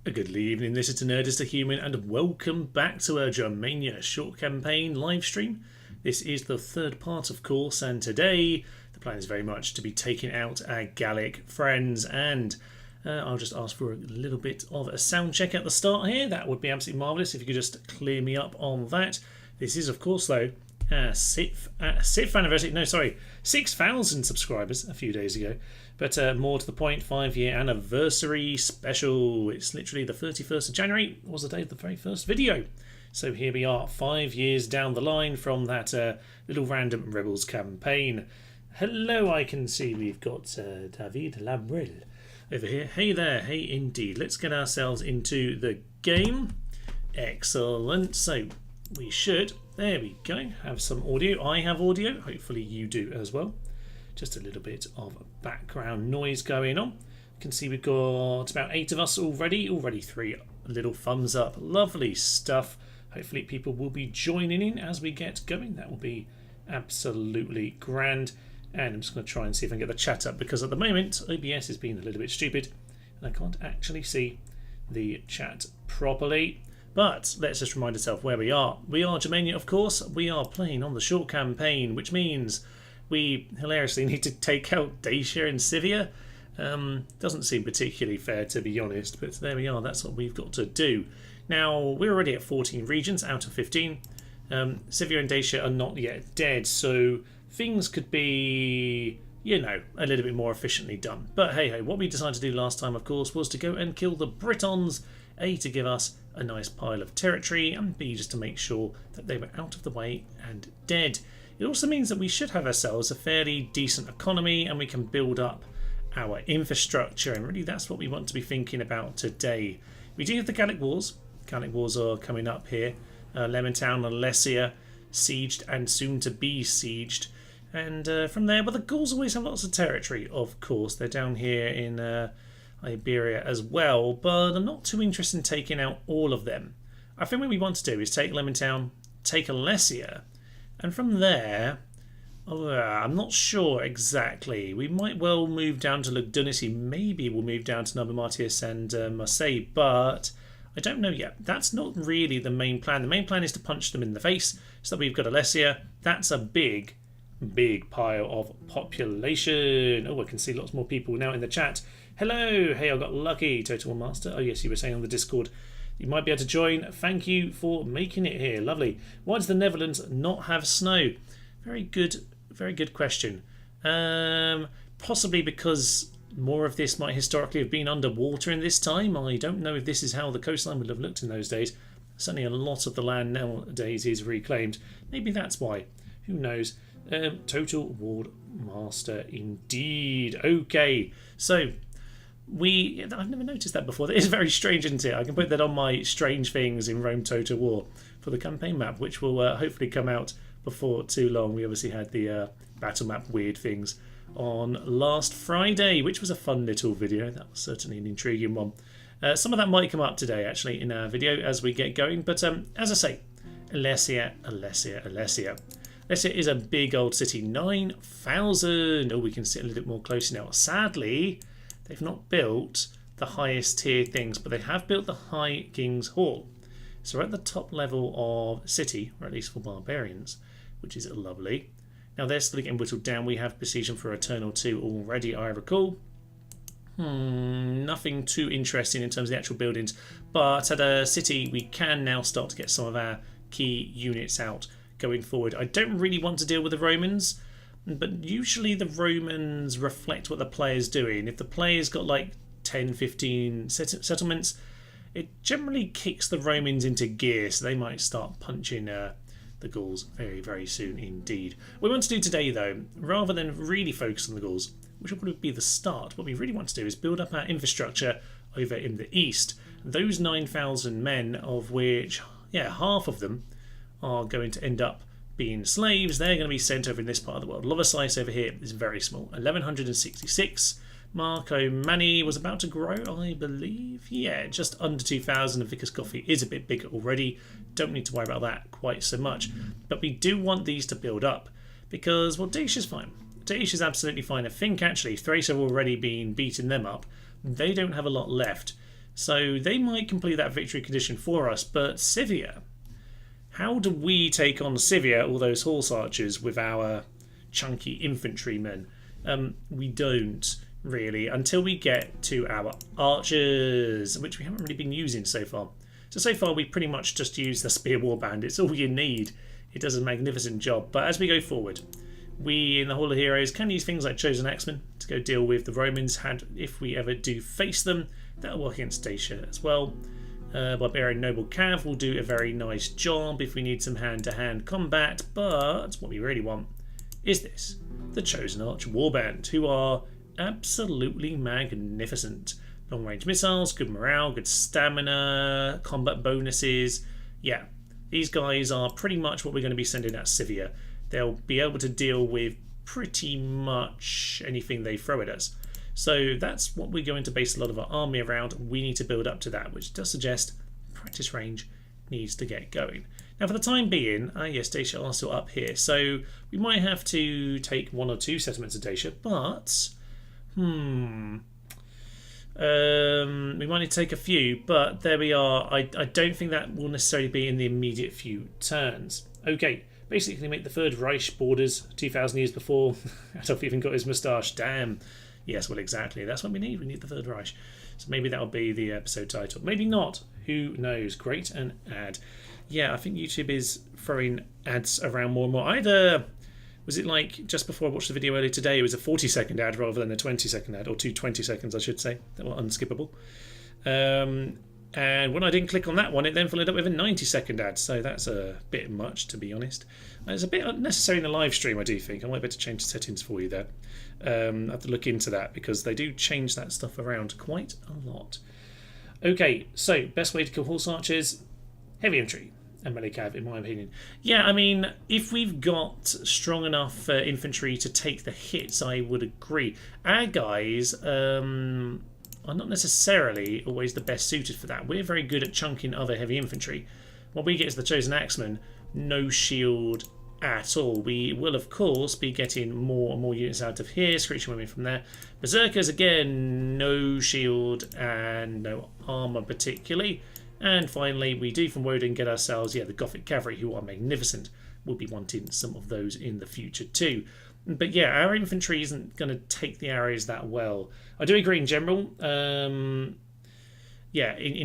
A good evening, this is the Nerd is the Human, and welcome back to our Germania short campaign live stream. This is the third part, of course, and today the plan is very much to be taking out our Gallic friends, and I'll just ask for a little bit of a sound check at the start here. That would be absolutely marvellous if you could just clear me up on that. This is, of course, though, sixth anniversary, 6,000 subscribers a few days ago, but more to the point, 5-year anniversary special. It's literally the 31st of January was the day of the very first video, so here we are 5 years down the line from that little random Rebels campaign. Hello, I can see we've got David Labril over here. Hey there, hey indeed. Let's get ourselves into the game. Excellent. So we should, there we go, have some audio. I have audio, hopefully you do as well. Just a little bit of background noise going on. You can see we've got about 8 of us already 3 little thumbs up. Lovely stuff. Hopefully people will be joining in as we get going. That will be absolutely grand. And I'm just going to try and see if I can get the chat up, because at the moment OBS is being a little bit stupid and I can't actually see the chat properly. But let's just remind ourselves where we are. We are Germania, of course. We are playing on the short campaign, which means we hilariously need to take out Dacia and Sivia. Doesn't seem particularly fair, to be honest, but there we are. That's what we've got to do. Now, we're already at 14 regions out of 15. Sivia and Dacia are not yet dead, so things could be, you know, a little bit more efficiently done. But hey, what we decided to do last time, of course, was to go and kill the Britons, A, to give us a nice pile of territory, and B, just to make sure that they were out of the way and dead. It also means that we should have ourselves a fairly decent economy and we can build up our infrastructure, and really that's what we want to be thinking about today. We do have the Gallic Wars. Gallic Wars are coming up here. Lemontown, Alesia, sieged and soon to be sieged. And from there, well, the Gauls always have lots of territory, of course. They're down here in Iberia as well, but I'm not too interested in taking out all of them. I think what we want to do is take Lemontown, take Alesia, and from there, I'm not sure exactly. We might well move down to Lugdunity. Maybe we'll move down to Nabomatius and Marseille, but I don't know yet. That's not really the main plan. The main plan is to punch them in the face so that we've got Alesia. That's a big pile of population. Oh, I can see lots more people now in the chat. Hello, hey, I got lucky. Total War Master. Oh yes, you were saying on the Discord you might be able to join. Thank you for making it here. Lovely. Why does the Netherlands not have snow? Very good question. Possibly because more of this might historically have been underwater in this time. I don't know if this is how the coastline would have looked in those days. Certainly a lot of the land nowadays is reclaimed. Maybe that's why. Who knows? Total War Master indeed. Okay, so I've never noticed that before. That is very strange, isn't it? I can put that on my strange things in Rome Total War for the campaign map, which will hopefully come out before too long. We obviously had the battle map weird things on last Friday, which was a fun little video. That was certainly an intriguing one. Some of that might come up today actually in our video as we get going, but as I say, Alesia. Alesia is a big old city, 9,000. Oh, we can sit a little bit more closely now. Sadly, they've not built the highest tier things, but they have built the High King's Hall. So we're at the top level of city, or at least for barbarians, which is lovely. Now they're still getting whittled down. We have precision for a turn or two already, I recall. Nothing too interesting in terms of the actual buildings, but at a city we can now start to get some of our key units out going forward. I don't really want to deal with the Romans, but usually the Romans reflect what the player's doing. If the player's got like 10, 15 settlements, it generally kicks the Romans into gear, so they might start punching the Gauls very, very soon indeed. What we want to do today, though, rather than really focus on the Gauls, which will probably be the start, what we really want to do is build up our infrastructure over in the east. Those 9,000 men, of which, half of them are going to end up being slaves, they're going to be sent over in this part of the world. Lovasice over here is very small, 1,166. Marco Manni was about to grow, I believe. Yeah, just under 2,000, and Vickers Coffee is a bit bigger already. Don't need to worry about that quite so much. But we do want these to build up because, well, Dacia's fine. Dacia's absolutely fine. I think, actually, Thrace have already been beating them up. They don't have a lot left. So they might complete that victory condition for us. But Scythia, how do we take on Scythia, all those horse archers, with our chunky infantrymen? We don't really until we get to our archers, which we haven't really been using so far. So far we pretty much just use the spear warband. It's all you need. It does a magnificent job. But as we go forward, we in the Hall of Heroes can use things like Chosen Axemen to go deal with the Romans if we ever do face them. That'll work against Dacia as well. Barbarian Noble Cav will do a very nice job if we need some hand-to-hand combat, but what we really want is this, the Chosen Arch Warband, who are absolutely magnificent. Long-range missiles, good morale, good stamina, combat bonuses. Yeah, these guys are pretty much what we're going to be sending at Scythia. They'll be able to deal with pretty much anything they throw at us. So that's what we're going to base a lot of our army around. We need to build up to that, which does suggest practice range needs to get going. Now for the time being, yes, Dacia are still up here, so we might have to take 1 or 2 settlements of Dacia, but we might need to take a few, but there we are. I don't think that will necessarily be in the immediate few turns. Okay, basically make the Third Reich borders 2,000 years before Adolf even got his moustache. Damn. Yes, well, exactly. That's what we need. We need the Third Reich. So maybe that'll be the episode title. Maybe not. Who knows? Great an ad. Yeah, I think YouTube is throwing ads around more and more. Was it like just before I watched the video earlier today, it was a 40-second ad rather than a 20-second ad, or 2 20 seconds, I should say, that were unskippable. And when I didn't click on that one, it then followed up with a 90-second ad, so that's a bit much, to be honest. It's a bit unnecessary in the live stream, I do think. I might better change the settings for you there. I have to look into that, because they do change that stuff around quite a lot. Okay, so best way to kill horse archers, heavy infantry and melee cav, in my opinion. Yeah, I mean, if we've got strong enough infantry to take the hits, I would agree. Our guys are not necessarily always the best suited for that. We're very good at chunking other heavy infantry. What we get is the Chosen Axemen, no shield at all. We will, of course, be getting more and more units out of here, Screeching Women from there. Berserkers, again, no shield and no armour particularly. And finally, we do from Woden get ourselves, the Gothic Cavalry, who are magnificent. We'll be wanting some of those in the future too. But yeah, our infantry isn't going to take the arrows that well. I do agree in general. In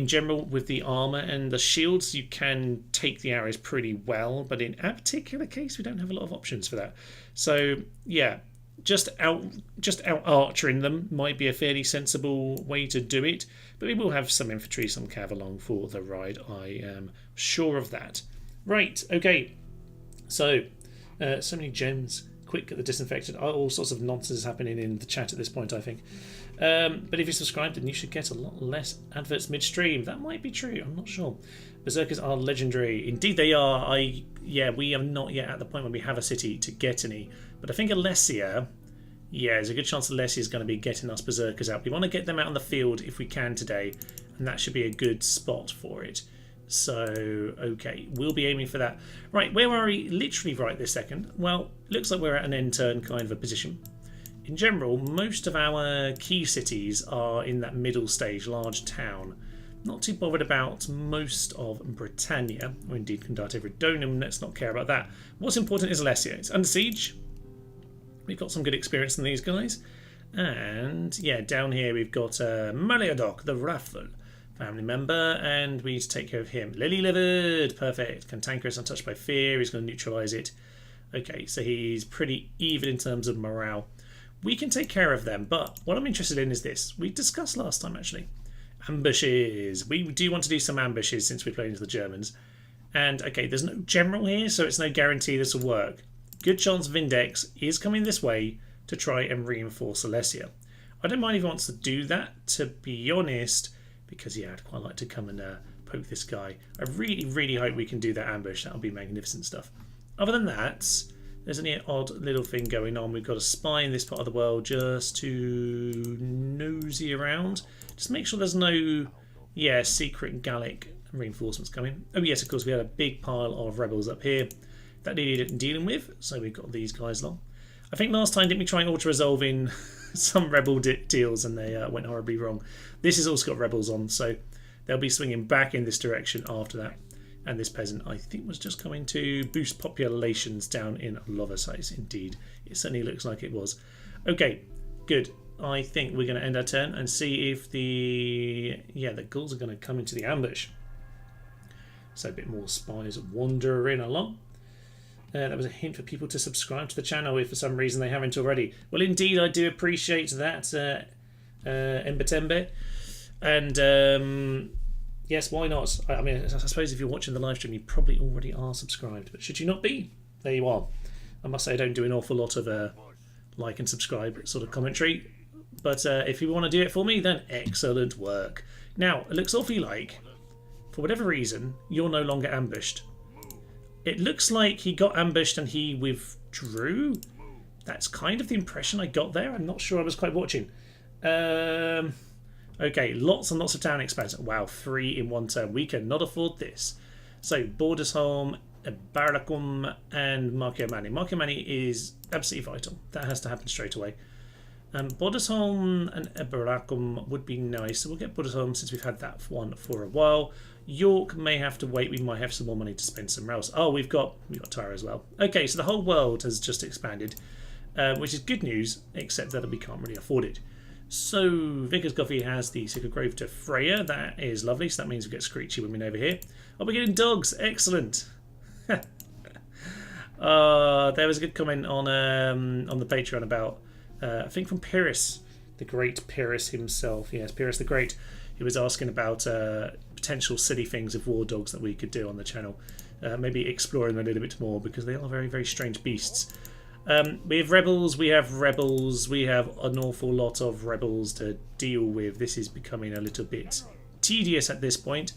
general, with the armour and the shields, you can take the arrows pretty well. But in our particular case, we don't have a lot of options for that. So yeah, just out archering them might be a fairly sensible way to do it. But we will have some infantry, some cav along for the ride. I am sure of that. Right, okay. So many gems. Quick at the disinfectant. All sorts of nonsense happening in the chat at this point, I think. But if you subscribe, then you should get a lot less adverts midstream. That might be true. I'm not sure. Berserkers are legendary. Indeed, they are. We are not yet at the point where we have a city to get any. But I think Alesia, there's a good chance Alesia is going to be getting us Berserkers out. We want to get them out on the field if we can today, and that should be a good spot for it. So, okay, we'll be aiming for that. Right, where are we literally right this second? Well, looks like we're at an end turn kind of a position. In general, most of our key cities are in that middle stage, large town. Not too bothered about most of Britannia, or indeed Condate Redonum, let's not care about that. What's important is Alesia. It's under siege. We've got some good experience in these guys. And, down here we've got Maliadoc, the Raffle. Family member, and we need to take care of him. Lily-livered, perfect. Cantankerous, untouched by fear. He's going to neutralise it. Okay, so he's pretty even in terms of morale. We can take care of them, but what I'm interested in is this. We discussed last time, actually. Ambushes. We do want to do some ambushes since we're playing to the Germans. And, okay, there's no general here, so it's no guarantee this will work. Good chance Vindex is coming this way to try and reinforce Alesia. I don't mind if he wants to do that, to be honest, because I'd quite like to come and poke this guy. I really, really hope we can do that ambush. That'll be magnificent stuff. Other than that, there's only an odd little thing going on. We've got a spy in this part of the world just to nosy around. Just make sure there's no, secret Gallic reinforcements coming. Oh yes, of course, we had a big pile of rebels up here that needed dealing with, so we've got these guys along. I think last time didn't we try and auto-resolving some rebel deals and they went horribly wrong. This has also got rebels on, so they'll be swinging back in this direction after that. And this peasant, I think, was just coming to boost populations down in Loversize. Indeed, it certainly looks like it was. Okay, good. I think we're going to end our turn and see if the ghouls are going to come into the ambush. So a bit more spies wandering along. That was a hint for people to subscribe to the channel if for some reason they haven't already. Well, indeed, I do appreciate that, Mbatembe. And yes, why not? I mean, I suppose if you're watching the live stream, you probably already are subscribed. But should you not be, there you are. I must say I don't do an awful lot of like and subscribe sort of commentary. But if you want to do it for me, then excellent work. Now, it looks awfully like, for whatever reason, you're no longer ambushed. It looks like he got ambushed and he withdrew. That's kind of the impression I got there. I'm not sure I was quite watching. Okay, lots and lots of town expansion. Wow, 3 in one turn. We cannot afford this. So, Bordersholm, Baracum, and Marchiomani. Marchiomani is absolutely vital. That has to happen straight away. Bordersholm and Baracum would be nice. So we'll get Bordersholm since we've had that one for a while. York may have to wait. We might have some more money to spend somewhere else. Oh, we've got Tyre as well. Okay, so the whole world has just expanded, which is good news, except that we can't really afford it. So Vickers Coffee has the Sacred Grove to Freya. That is lovely. So that means we get Screechy women over here. Oh, we're getting dogs. Excellent. There was a good comment on the Patreon about I think from Pyrrhus, the great Pyrrhus himself. Yes, Pyrrhus the Great. He was asking about potential silly things of war dogs that we could do on the channel. Maybe exploring them a little bit more because they are very, very strange beasts. We have rebels, we have an awful lot of rebels to deal with. This is becoming a little bit tedious at this point.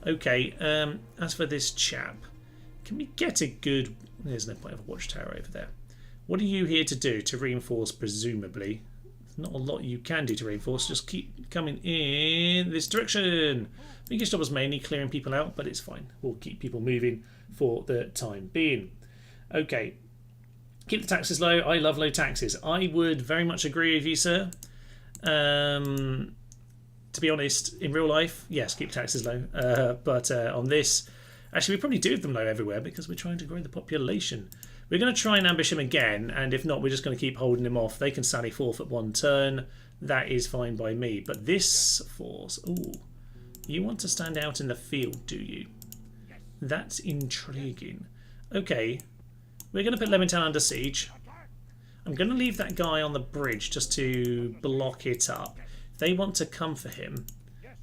Okay, as for this chap, can we get a good... There's no point of a watchtower over there. What are you here to do? To reinforce, presumably. There's not a lot you can do to reinforce. Just keep coming in this direction. Biggest job was mainly clearing people out, but it's fine. We'll keep people moving for the time being. Okay. Keep the taxes low. I love low taxes. I would very much agree with you, sir. To be honest, in real life, yes, keep taxes low. But on this, actually, we probably do have them low everywhere because we're trying to grow the population. We're going to try and ambush him again, and if not, we're just going to keep holding him off. They can sally forth at one turn. That is fine by me. But this force... Ooh. You want to stand out in the field, do you? That's intriguing. Okay. We're going to put Leventown under siege. I'm going to leave that guy on the bridge just to block it up. If they want to come for him,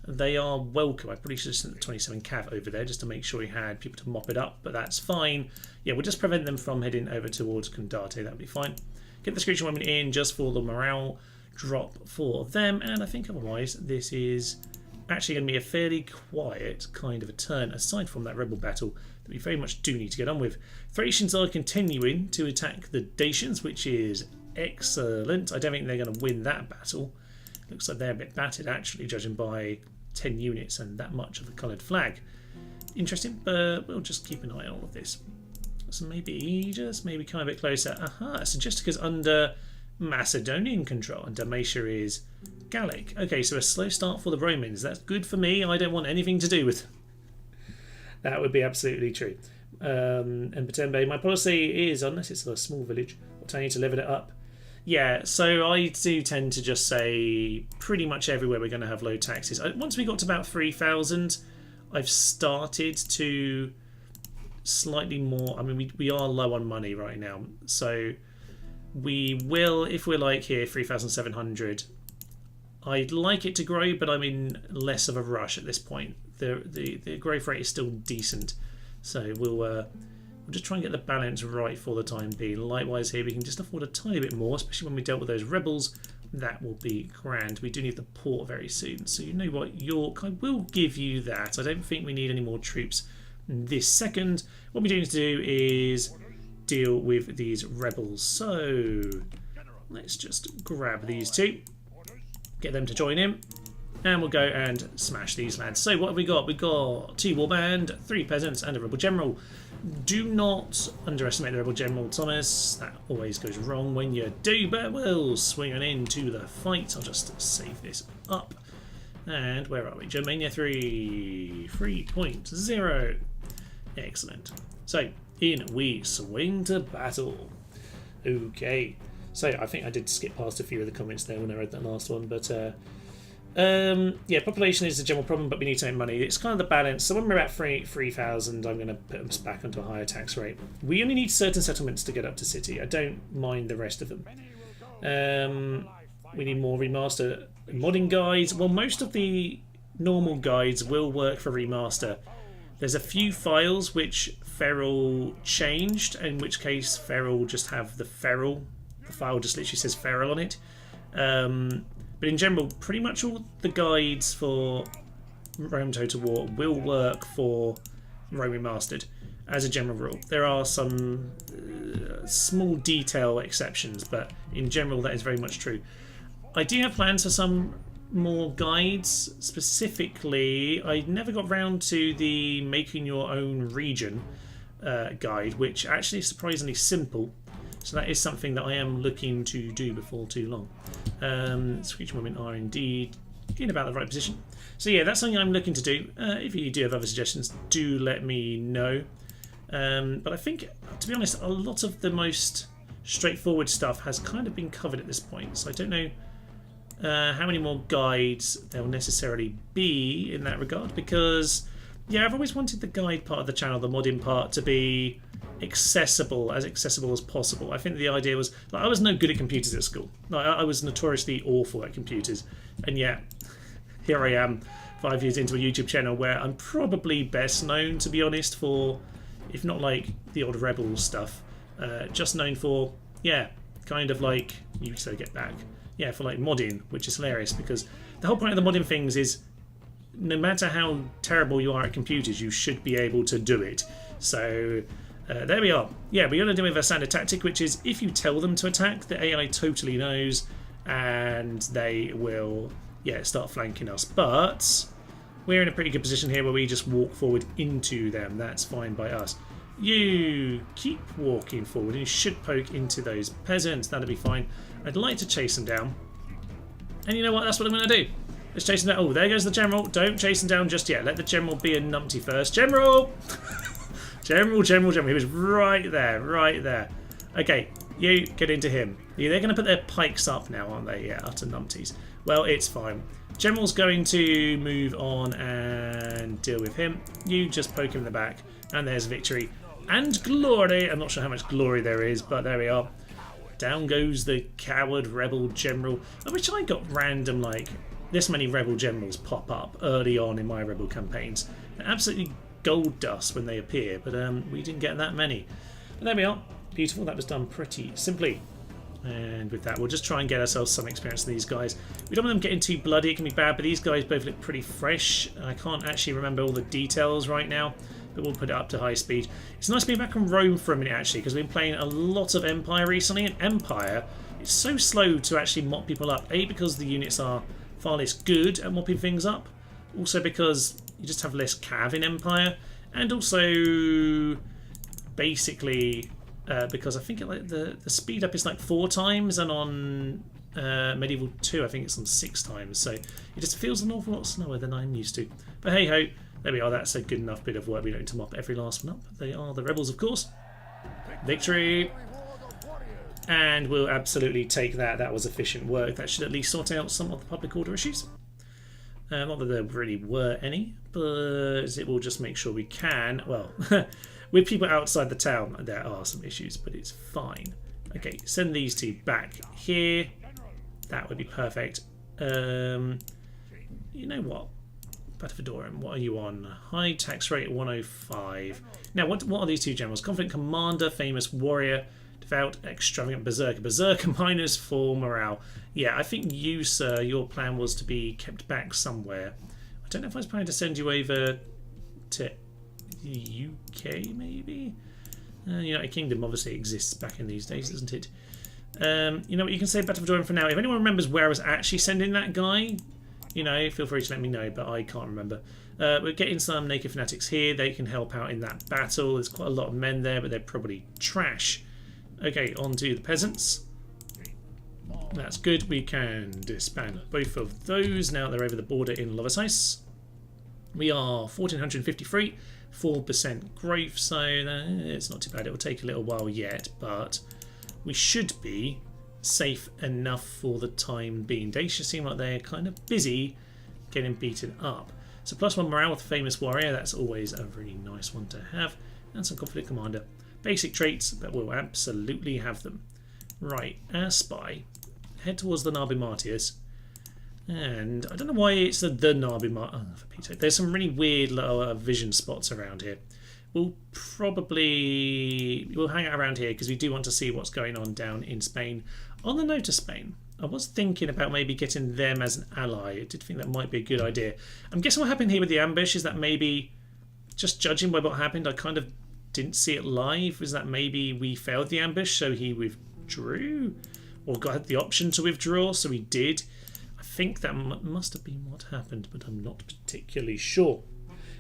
they are welcome. I probably should have sent the 27 cav over there just to make sure we had people to mop it up, but that's fine. Yeah, we'll just prevent them from heading over towards Condate. That'll be fine. Get the Screeching Women in just for the morale drop for them, and I think otherwise this is actually going to be a fairly quiet kind of a turn, aside from that rebel battle that we very much do need to get on with. Thracians are continuing to attack the Dacians, which is excellent. I don't think they're going to win that battle. Looks like they're a bit battered, actually, judging by 10 units and that much of the coloured flag. Interesting, but we'll just keep an eye on all of this. So maybe come a bit closer. Aha, Segistica's under Macedonian control, and Dalmatia is Gallic. Okay, so a slow start for the Romans. That's good for me. I don't want anything to do with them. That would be absolutely true. And Patembe, my policy is, unless it's a small village, I'll tell you to level it up. Yeah, so I do tend to just say pretty much everywhere we're going to have low taxes. Once we got to about 3,000, I've started to slightly more... I mean, we are low on money right now. So we will, if we're like here, 3,700, I'd like it to grow, but I'm in less of a rush at this point. The growth rate is still decent. So we'll just try and get the balance right for the time being. Likewise here, we can just afford a tiny bit more, especially when we dealt with those rebels. That will be grand. We do need the port very soon. So you know what, York, I will give you that. I don't think we need any more troops this second. What we do need to do is deal with these rebels. So let's just grab these two. Get them to join in. And we'll go and smash these lads. So what have we got? We've got 2 warband, 3 peasants, and a rebel general. Do not underestimate the rebel general, Thomas. That always goes wrong when you do, but we'll swing on into the fight. I'll just save this up. And where are we? Germania 3.0. Excellent. So in we swing to battle. Okay. So I think I did skip past a few of the comments there when I read that last one, but yeah, population is a general problem, but we need to make money. It's kind of the balance. So when we're at 3,000, I'm going to put us back onto a higher tax rate. We only need certain settlements to get up to city. I don't mind the rest of them. We need more remaster modding guides. Well, most of the normal guides will work for remaster. There's a few files which Feral changed, in which case Feral will just have the Feral. The file just literally says Feral on it. But in general, pretty much all the guides for Rome Total War will work for Rome Remastered as a general rule. There are some small detail exceptions, but in general that is very much true. I do have plans for some more guides. Specifically, I never got round to the making your own region guide, which actually is surprisingly simple. So that is something that I am looking to do before too long. Screech Women are indeed in about the right position. So yeah, that's something I'm looking to do. If you do have other suggestions, do let me know. But I think, to be honest, a lot of the most straightforward stuff has kind of been covered at this point. So I don't know how many more guides there will necessarily be in that regard. Because, yeah, I've always wanted the guide part of the channel, the modding part, to be accessible as possible. I think the idea was, like, I was no good at computers at school. Like, I was notoriously awful at computers, and yet here I am 5 years into a YouTube channel where I'm probably best known, to be honest, for, if not like the old Rebels stuff, just known for, yeah, kind of like, you so get back, yeah, for like modding, which is hilarious because the whole point of the modding things is no matter how terrible you are at computers, you should be able to do it. So there we are. Yeah, we're going to do with a standard tactic, which is if you tell them to attack, the AI totally knows and they will, yeah, start flanking us. But we're in a pretty good position here where we just walk forward into them. That's fine by us. You keep walking forward and you should poke into those peasants. That'll be fine. I'd like to chase them down. And you know what? That's what I'm going to do. Let's chase them down. Oh, there goes the general. Don't chase them down just yet. Let the general be a numpty first. General! General. He was right there, right there. Okay, you get into him. Yeah, they're going to put their pikes up now, aren't they? Yeah, utter numpties. Well, it's fine. General's going to move on and deal with him. You just poke him in the back, and there's victory. And glory. I'm not sure how much glory there is, but there we are. Down goes the coward rebel general. I wish I got random, like, this many rebel generals pop up early on in my rebel campaigns. They're absolutely gold dust when they appear, but we didn't get that many. But there we are. Beautiful. That was done pretty simply. And with that, we'll just try and get ourselves some experience in these guys. We don't want them getting too bloody. It can be bad, but these guys both look pretty fresh. I can't actually remember all the details right now, but we'll put it up to high speed. It's nice being back on Rome for a minute, actually, because we've been playing a lot of Empire recently, and Empire, it's so slow to actually mop people up. A, because the units are far less good at mopping things up. Also because you just have less cav in Empire. And also, basically, because I think the speed up is like 4 times, and on Medieval 2 I think it's on 6 times. So it just feels an awful lot slower than I'm used to. But hey ho, there we are. That's a good enough bit of work. We don't need to mop every last one up. They are the rebels, of course. Victory! And we'll absolutely take that. That was efficient work. That should at least sort out some of the public order issues. Not that there really were any, but it will just make sure we can. Well, with people outside the town, there are some issues, but it's fine. Okay, send these two back here. That would be perfect. You know what? Batafadorum, what are you on? High tax rate 105. Now, what are these two generals? Confident commander, famous warrior, devout, extravagant berserker. Berserker -4 morale. Yeah, I think you, sir, your plan was to be kept back somewhere. I don't know if I was planning to send you over to the UK, maybe? United Kingdom obviously exists back in these days, doesn't it? You know what, you can say Batafadorum for now. If anyone remembers where I was actually sending that guy, you know, feel free to let me know, but I can't remember. We're getting some naked fanatics here. They can help out in that battle. There's quite a lot of men there, but they're probably trash. Okay, on to the peasants. That's good. We can disband both of those now they're over the border in Lovasice. We are 1453, 4% growth, so it's not too bad. It will take a little while yet, but we should be safe enough for the time being. Dacia seem like they're kind of busy getting beaten up. So +1 morale with famous warrior, that's always a really nice one to have. And some confident commander. Basic traits, that will absolutely have them. Right, our spy. Head towards the Nabi Martyrs. And I don't know why it's the Nabi Martyrs. Oh, for Pete's sake. There's some really weird little vision spots around here. We'll hang out around here because we do want to see what's going on down in Spain. On the note of Spain, I was thinking about maybe getting them as an ally. I did think that might be a good idea. I'm guessing what happened here with the ambush is that maybe, just judging by what happened, I kind of didn't see it live. Was that maybe we failed the ambush, so he withdrew? Or had the option to withdraw, so he did? I think that must have been what happened, but I'm not particularly sure.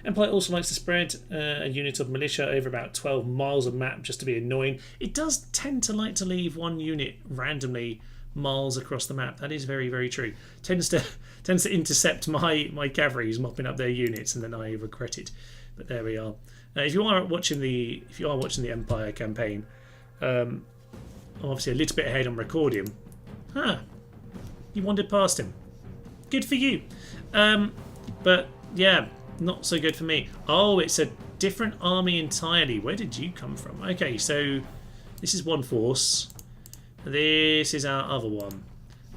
Empire also likes to spread a unit of militia over about 12 miles of map just to be annoying. It does tend to like to leave one unit randomly miles across the map. That is very, very true. Tends to intercept my cavalry mopping up their units, and then I regret it. But there we are. If you are watching the Empire campaign, I'm obviously a little bit ahead on recording. You wandered past him. Good for you. But yeah, not so good for me. Oh, it's a different army entirely. Where did you come from? Okay, so this is one force. This is our other one.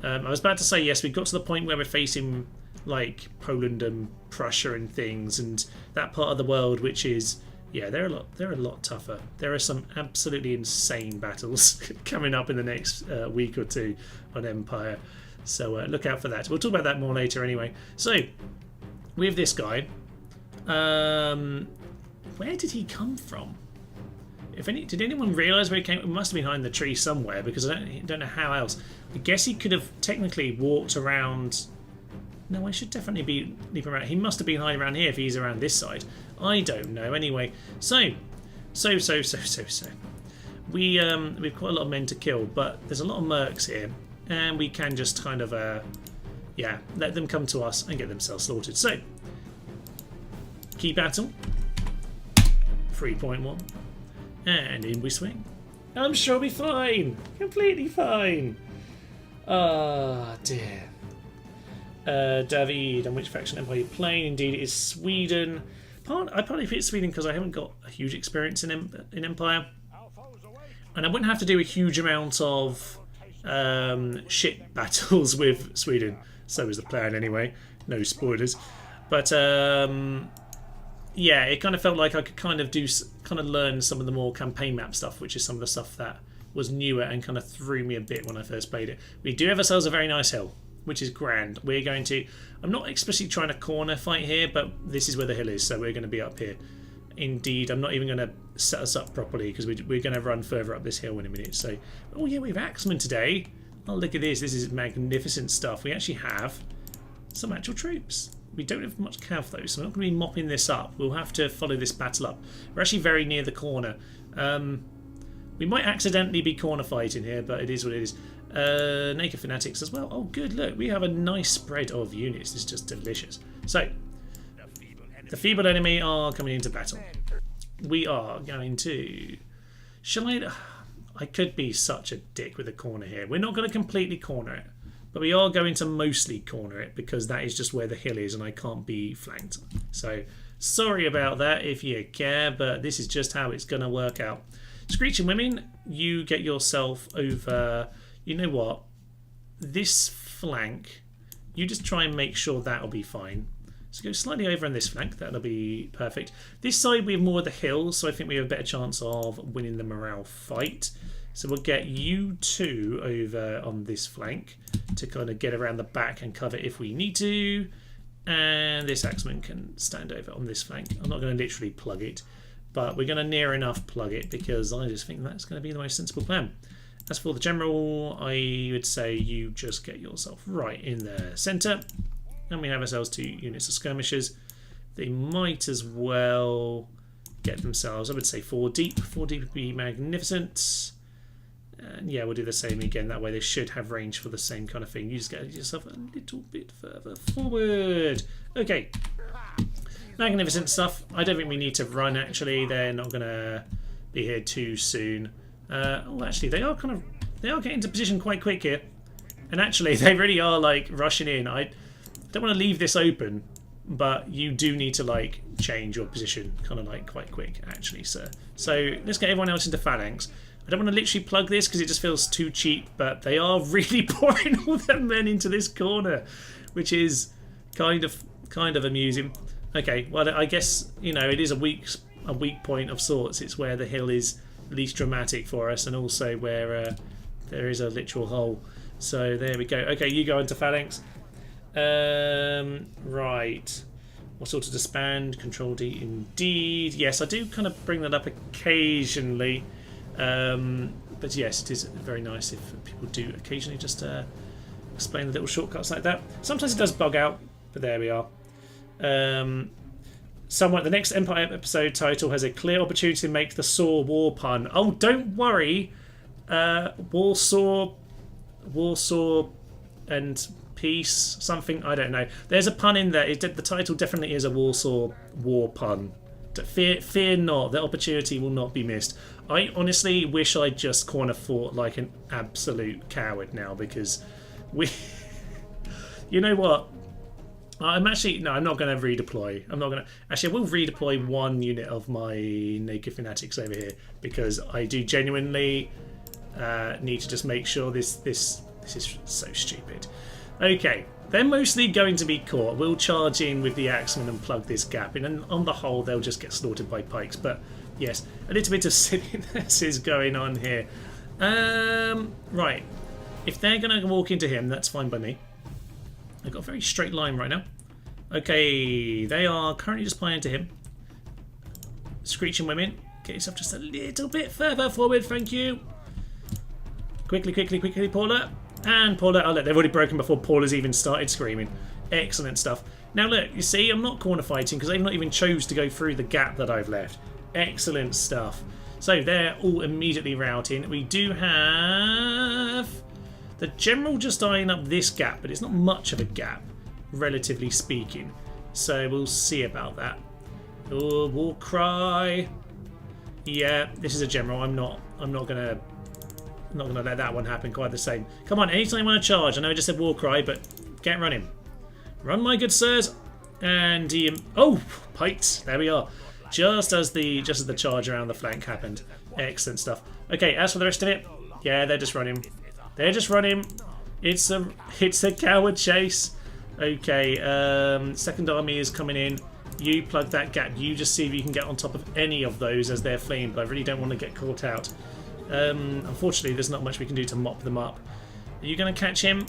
I was about to say, yes, we got to the point where we're facing like Poland and Prussia and things, and that part of the world, which is, yeah, they're a lot tougher. There are some absolutely insane battles coming up in the next week or two on Empire. So look out for that. We'll talk about that more later anyway. So, we have this guy. Where did he come from? Did anyone realise where he came? It must have been behind the tree somewhere, because I don't know how else. I guess he could have technically walked around. No, I should definitely be leaping around. He must have been hiding around here if he's around this side. I don't know. Anyway, so. We've quite a lot of men to kill, but there's a lot of mercs here, and we can just kind of, let them come to us and get themselves slaughtered. So, key battle, 3.1, and in we swing. I'm sure we'll be fine, completely fine. Ah, dear. David, and which faction empire are you playing? Indeed, it is Sweden. I partly picked Sweden because I haven't got a huge experience in Empire, and I wouldn't have to do a huge amount of shit battles with Sweden. So is the plan anyway. No spoilers, but yeah, it kind of felt like I could kind of learn some of the more campaign map stuff, which is some of the stuff that was newer and kind of threw me a bit when I first played it. We do have ourselves a very nice hill, which is grand. We're going to... I'm not especially trying to corner fight here, but this is where the hill is, so we're going to be up here. Indeed, I'm not even going to set us up properly, because we're going to run further up this hill in a minute. So, oh yeah, we have Axemen today. Oh, look at this. This is magnificent stuff. We actually have some actual troops. We don't have much cav, though, so we're not going to be mopping this up. We'll have to follow this battle up. We're actually very near the corner. We might accidentally be corner fighting here, but it is what it is. Naked Fanatics as well. Oh, good. Look, we have a nice spread of units. It's just delicious. So, the feeble enemy are coming into battle. We are going to... Shall I... I could be such a dick with a corner here. We're not going to completely corner it, but we are going to mostly corner it because that is just where the hill is and I can't be flanked. So, sorry about that if you care, but this is just how it's going to work out. Screeching Women, you get yourself over... You know what? This flank, you just try and make sure that'll be fine. So go slightly over on this flank, that'll be perfect. This side we have more of the hills, so I think we have a better chance of winning the morale fight. So we'll get you two over on this flank to kind of get around the back and cover if we need to. And this axeman can stand over on this flank. I'm not going to literally plug it, but we're going to near enough plug it because I just think that's going to be the most sensible plan. As for the general, I would say you just get yourself right in the centre. And we have ourselves 2 units of skirmishers. They might as well get themselves, I would say, 4 deep. 4 deep would be magnificent. And yeah, we'll do the same again. That way they should have range for the same kind of thing. You just get yourself a little bit further forward. Okay. Magnificent stuff. I don't think we need to run, actually. They're not going to be here too soon. Oh, actually, they are getting into position quite quick here. And actually, they really are, like, rushing in. I don't want to leave this open, but you do need to, like, change your position kind of, like, quite quick, actually, sir. So let's get everyone else into phalanx. I don't want to literally plug this because it just feels too cheap, but they are really pouring all their men into this corner, which is kind of amusing. Okay, well, I guess, you know, it is a weak point of sorts. It's where the hill is least dramatic for us, and also where there is a literal hole. So there we go. Okay, you go into phalanx. Right. What sort of disband? Control D, indeed. Yes, I do kind of bring that up occasionally. But yes, it is very nice if people do occasionally just explain the little shortcuts like that. Sometimes it does bug out, but there we are. Somewhat, the next Empire episode title has a clear opportunity to make the Saw war pun. Oh, don't worry. Warsaw and peace, something, I don't know. There's a pun in there. The title definitely is a Warsaw war pun. Fear not, the opportunity will not be missed. I honestly wish I just corner fought like an absolute coward now, because we... You know what? I'm not going to redeploy. Actually, I will redeploy 1 unit of my naked fanatics over here, because I do genuinely need to just make sure this is so stupid. Okay, they're mostly going to be caught. We'll charge in with the axemen and plug this gap in, and on the whole they'll just get slaughtered by pikes. But yes, a little bit of silliness is going on here. Right, if they're going to walk into him, that's fine by me. I've got a very straight line right now. Okay, they are currently just playing to him. Screeching women, get yourself just a little bit further forward, thank you. Quickly, Paula. And Paula, oh look, they've already broken before Paula's even started screaming. Excellent stuff. Now look, you see, I'm not corner fighting because they've not even chose to go through the gap that I've left. Excellent stuff. So they're all immediately routing. We do have the general just eyeing up this gap, but it's not much of a gap, relatively speaking. So we'll see about that. Oh, war cry. Yeah, this is a general. I'm not gonna let that one happen quite the same. Come on, anytime you want to charge. I know I just said war cry, but get running. Run, my good sirs. And oh, pikes. There we are. Just as the charge around the flank happened. Excellent stuff. Okay, as for the rest of it, yeah, they're just running. They're just running. It's a coward chase. Okay, second army is coming in. You plug that gap. You just see if you can get on top of any of those as they're fleeing, but I really don't want to get caught out. Unfortunately, there's not much we can do to mop them up. Are you going to catch him?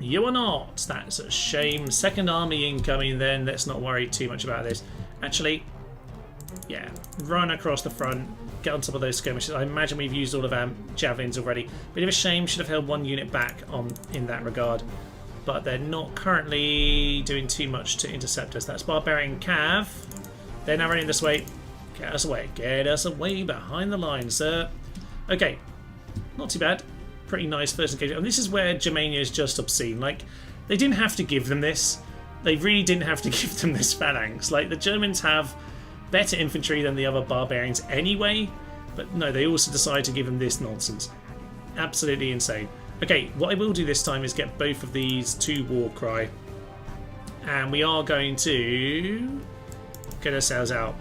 You are not. That's a shame. Second army incoming then. Let's not worry too much about this. Actually, yeah, run across the front. Get on top of those skirmishes. I imagine we've used all of our javelins already. Bit of a shame. Should have held 1 unit back in that regard. But they're not currently doing too much to intercept us. That's Barbarian Cav. They're now running this way. Get us away. Get us away behind the line, sir. Okay, not too bad. Pretty nice first engagement. And this is where Germania is just obscene. Like, they didn't have to give them this. They really didn't have to give them this phalanx. Like, the Germans have better infantry than the other barbarians anyway. But no, they also decided to give them this nonsense. Absolutely insane. Okay, what I will do this time is get both of these to war cry. And we are going to get ourselves out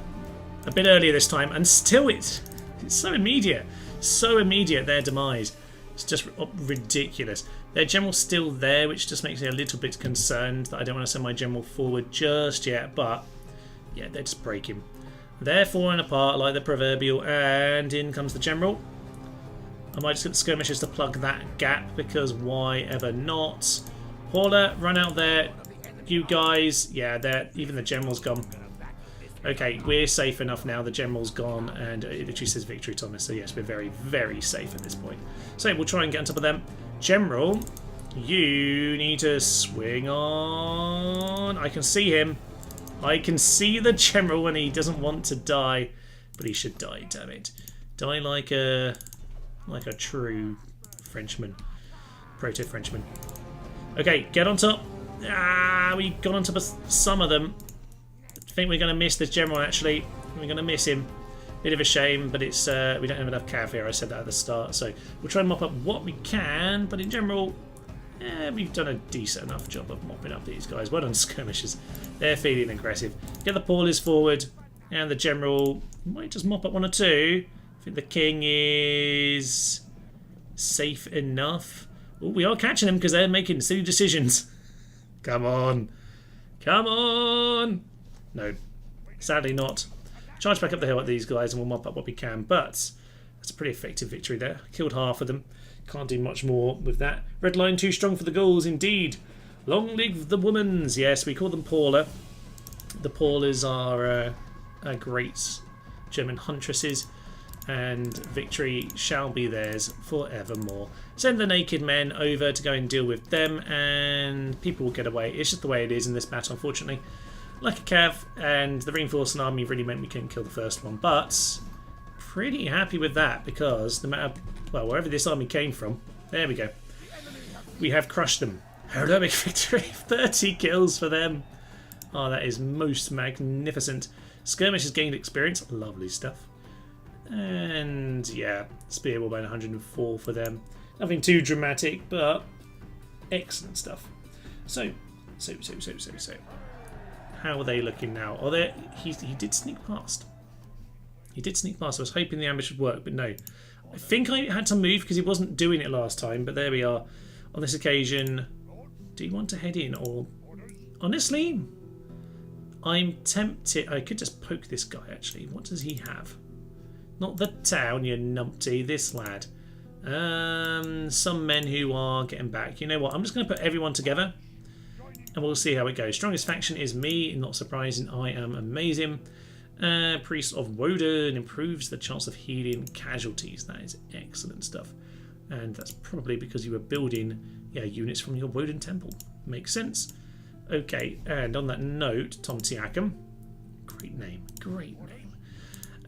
a bit earlier this time. And still it's so immediate. So immediate, their demise. It's just ridiculous. Their general's still there, which just makes me a little bit concerned that I don't want to send my general forward just yet. But, yeah, they're just breaking. They're falling apart like the proverbial, and in comes the general. I might just get the skirmishers to plug that gap, because why ever not? Paula, run out there. You guys, yeah, even the general's gone. Okay, we're safe enough now. The general's gone, and it literally says victory, Thomas. So yes, we're very, very safe at this point. So we'll try and get on top of them. General, You need to swing on. I can see him. I can see the general and he doesn't want to die. But he should die, damn it. Die like a true Frenchman. Proto-Frenchman. Okay, get on top. Ah, we got on top of some of them. I think we're going to miss this general, actually. We're going to miss him. Bit of a shame, but it's we don't have enough cav here. I said that at the start, so we'll try and mop up what we can. But in general, we've done a decent enough job of mopping up these guys. Well done, skirmishers. They're feeling aggressive. Get the Paulies forward, and the general might just mop up one or two. I think the king is safe enough. Ooh, we are catching them because they're making silly decisions. Come on. Come on. No, sadly not. Charge back up the hill at these guys and we'll mop up what we can. But that's a pretty effective victory there. Killed half of them. Can't do much more with that. Red line too strong for the Gauls, indeed. Long live the womans. Yes, we call them Paula. The Paulas are great German huntresses. And victory shall be theirs forevermore. Send the naked men over to go and deal with them, and people will get away. It's just the way it is in this battle, unfortunately. Like a cav, and the reinforcing army really meant we couldn't kill the first one, but pretty happy with that because no matter, well, wherever this army came from, there we go. We have crushed them. Heroic victory, 30 kills for them. Oh, that is most magnificent. Skirmish has gained experience, lovely stuff. And yeah, Spear Warband 104 for them. Nothing too dramatic, but excellent stuff. So. How are they looking now? Oh, he did sneak past. He did sneak past. I was hoping the ambush would work, but no. I think I had to move because he wasn't doing it last time, but there we are. On this occasion, do you want to head in or... Honestly, I'm tempted. I could just poke this guy, actually. What does he have? Not the town, you numpty. This lad. Some men who are getting back. You know what? I'm just going to put everyone together. And we'll see how it goes. Strongest faction is me. Not surprising. I am amazing. Priest of Woden improves the chance of healing casualties. That is excellent stuff. And that's probably because you were building units from your Woden temple. Makes sense. Okay, and on that note, Tom Tiakum. Great name. Great name.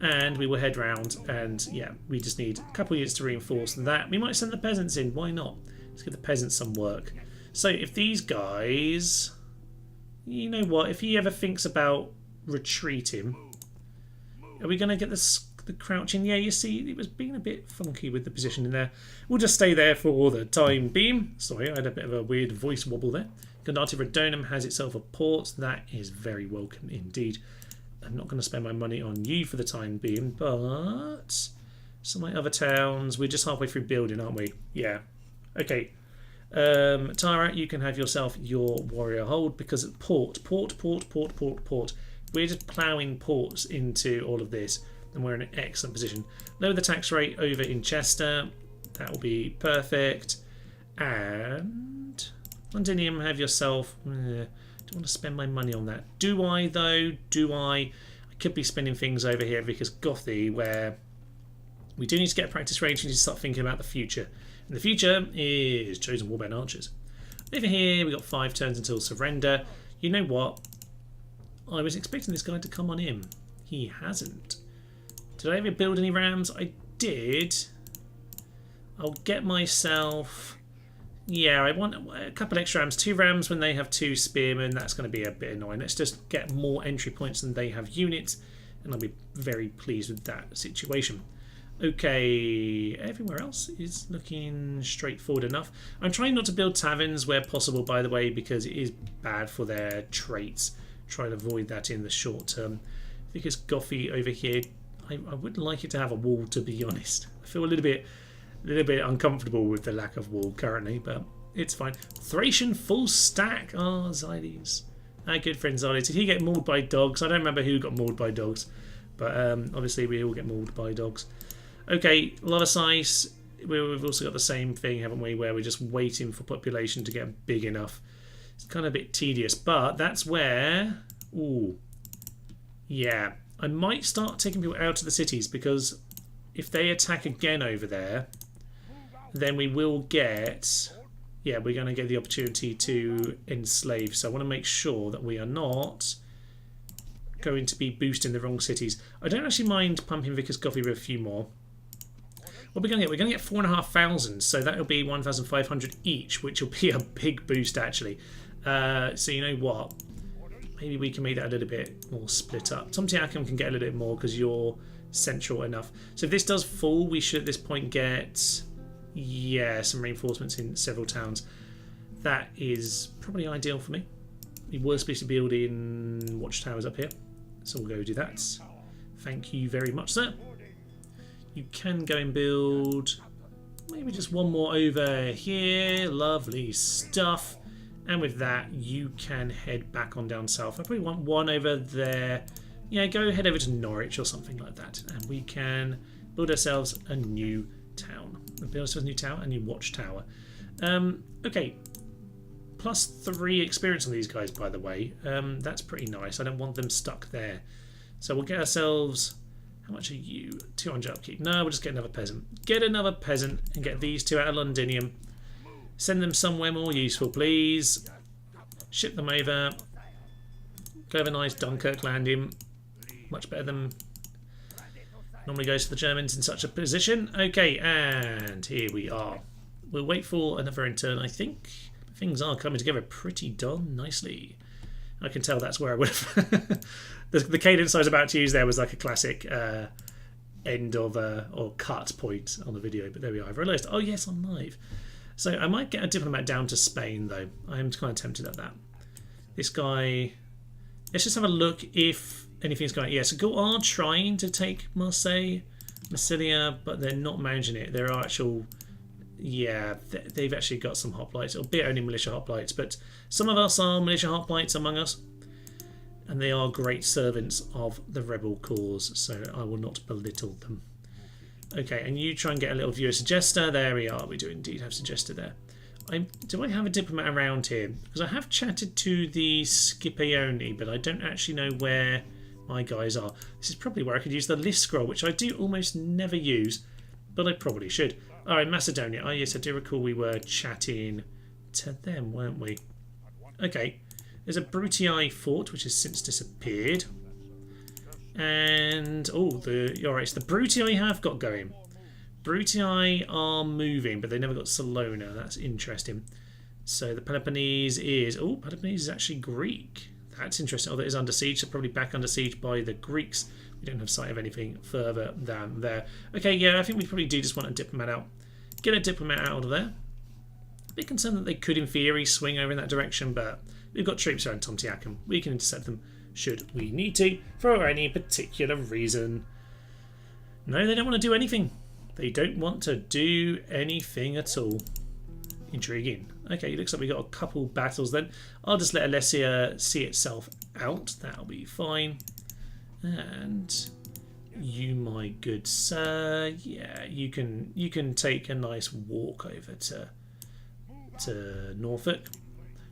And we will head round, and yeah, we just need a couple of units to reinforce that. We might send the peasants in, why not? Let's give the peasants some work. So if these guys, you know what, if he ever thinks about retreating, are we going to get the crouching? Yeah, you see, it was being a bit funky with the position in there. We'll just stay there for the time being. Sorry, I had a bit of a weird voice wobble there. Gandati Redonum has itself a port. That is very welcome indeed. I'm not going to spend my money on you for the time being, but some of my other towns, we're just halfway through building, aren't we? Yeah. Okay. Tara, you can have yourself your warrior hold because port. We're just ploughing ports into all of this and we're in an excellent position. Lower the tax rate over in Chester. That will be perfect. And Londinium, have yourself... I don't want to spend my money on that. Do I, though? Do I? I could be spending things over here because Gothy, where we do need to get practice range, we need to start thinking about the future. And the future is Chosen Warband Archers. Over here, we've got 5 turns until surrender. You know what? I was expecting this guy to come on in. He hasn't. Did I ever build any rams? I did. I'll get myself... Yeah, I want a couple extra rams. 2 rams when they have 2 spearmen. That's going to be a bit annoying. Let's just get more entry points than they have units. And I'll be very pleased with that situation. Okay, everywhere else is looking straightforward enough. I'm trying not to build taverns where possible, by the way, because it is bad for their traits. Try to avoid that in the short term. Because Gothy over here, I would like it to have a wall, to be honest. I feel a little bit uncomfortable with the lack of wall currently, but it's fine. Thracian full stack. Oh, Zydes. Our good friend Zydes. Did he get mauled by dogs? I don't remember who got mauled by dogs, but obviously we all get mauled by dogs. Okay, Lolosice. We've also got the same thing, haven't we, where we're just waiting for population to get big enough. It's kind of a bit tedious, but that's where... Ooh. Yeah. I might start taking people out of the cities because if they attack again over there, then we will get yeah, we're going to get the opportunity to enslave. So I want to make sure that we are not going to be boosting the wrong cities. I don't actually mind pumping Vickers Coffee with a few more. What are we going to get? We're going to get 4,500, so that'll be 1,500 each, which will be a big boost actually. So you know what? Maybe we can make that a little bit more split up. Tom Tiakum can get a little bit more because you're central enough. So if this does fall, we should at this point get, yeah, some reinforcements in several towns. That is probably ideal for me. We were supposed to be building watchtowers up here, so we'll go do that. Thank you very much, sir. You can go and build maybe just one more over here. Lovely stuff. And with that, you can head back on down south. I probably want one over there. Yeah, go head over to Norwich or something like that. And we can build ourselves a new town. Build ourselves a new town, a new watchtower. Okay. +3 experience on these guys, by the way. That's pretty nice. I don't want them stuck there. So we'll get ourselves... How much are you? 200 upkeep. No, we'll just get another peasant. Get another peasant and get these two out of Londinium. Send them somewhere more useful, please. Ship them over. Go have a nice Dunkirk landing. Much better than normally goes for the Germans in such a position. Okay, and here we are. We'll wait for another return, I think. Things are coming together pretty darn nicely. I can tell that's where I would have... the cadence I was about to use there was like a classic end of or cut point on the video, but there we are. I've realised, oh yes, I'm live. So I might get a diplomat down to Spain, though. I am kind of tempted at that. This guy... Let's just have a look if anything's going... Yeah, so Gaul are trying to take Marseille, Massilia, but they're not managing it. There are actual... Yeah, they've actually got some hoplites, albeit only militia hoplites, but some of us are militia hoplites among us, and they are great servants of the rebel cause, so I will not belittle them. Okay, and you try and get a little viewer suggester. There we are. We do indeed have suggester there. Do I have a diplomat around here? Because I have chatted to the Scipioni, but I don't actually know where my guys are. This is probably where I could use the list scroll, which I do almost never use, but I probably should. All right, Macedonia. Oh, yes, I do recall we were chatting to them, weren't we? Okay. There's a Brutii fort, which has since disappeared. And, oh, alright, so the Brutii have got going. Brutii are moving, but they never got Salona. That's interesting. So the Peloponnese is... Oh, Peloponnese is actually Greek. That's interesting. Although it is under siege, so probably back under siege by the Greeks. We don't have sight of anything further than there. Okay, yeah, I think we probably do just want a diplomat out. Get a diplomat out of there. A bit concerned that they could, in theory, swing over in that direction, but we've got troops around Tom Tiakum. We can intercept them should we need to, for any particular reason. No, they don't want to do anything. They don't want to do anything at all. Intriguing. Okay, looks like we got a couple battles then. I'll just let Alesia see itself out. That'll be fine. And you, my good sir, yeah, you can take a nice walk over to Norfolk.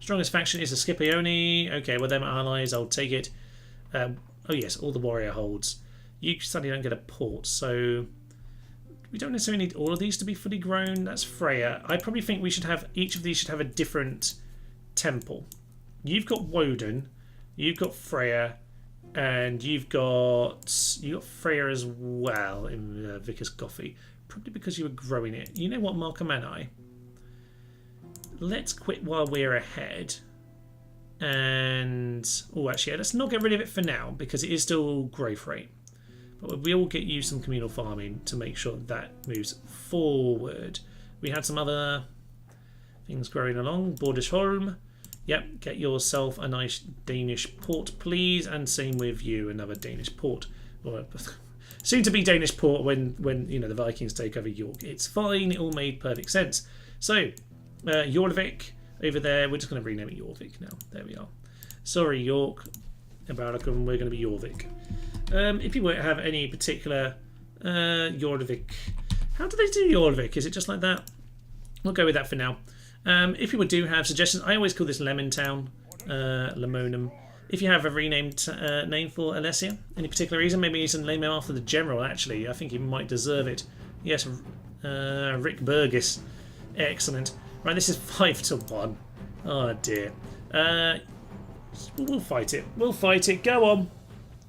Strongest faction is the Scipioni. Okay, well, they're my allies. I'll take it. Oh yes, all the warrior holds. You suddenly don't get a port, so we don't necessarily need all of these to be fully grown. That's Freya. I probably think we should have each of these should have a different temple. You've got Woden, you've got Freya, and you've got Freya as well in Vickers Coffee. Probably because you were growing it. You know what, Marcomanni? Let's quit while we're ahead. And oh, actually, let's not get rid of it for now because it is still growth rate. But we will get you some communal farming to make sure that moves forward. We had some other things growing along. Bordesholm. Yep, get yourself a nice Danish port, please. And same with you, another Danish port. Or soon to be Danish port when you know the Vikings take over York. It's fine. It all made perfect sense. So, Jorvik over there. We're just going to rename it Jorvik now. There we are. Sorry, York. Abaracum, we're going to be Jorvik. If you won't have any particular Jorvik, how do they do Jorvik? Is it just like that? We'll go with that for now. If you do have suggestions, I always call this Lemon Town, Lemonum. If you have a renamed name for Alesia, any particular reason, maybe you can name him after the general. Actually, I think he might deserve it. Yes, Rick Burgess, excellent. Right, this is 5-1. Oh dear. We'll fight it. We'll fight it. Go on.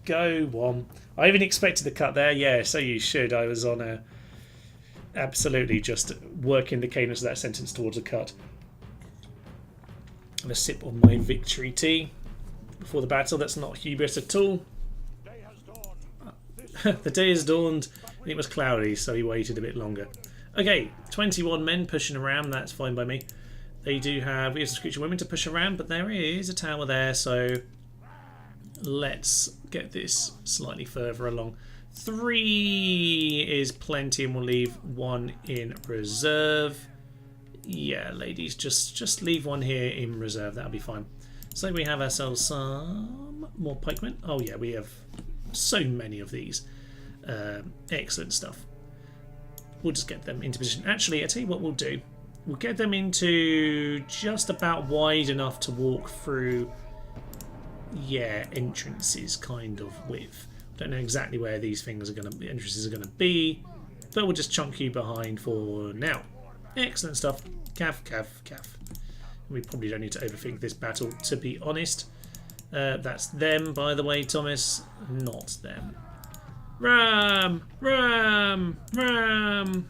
Go on. I even expected the cut there. Yeah, so you should. I was on a... Absolutely just working the cadence of that sentence towards a cut. Have a sip of my victory tea before the battle. That's not hubris at all. The day has dawned and it was cloudy, so he waited a bit longer. Okay, 21 men pushing around. That's fine by me. They do have... We have some screeching women to push around, but there is a tower there, so let's get this slightly further along. 3 is plenty, and we'll leave 1 in reserve. Yeah, ladies, just leave 1 here in reserve. That'll be fine. So we have ourselves some more pikemen. Oh yeah, we have so many of these. Excellent stuff. We'll just get them into position. Actually, I tell you what we'll do. We'll get them into just about wide enough to walk through. Yeah, entrances kind of width. Don't know exactly where these things are going to be. Entrances are going to be, but we'll just chunk you behind for now. Excellent stuff. Cav, cav, cav. We probably don't need to overthink this battle, to be honest. That's them, by the way, Thomas. Not them. Ram! Ram! Ram!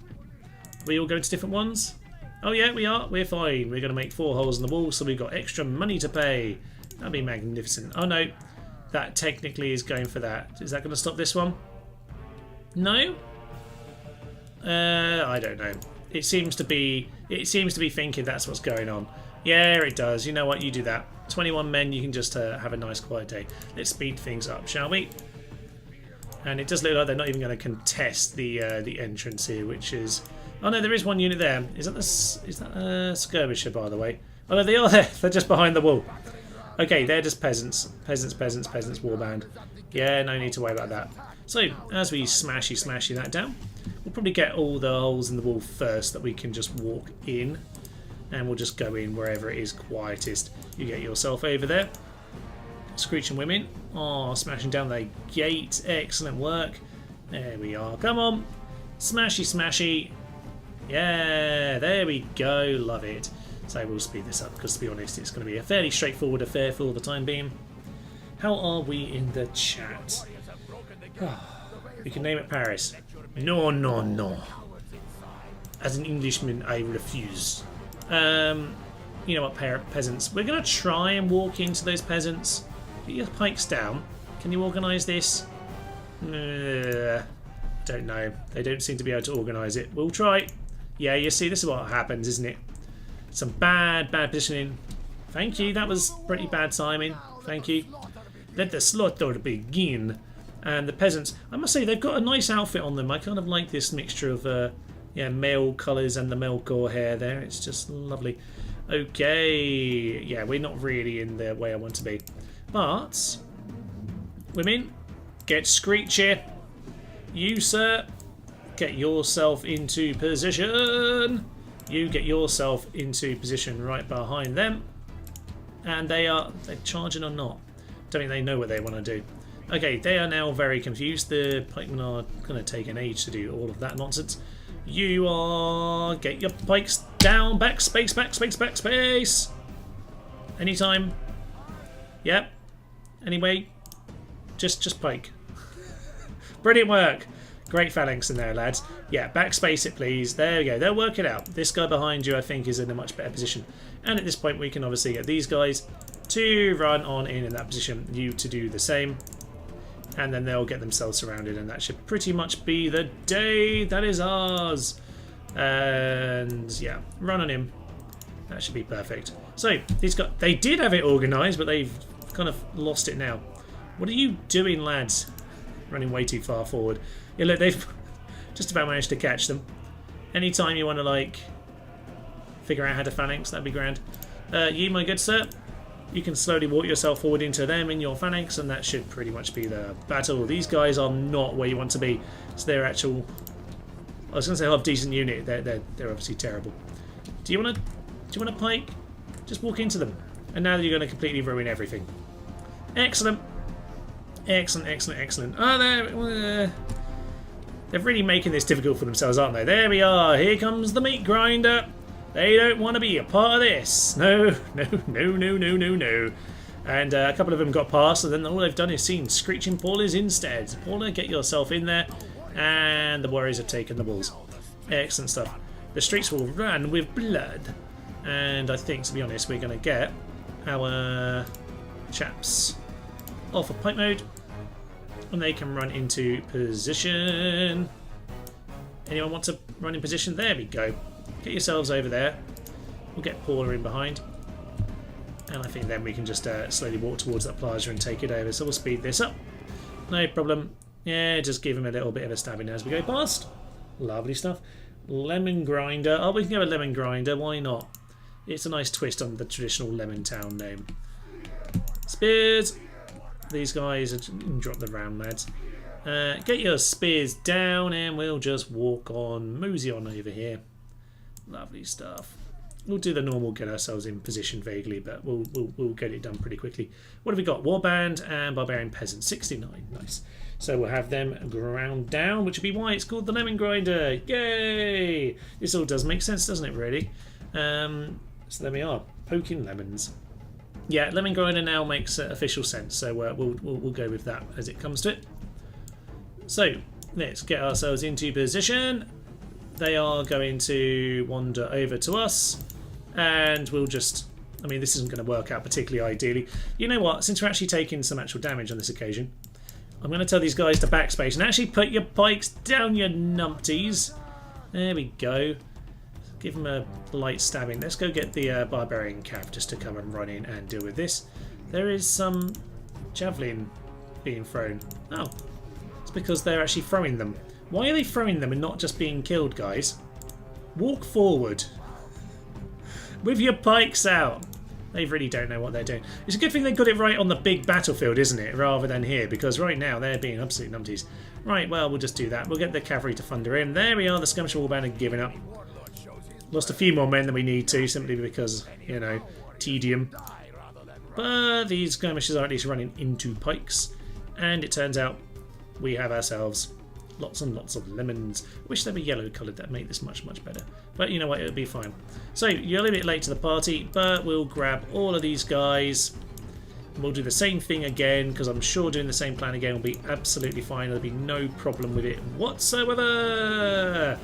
Are we all going to different ones? Oh yeah, we are. We're fine. We're going to make 4 holes in the wall, so we've got extra money to pay. That'd be magnificent. Oh no, that technically is going for that. Is that going to stop this one? No? I don't know. It seems to be thinking that's what's going on. Yeah, it does. You know what? You do that. 21 men, you can just have a nice quiet day. Let's speed things up, shall we? And it does look like they're not even going to contest the entrance here, which is... Oh no, there is 1 unit there. Is that a skirmisher, by the way? Oh no, they are there. They're just behind the wall. Okay, they're just peasants. Peasants, peasants, peasants, warband. Yeah, no need to worry about that. So, as we smashy that down, we'll probably get all the holes in the wall first that we can just walk in. And we'll just go in wherever it is quietest. You get yourself over there. Screeching women. Oh, smashing down the gate. Excellent work. There we are. Come on. Smashy, smashy. Yeah, there we go. Love it. So we'll speed this up because, to be honest, it's going to be a fairly straightforward affair for the time being. How are we in the chat? We can name it Paris. No, no, no. As an Englishman, I refuse. You know what, peasants? We're going to try and walk into those peasants. Get your pikes down. Can you organise this? Don't know. They don't seem to be able to organise it. We'll try. Yeah, you see, this is what happens, isn't it? Some bad positioning. Thank you. That was pretty bad timing. Thank you. Let the slaughter begin. And the peasants, I must say, they've got a nice outfit on them. I kind of like this mixture of male colours and the Melkor hair there. It's just lovely. Okay. Yeah, we're not really in the way I want to be. But, women, get screechy. You, sir, get yourself into position. You get yourself into position right behind them. And they're charging or not? Don't think they know what they want to do. Okay, they are now very confused. The pikemen are going to take an age to do all of that nonsense. You are... Get your pikes down. Backspace, backspace, backspace. Anytime. Yep. Anyway, just pike. Brilliant work. Great phalanx in there, lads. Yeah, backspace it, please. There we go. They'll work it out. This guy behind you, I think, is in a much better position. And at this point, we can obviously get these guys to run on in that position. You to do the same. And then they'll get themselves surrounded. And that should pretty much be the day. That is ours. And, yeah, run on him. That should be perfect. So, these guys, they did have it organised, but they've kind of lost it now. What are you doing, lads? Running way too far forward. Yeah, look, they've just about managed to catch them. Anytime you want to, like, figure out how to phalanx, that'd be grand. You, my good sir, you can slowly walk yourself forward into them in your phalanx, and that should pretty much be the battle. These guys are not where you want to be. It's their actual... I was going to say half decent unit. They're obviously terrible. Do you want to pike? Just walk into them. And now you're going to completely ruin everything. Excellent. Excellent, excellent, excellent. Oh, they're really making this difficult for themselves, aren't they? There we are. Here comes the meat grinder. They don't want to be a part of this. No, no, no, no, no, no, no. And a couple of them got past, and then all they've done is seen Screeching Paula's instead. Paula, get yourself in there. And the Warriors have taken the balls. Excellent stuff. The streets will run with blood. And I think, to be honest, we're going to get our chaps off of pipe mode. And they can run into position. Anyone want to run in position? There we go. Get yourselves over there. We'll get Paula in behind. And I think then we can just slowly walk towards that plaza and take it over. So we'll speed this up. No problem. Yeah, just give him a little bit of a stabbing as we go past. Lovely stuff. Lemon grinder. Oh, we can go a lemon grinder. Why not? It's a nice twist on the traditional Lemon Town name. Spears. These guys drop the round, lads. Get your spears down, and we'll just walk on, mosey on over here. Lovely stuff. We'll do the normal, get ourselves in position vaguely, but we'll get it done pretty quickly. What have we got? Warband and Barbarian Peasant, 69. Nice. So we'll have them ground down, which would be why it's called the Lemon Grinder. Yay! This all does make sense, doesn't it, really? So there we are, poking lemons. Yeah, Lemon Grinder now makes official sense, so we'll go with that as it comes to it. So let's get ourselves into position. They are going to wander over to us, and we'll just... I mean, this isn't going to work out particularly ideally. You know what? Since we're actually taking some actual damage on this occasion, I'm going to tell these guys to backspace and actually put your pikes down, you numpties. There we go. Give them a light stabbing. Let's go get the Barbarian Cav just to come and run in and deal with this. There is some javelin being thrown. Oh, it's because they're actually throwing them. Why are they throwing them and not just being killed, guys? Walk forward. With your pikes out. They really don't know what they're doing. It's a good thing they got it right on the big battlefield, isn't it? Rather than here, because right now they're being absolute numpties. Right, well, we'll just do that. We'll get the cavalry to thunder in. There we are, the skirmish warband are giving up. Lost a few more men than we need to, simply because, you know, tedium. But these skirmishers are at least running into pikes. And it turns out we have ourselves lots and lots of lemons. Wish they were yellow coloured, that'd make this much, much better. But you know what, it'll be fine. So, you're a little bit late to the party, but we'll grab all of these guys. And we'll do the same thing again, because I'm sure doing the same plan again will be absolutely fine. There'll be no problem with it whatsoever.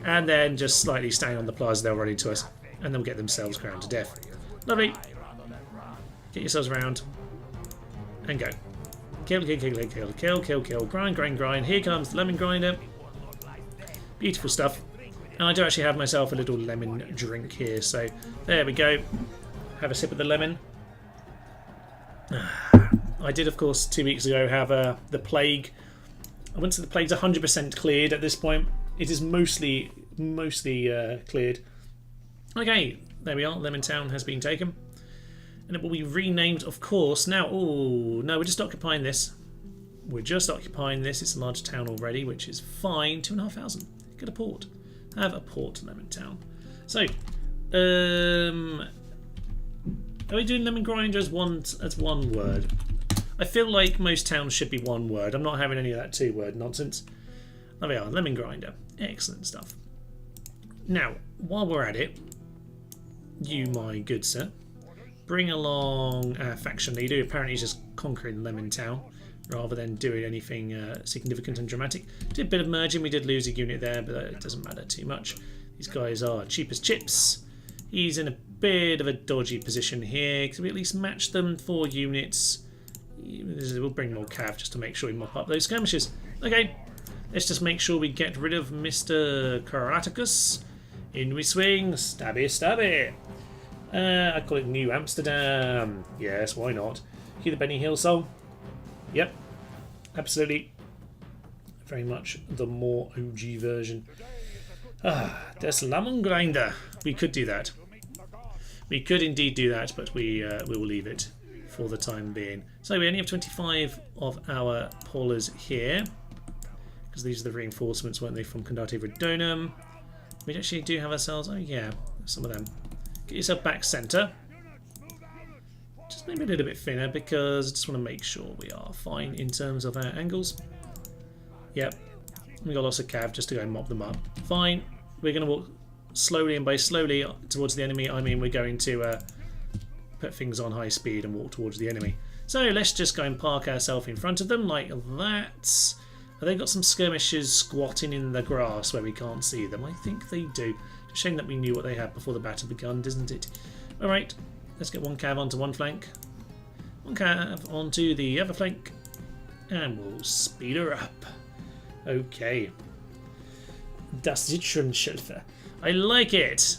And then just slightly staying on the plaza, they'll run into us. And they'll get themselves ground to death. Lovely. Get yourselves around. And go. Kill, kill, kill, kill, kill, kill, kill, kill. Grind, grind, grind. Here comes the lemon grinder. Beautiful stuff. And I do actually have myself a little lemon drink here. So there we go. Have a sip of the lemon. I did, of course, 2 weeks ago have the plague. I wouldn't say the plague's 100% cleared at this point. It is mostly cleared. Okay, there we are. Lemon Town has been taken. And it will be renamed, of course. Now, oh, no, we're just occupying this. We're just occupying this. It's a large town already, which is fine. 2,500. Get a port. Have a port, Lemon Town. So, are we doing Lemon Grinder as one word? I feel like most towns should be one word. I'm not having any of that two-word nonsense. There we are, Lemon Grinder. Excellent stuff. Now, while we're at it, you, my good sir, bring along our faction leader. Apparently he's just conquering Lemon Town rather than doing anything significant and dramatic. Did a bit of merging. We did lose a unit there, but it doesn't matter too much. These guys are cheap as chips. He's in a bit of a dodgy position here. Can we at least match them 4 units? We'll bring more cav just to make sure we mop up those skirmishes. Okay, let's just make sure we get rid of Mr. Karaticus. In we swing. Stabby, stabby. I call it New Amsterdam. Yes, why not? Hear the Benny Hill song? Yep, absolutely. Very much the more OG version. Des Lemon Grinder. We could do that. We could indeed do that, but we will leave it for the time being. So we only have 25 of our Paulas here, because these are the reinforcements, weren't they, from Condate Redonum. We actually do have ourselves, oh yeah, some of them. Get yourself back centre. Just maybe a little bit thinner, because I just want to make sure we are fine in terms of our angles. Yep. We got lots of cav just to go and mop them up. Fine. We're going to walk slowly, and by slowly towards the enemy, I mean we're going to put things on high speed and walk towards the enemy. So let's just go and park ourselves in front of them like that. Have they got some skirmishers squatting in the grass where we can't see them? I think they do. It's a shame that we knew what they had before the battle begun, isn't it? Alright, let's get one cav onto one flank. One cav onto the other flank. And we'll speed her up. Okay. Das Zitronenschilfe. I like it.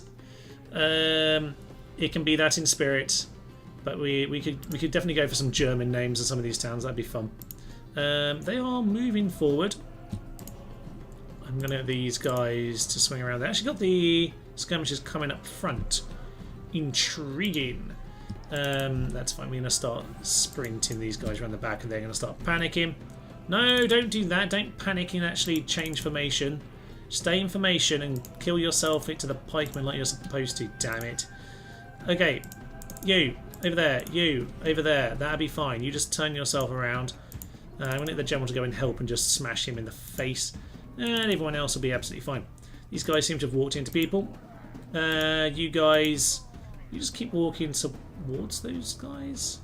It can be that in spirit. But we could definitely go for some German names in some of these towns. That'd be fun. They are moving forward. I'm going to get these guys to swing around. They actually got the skirmishers coming up front. Intriguing. That's fine. We're going to start sprinting these guys around the back and they're going to start panicking. No, don't do that. Don't panic and actually change formation. Stay in formation and kill yourself into the pikemen like you're supposed to. Damn it. Okay. You. Over there. You. Over there. That'll be fine. You just turn yourself around. I'm going to get the general to go and help and just smash him in the face. And everyone else will be absolutely fine. These guys seem to have walked into people. You guys... You just keep walking towards those guys.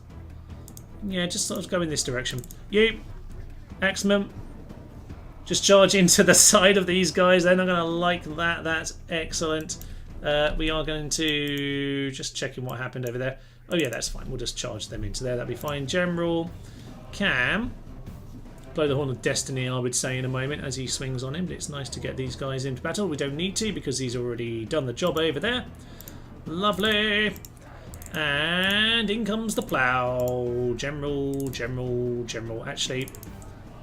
Yeah, just sort of go in this direction. You! Axeman! Just charge into the side of these guys. They're not going to like that. That's excellent. We are going to... Just checking what happened over there. Oh yeah, that's fine. We'll just charge them into there. That'll be fine. General Cam... Blow the horn of destiny, I would say, in a moment as he swings on him. But it's nice to get these guys into battle. We don't need to because he's already done the job over there. Lovely. And in comes the plough. General. Actually,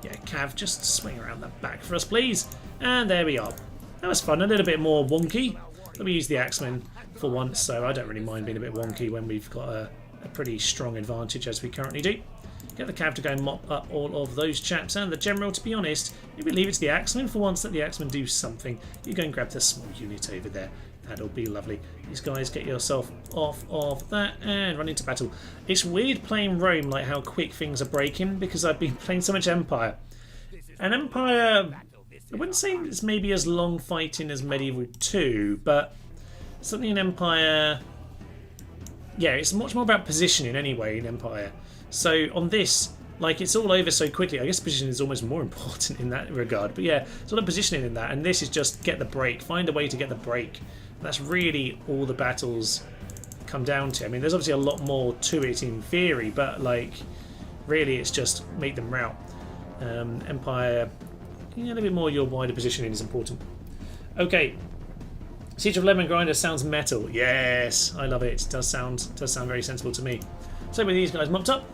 yeah, Cav, just swing around that back for us, please. And there we are. That was fun. A little bit more wonky. Let me use the Axeman for once, so I don't really mind being a bit wonky when we've got a pretty strong advantage as we currently do. Get the Cav to go and mop up all of those chaps and the General. To be honest, maybe leave it to the Axeman for once. Let the Axeman do something. You go and grab the small unit over there. That'll be lovely. These guys, get yourself off of that and run into battle. It's weird playing Rome, like how quick things are breaking, because I've been playing so much Empire. And Empire, I wouldn't say it's maybe as long fighting as Medieval 2, but something in Empire... Yeah, it's much more about positioning anyway in Empire. So on this, like, it's all over so quickly. I guess positioning is almost more important in that regard. But yeah, it's all about positioning in that. And this is just get the break. Find a way to get the break. That's really all the battles come down to. I mean, there's obviously a lot more to it in theory, but like, really, it's just make them rout. Empire, a little bit more your wider positioning is important. Okay. Siege of Lemon Grinder sounds metal. Yes, I love it. It does sound very sensible to me. So with these guys mopped up,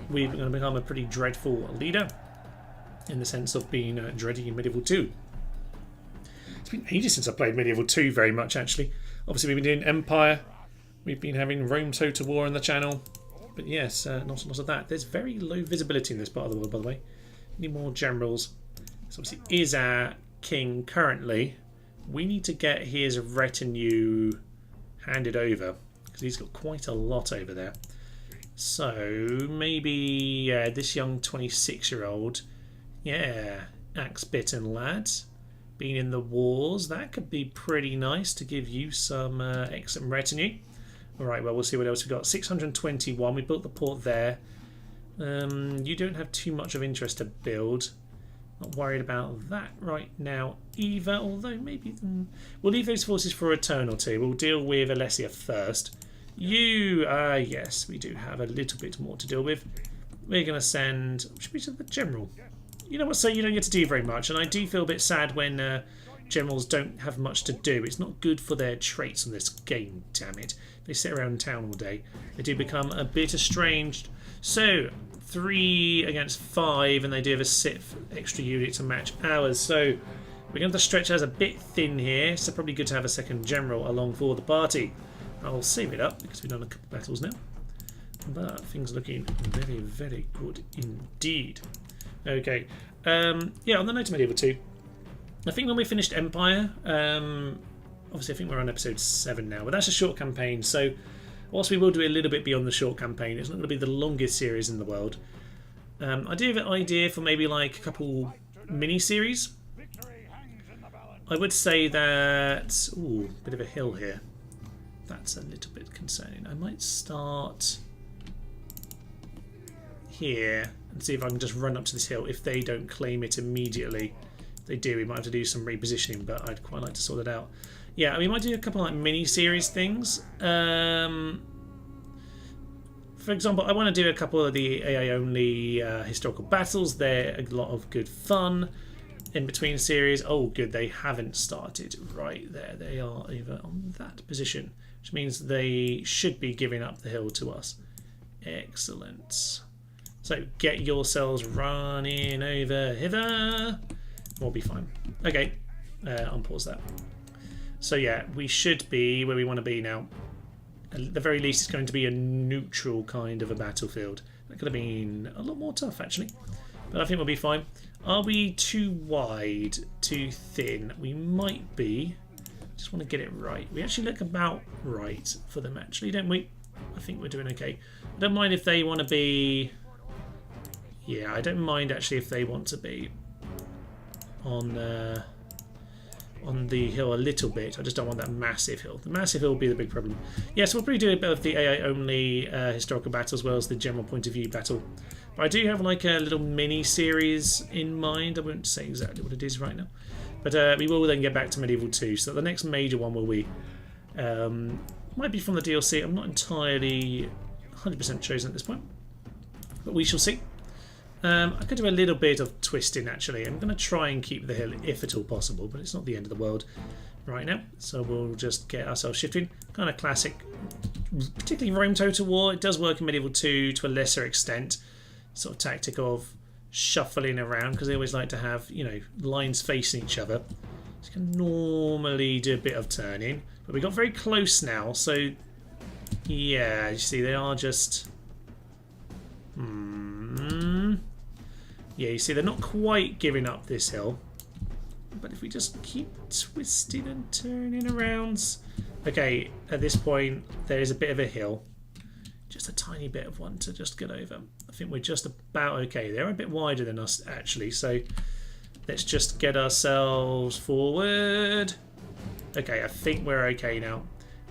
we're going to become a pretty dreadful leader in the sense of being dready in Medieval 2. It's been ages since I played Medieval 2 very much, actually. Obviously, we've been doing Empire. We've been having Rome Total War on the channel. But yes, not a lot of that. There's very low visibility in this part of the world, by the way. Need more generals. This obviously is our king currently. We need to get his retinue handed over, because he's got quite a lot over there. So maybe this young 26-year-old, yeah, axe-bitten lad, being in the wars, that could be pretty nice to give you some excellent retinue. Alright, well, we'll see what else we've got. 621, we built the port there. You don't have too much of interest to build. Not worried about that right now either, although maybe... We'll leave those forces for a turn or two. We'll deal with Alesia first. You, yes, we do have a little bit more to deal with. We're going to send... Should we send the General? You know what, so you don't get to do very much, and I do feel a bit sad when generals don't have much to do. It's not good for their traits on this game, damn it. They sit around town all day. They do become a bit estranged. So, 3 against 5, and they do have a sixth extra unit to match ours. So, we're going to stretch ours a bit thin here, so probably good to have a second general along for the party. I'll save it up because we've done a couple of battles now. But things are looking very, very good indeed. Okay. Yeah, on the note of Medieval 2, I think when we finished Empire, obviously I think we're on episode 7 now, but that's a short campaign, so whilst we will do a little bit beyond the short campaign, it's not going to be the longest series in the world. I do have an idea for maybe like a couple mini-series. I would say that... Ooh, bit of a hill here. That's a little bit concerning. I might start here and see if I can just run up to this hill if they don't claim it immediately. If they do, we might have to do some repositioning, but I'd quite like to sort it out. Yeah, we might do a couple of like mini-series things. For example, I want to do a couple of the AI-only historical battles. They're a lot of good fun. In between series, oh good, they haven't started right there. They are over on that position, which means they should be giving up the hill to us. Excellent. So get yourselves running over hither. We'll be fine. Okay, unpause that. So yeah, we should be where we want to be now. At the very least, it's going to be a neutral kind of a battlefield. That could have been a lot more tough actually, but I think we'll be fine. Are we too wide, too thin? We might be. Just want to get it right. We actually look about right for them actually, don't we? I think we're doing okay. I don't mind if they want to be... Yeah, I don't mind actually if they want to be on the hill a little bit. I just don't want that massive hill. The massive hill will be the big problem. Yeah, so we'll probably do a bit of the AI-only historical battle as well as the general point of view battle. But I do have like a little mini-series in mind. I won't say exactly what it is right now. But we will then get back to Medieval 2. So the next major one will be... might be from the DLC. I'm not entirely 100% chosen at this point. But we shall see. I could do a little bit of twisting actually. I'm going to try and keep the hill if at all possible, but it's not the end of the world right now. So we'll just get ourselves shifting. Kind of classic, particularly Rome Total War. It does work in Medieval 2 to a lesser extent. Sort of tactic of shuffling around because they always like to have, you know, lines facing each other. So you can normally do a bit of turning, but we got very close now. So yeah, you see they are just... Yeah, you see they're not quite giving up this hill. But if we just keep twisting and turning around... Okay, at this point there is a bit of a hill. Just a tiny bit of one to just get over. I think we're just about okay. They're a bit wider than us actually, so let's just get ourselves forward. Okay, I think we're okay now.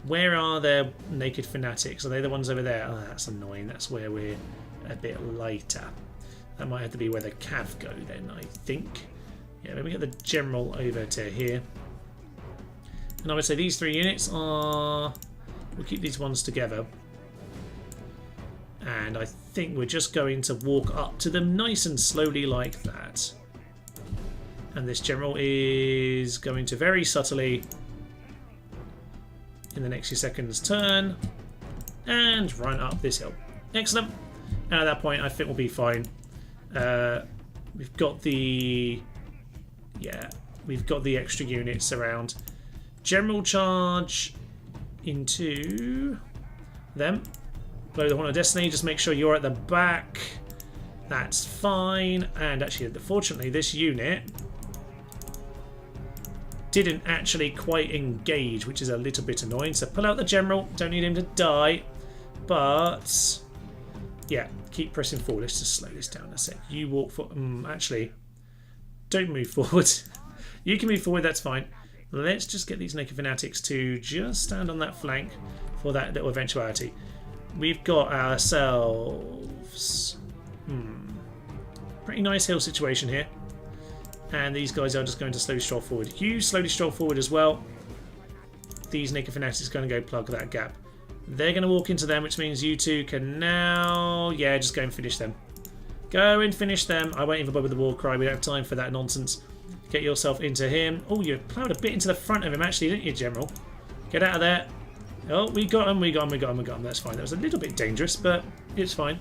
Where are their naked fanatics? Are they the ones over there? Oh, that's annoying. That's where we're a bit lighter. That might have to be where the cav go then, I think. Yeah, let me get the general over to here. And I would say these three units are... We'll keep these ones together. And I think we're just going to walk up to them nice and slowly like that. And this general is going to very subtly, in the next few seconds, turn and run up this hill. Excellent. And at that point, I think we'll be fine. We've got the... Yeah, we've got the extra units around. General charge into them. Blow the horn of destiny, just make sure you're at the back. That's fine. And actually, fortunately, this unit didn't actually quite engage, which is a little bit annoying. So pull out the general. Don't need him to die. But yeah, keep pressing forward. Let's just slow this down a sec. You walk for... actually, don't move forward. You can move forward, that's fine. Let's just get these naked fanatics to just stand on that flank for that little eventuality. We've got ourselves pretty nice hill situation here, and these guys are just going to slowly stroll forward. You slowly stroll forward as well. These naked fanatics are going to go plug that gap. They're going to walk into them, which means you two can now, yeah, just go and finish them. Go and finish them. I won't even bother with the war cry. We don't have time for that nonsense. Get yourself into him. Oh, you ploughed a bit into the front of him actually, didn't you, General? Get out of there. Oh, we got him, we got him, we got him, we got him. That's fine. That was a little bit dangerous, but it's fine.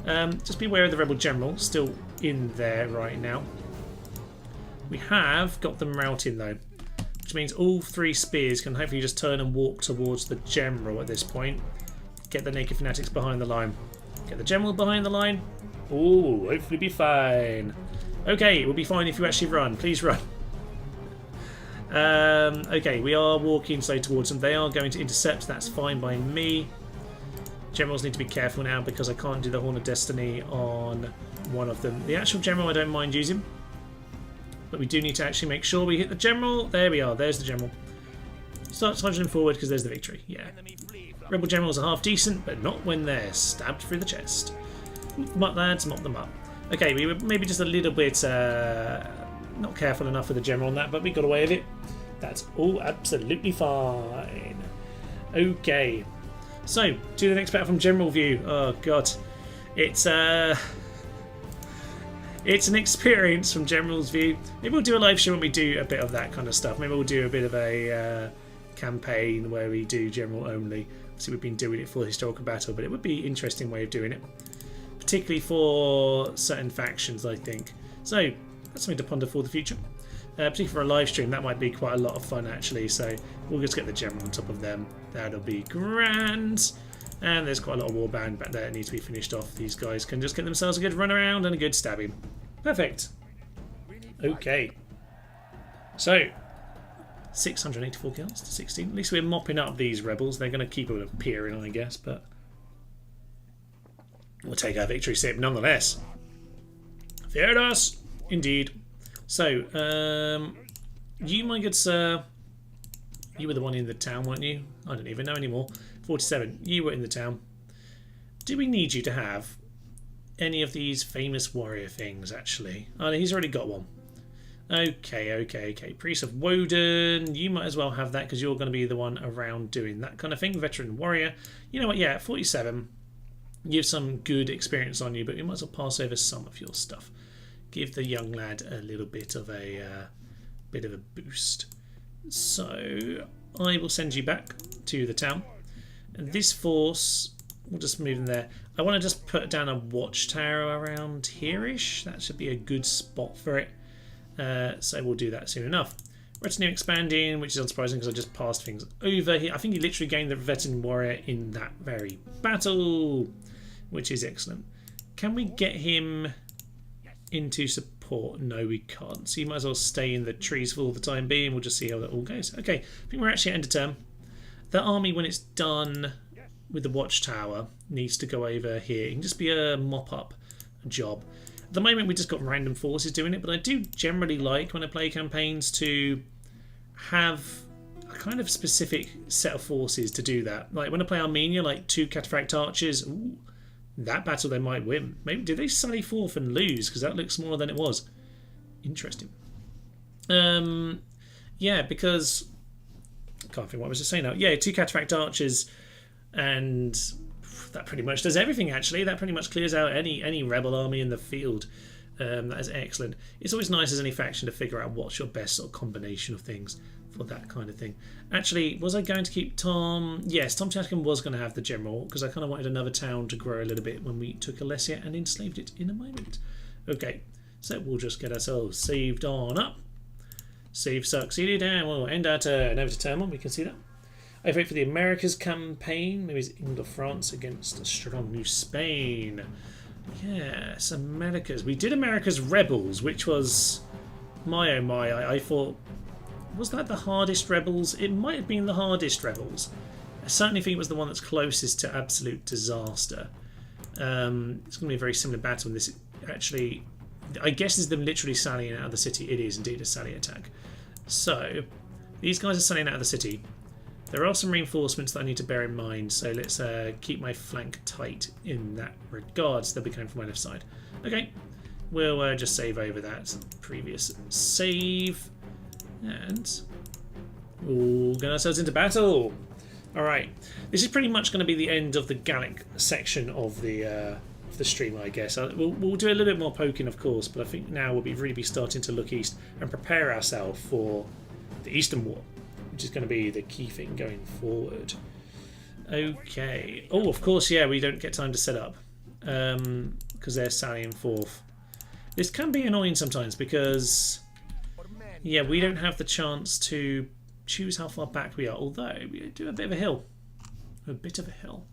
Just be aware of the rebel general still in there right now. We have got them routing though, which means all three spears can hopefully just turn and walk towards the general at this point. Get the naked fanatics behind the line. Get the general behind the line. Oh, hopefully be fine. Okay, we'll be fine if you actually run. Please run. Okay, we are walking slow towards them. They are going to intercept. That's fine by me. Generals need to be careful now because I can't do the Horn of Destiny on one of them. The actual general I don't mind using. But we do need to actually make sure we hit the general. There we are. There's the general. Start charging them forward because there's the victory. Yeah. Rebel generals are half decent, but not when they're stabbed through the chest. Mop them up, lads. Mop them up. Okay, we were maybe just a little bit not careful enough with the general on that, but we got away with it. That's all absolutely fine. Okay. So, to the next battle from general view. Oh, God. It's an experience from general's view. Maybe we'll do a live show when we do a bit of that kind of stuff. Maybe we'll do a bit of a campaign where we do general only. Obviously, we've been doing it for historical battle, but it would be an interesting way of doing it, particularly for certain factions, I think. So that's something to ponder for the future. Particularly for a live stream, that might be quite a lot of fun actually. So we'll just get the general on top of them. That'll be grand. And there's quite a lot of warband back there that needs to be finished off. These guys can just get themselves a good run around and a good stabbing. Perfect. Okay. So 684 kills to 16. At least we're mopping up these rebels. They're going to keep on appearing, I guess, but we'll take our victory sip nonetheless. Feared us, indeed. So, you, my good sir, you were the one in the town, weren't you? I don't even know anymore. 47. You were in the town. Do we need you to have any of these famous warrior things, actually? Oh, he's already got one. Okay. Priest of Woden. You might as well have that because you're going to be the one around doing that kind of thing. Veteran warrior. You know what? Yeah, 47. You have some good experience on you, but we might as well pass over some of your stuff. Give the young lad a little bit of a boost. So I will send you back to the town. And this force, we'll just move them there. I want to just put down a watchtower around here-ish. That should be a good spot for it. So we'll do that soon enough. Retinue expanding, which is unsurprising because I just passed things over here. I think he literally gained the veteran warrior in that very battle, which is excellent. Can we get him into support? No, we can't. So you might as well stay in the trees for all the time being. We'll just see how that all goes. Okay, I think we're actually at end of term. The army, when it's done with the watchtower, needs to go over here. It can just be a mop-up job. At the moment, we just got random forces doing it, but I do generally like, when I play campaigns, to have a kind of specific set of forces to do that. Like when I play Armenia, like 2 cataphract archers, ooh, that battle they might win. Maybe did they sally forth and lose? Because that looks smaller than it was. Interesting. Yeah, because I can't think what I was just saying now. Yeah, 2 cataphract archers, and that pretty much does everything. Actually, that pretty much clears out any rebel army in the field. That is excellent. It's always nice as any faction to figure out what's your best sort of combination of things for that kind of thing. Actually, was I going to keep Tom? Yes, Tom Chatkin was going to have the general because I kind of wanted another town to grow a little bit when we took Alesia and enslaved it in a moment. Okay, so we'll just get ourselves saved on up. Save succeeded, and we'll end our turn. Over to turn 1, we can see that. I vote for the Americas campaign. Maybe it's England or France against a strong New Spain. Yes, Americas. We did America's Rebels, which was my oh my. I thought, was that the hardest Rebels? It might have been the hardest Rebels. I certainly think it was the one that's closest to absolute disaster. It's going to be a very similar battle. And this actually, I guess, is them literally sallying out of the city. It is indeed a sally attack. So these guys are sallying out of the city. There are some reinforcements that I need to bear in mind, so let's keep my flank tight in that regard. So they'll be coming from my left side. Okay, we'll just save over that previous save, and we'll get ourselves into battle. All right, this is pretty much going to be the end of the Gallic section of the stream, I guess. We'll do a little bit more poking, of course, but I think now we'll really be starting to look east and prepare ourselves for the Eastern War, which is going to be the key thing going forward. Okay. Oh, of course, yeah, we don't get time to set up because they're sallying forth. This can be annoying sometimes because, yeah, we don't have the chance to choose how far back we are, although we do a bit of a hill. A bit of a hill.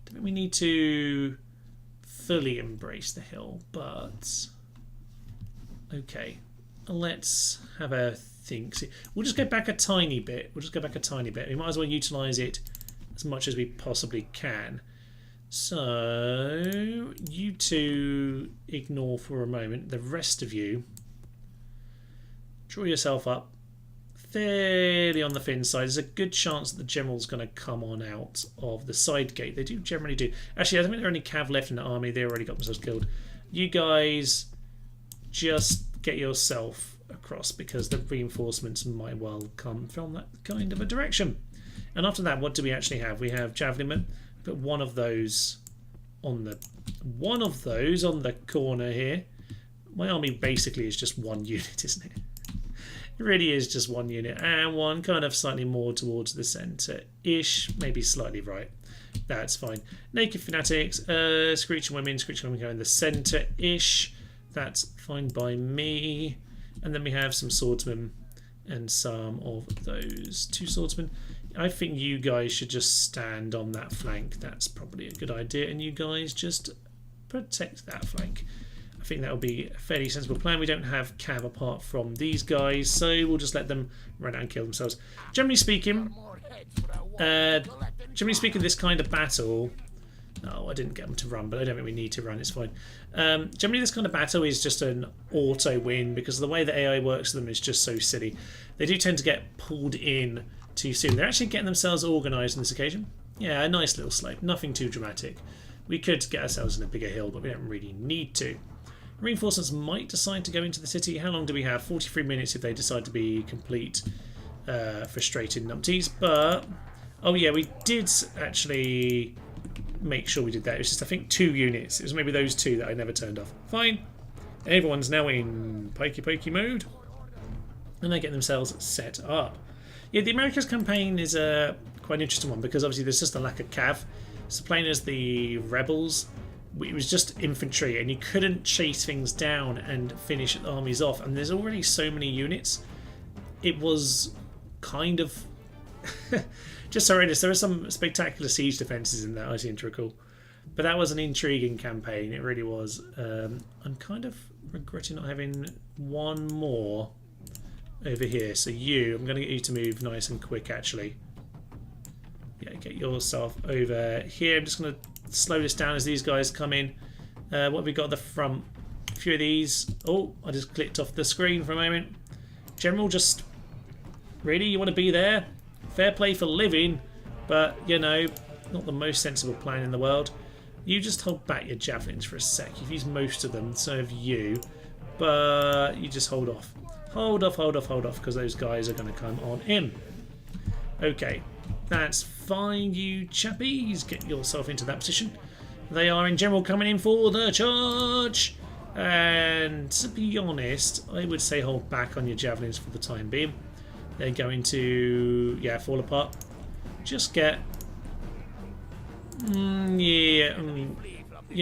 Don't think we need to fully embrace the hill, but okay. Let's have a think. We'll just go back a tiny bit. We might as well utilise it as much as we possibly can. So you two ignore for a moment. The rest of you, Draw yourself up. Fairly on the thin side. There's a good chance that the general's going to come on out of the side gate. They do generally do. Actually, I don't think there are any cav left in the army. They already got themselves killed. You guys just get yourself across because the reinforcements might well come from that kind of a direction. And after that, what do we actually have? We have javelinmen. Put one of those on the corner here. My army basically is just one unit, isn't it? It really is just one unit, and one kind of slightly more towards the centre-ish, maybe slightly right. That's fine. Naked fanatics, screeching women go in the centre-ish. That's fine by me. And then we have some swordsmen and some of those 2 swordsmen. I think you guys should just stand on that flank. That's probably a good idea, and you guys just protect that flank. I think that will be a fairly sensible plan. We don't have cav apart from these guys, so we'll just let them run out and kill themselves. Generally speaking, this kind of battle... No, I didn't get them to run, but I don't think we need to run. It's fine. Generally, this kind of battle is just an auto win because the way the AI works with them is just so silly. They do tend to get pulled in too soon. They're actually getting themselves organised on this occasion. Yeah, a nice little slope. Nothing too dramatic. We could get ourselves in a bigger hill, but we don't really need to. Reinforcements might decide to go into the city. How long do we have? 43 minutes if they decide to be complete frustrated numpties. But, oh yeah, we did actually make sure we did that. It was just, I think, 2 units. It was maybe those 2 that I never turned off. Fine. Everyone's now in pokey mode. And they get themselves set up. Yeah, the Americas campaign is a quite an interesting one because obviously there's just a lack of cav. So playing as the rebels, it was just infantry and you couldn't chase things down and finish armies off, and there's already so many units. It was kind of just horrendous. There are some spectacular siege defences in that, I seem to recall, but that was an intriguing campaign. It really was. I'm kind of regretting not having one more over here. So I'm going to get you to move nice and quick actually. Yeah, get yourself over here. I'm just going to slow this down as these guys come in. What have we got at the front? A few of these. Oh, I just clicked off the screen for a moment. General, just really, you want to be there? Fair play for living, but you know, not the most sensible plan in the world. You just hold back your javelins for a sec. You've used most of them, so have you, but you just hold off. Hold off, because those guys are going to come on in. Okay, that's fine, you chappies. Get yourself into that position. They are in general coming in for the charge. And to be honest, I would say hold back on your javelins for the time being. They're going to, yeah, fall apart. Just get... you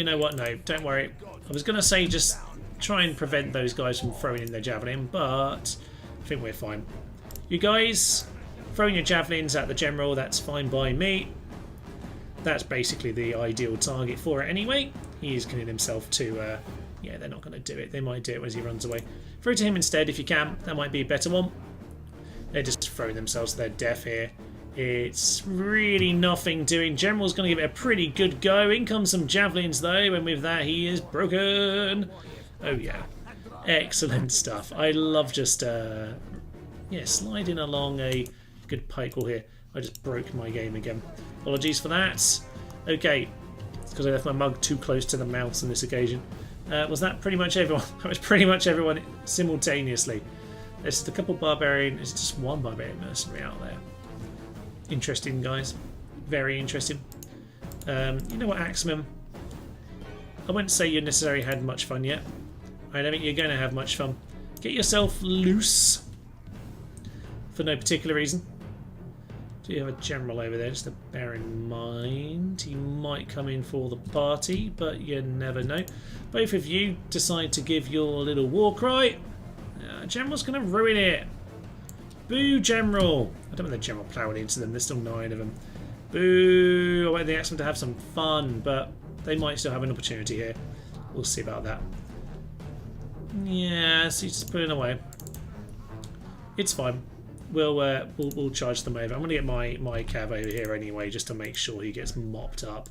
know what? No, don't worry. I was going to say just try and prevent those guys from throwing in their javelin, but I think we're fine. You guys... throwing your javelins at the general, that's fine by me. That's basically the ideal target for it anyway. He is killing himself to... yeah, they're not going to do it. They might do it as he runs away. Throw to him instead if you can. That might be a better one. They're just throwing themselves to their death here. It's really nothing doing. General's going to give it a pretty good go. In comes some javelins though, and with that he is broken. Oh yeah. Excellent stuff. I love just... yeah, sliding along a... good pike wall here. I just broke my game again. Apologies for that. Okay, it's because I left my mug too close to the mouse on this occasion. Was that pretty much everyone? That was pretty much everyone simultaneously. There's just a couple barbarian. There's just one barbarian mercenary out there. Interesting, guys. Very interesting. You know what, Axeman? I wouldn't say you necessarily had much fun yet. I don't think you're going to have much fun. Get yourself loose. For no particular reason. Do you have a general over there? Just to bear in mind, he might come in for the party, but you never know. Both of you decide to give your little war cry. General's going to ruin it. Boo, General! I don't want the General ploughing into them. There's still 9 of them. Boo! I want the Axemen to have some fun, but they might still have an opportunity here. We'll see about that. Yeah, so he's just putting away. It's fine. We'll charge them over. I'm going to get my cav over here anyway, just to make sure he gets mopped up.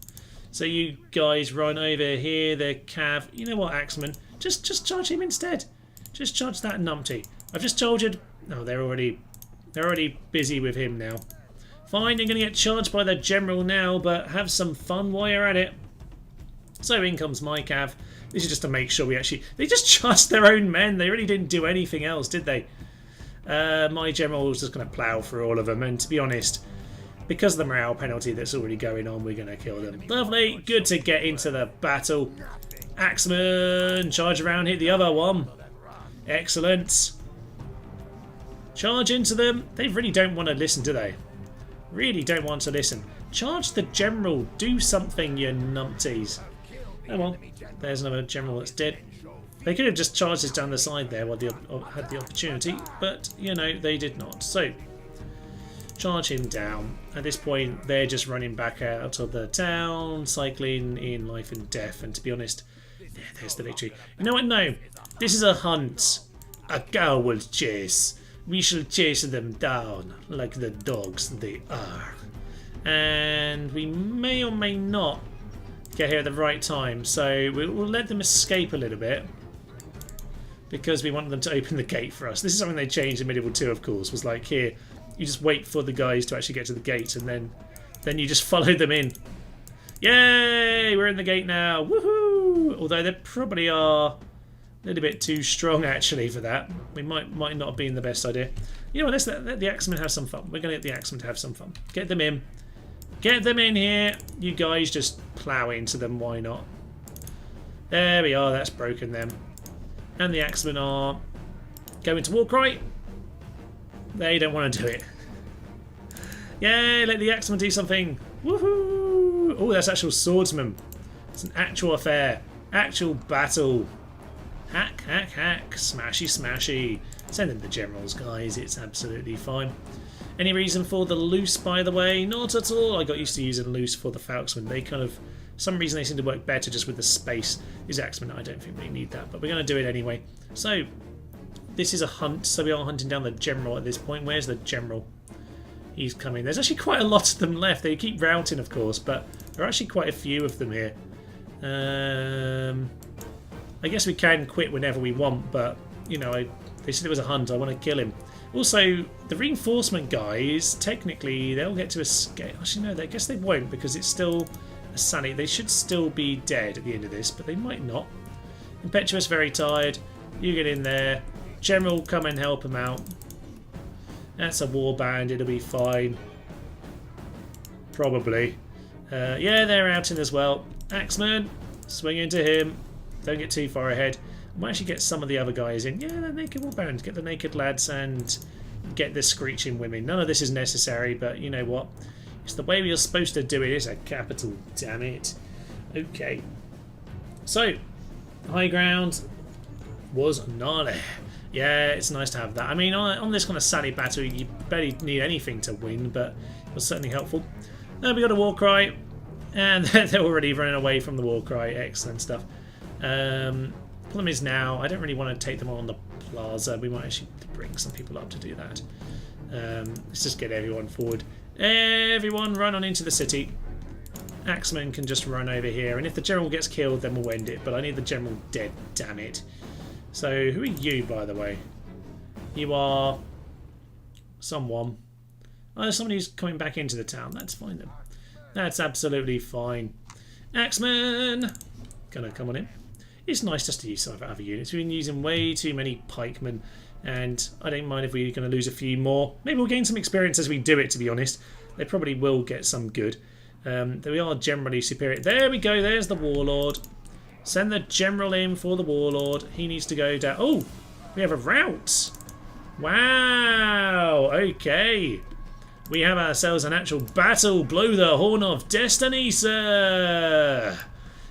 So you guys run over here. The cav. You know what, Axeman? Just charge him instead. Just charge that numpty. I've just told you. Oh, they're already busy with him now. Fine, you're going to get charged by the general now, but have some fun while you're at it. So in comes my cav. This is just to make sure we actually... They just charged their own men. They really didn't do anything else, did they? My general was just going to plough through all of them. And to be honest, because of the morale penalty that's already going on, we're going to kill them. Lovely. Good to get into the battle. Axeman, charge around, hit the other one. Excellent. Charge into them. They really don't want to listen, do they? Really don't want to listen. Charge the general. Do something, you numpties. Oh well, there's another general that's dead. They could have just charged us down the side there while they had the opportunity, but, you know, they did not. So, charge him down. At this point, they're just running back out of the town, cycling in life and death, and to be honest, there's the victory. You know what? No. This is a hunt. A cow will chase. We shall chase them down like the dogs they are. And we may or may not get here at the right time, so we'll let them escape a little bit because we want them to open the gate for us. This is something they changed in Medieval 2, of course, was like, here, you just wait for the guys to actually get to the gate and then you just follow them in. Yay! We're in the gate now. Woohoo! Although they probably are a little bit too strong actually for that. We might not have been the best idea. You know what, let's let the Axemen have some fun. We're going to get the Axemen to have some fun. Get them in. Get them in here. You guys just plough into them, why not? There we are, that's broken them. And the Axemen are going to Warcry. They don't want to do it. Yay, let the Axemen do something. Woohoo! Oh, that's actual swordsman. It's an actual affair. Actual battle. Hack, hack, hack. Smashy, smashy. Send in the generals, guys. It's absolutely fine. Any reason for the loose, by the way? Not at all. I got used to using loose for the Falksmen. They kind of... some reason they seem to work better just with the space. These Axemen, I don't think we need that, but we're going to do it anyway. So, this is a hunt, so we are hunting down the general at this point. Where's the general? He's coming. There's actually quite a lot of them left. They keep routing, of course, but there are actually quite a few of them here. I guess we can quit whenever we want, but, you know, they said it was a hunt. I want to kill him. Also, the reinforcement guys, technically, they'll get to escape. Actually, no, I guess they won't, because it's still a sunny. They should still be dead at the end of this, but they might not. Impetuous, very tired. You get in there. General, come and help him out. That's a warband. It'll be fine. Probably. Yeah, they're out in as well. Axeman, swing into him. Don't get too far ahead. I might actually get some of the other guys in. Yeah, the naked warband. Get the naked lads and get the screeching women. None of this is necessary, but you know what? It's the way we are supposed to do it. It's a capital, damn it. Okay. So, high ground was Gnarly. Yeah, it's nice to have that. I mean, on this kind of sunny battle, you barely need anything to win, but it was certainly helpful. Now we got a war cry, and they're already running away from the war cry. Excellent stuff. Problem is now, I don't really want to take them on the plaza. We might actually bring some people up to do that. Let's just get everyone forward. Everyone run on into the city. Axeman can just run over here, and if the general gets killed, then we'll end it. But I need the general dead, damn it. So, who are you, by the way? You are someone. Oh, there's somebody who's coming back into the town. That's fine then. That's absolutely fine. Axeman! Gonna come on in. It's nice just to use some of our other units. We've been using way too many pikemen, and I don't mind if we're going to lose a few more. Maybe we'll gain some experience as we do it, to be honest. They probably will get some good. We are generally superior. There we go, there's the warlord. Send the general in for the warlord. He needs to go down. Oh, we have a rout. Wow, okay. We have ourselves an actual battle. Blow the horn of destiny, sir.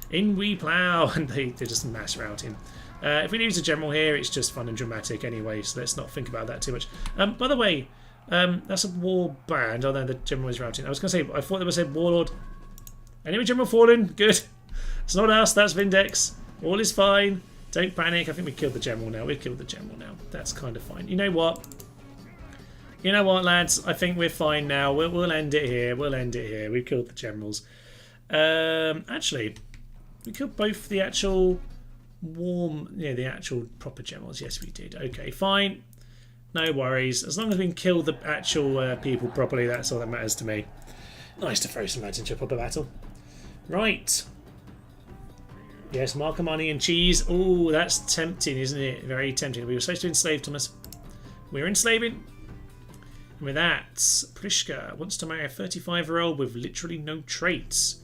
In we plough. And they're just mass routing. If we lose a general here, it's just fun and dramatic anyway, so let's not think about that too much. By the way, that's a war band. Oh no, the general is routing. I was going to say, I thought they would say warlord. Anyway, general fallen. Good. It's not us, that's Vindex. All is fine. Don't panic. I think we killed the general now. We've killed the general now. That's kind of fine. You know what? You know what, lads? I think we're fine now. We'll end it here. We'll end it here. We've killed the generals. Actually, we killed both the actual the actual proper generals. Yes, we did. Okay, fine. No worries. As long as we can kill the actual people properly, that's all that matters to me. Nice to throw some lads into a proper battle. Right. Yes, Marcomanni and cheese. Oh, that's tempting, isn't it? Very tempting. We were supposed to enslave Thomas. We're enslaving. And with that, Prishka wants to marry a 35-year-old with literally no traits.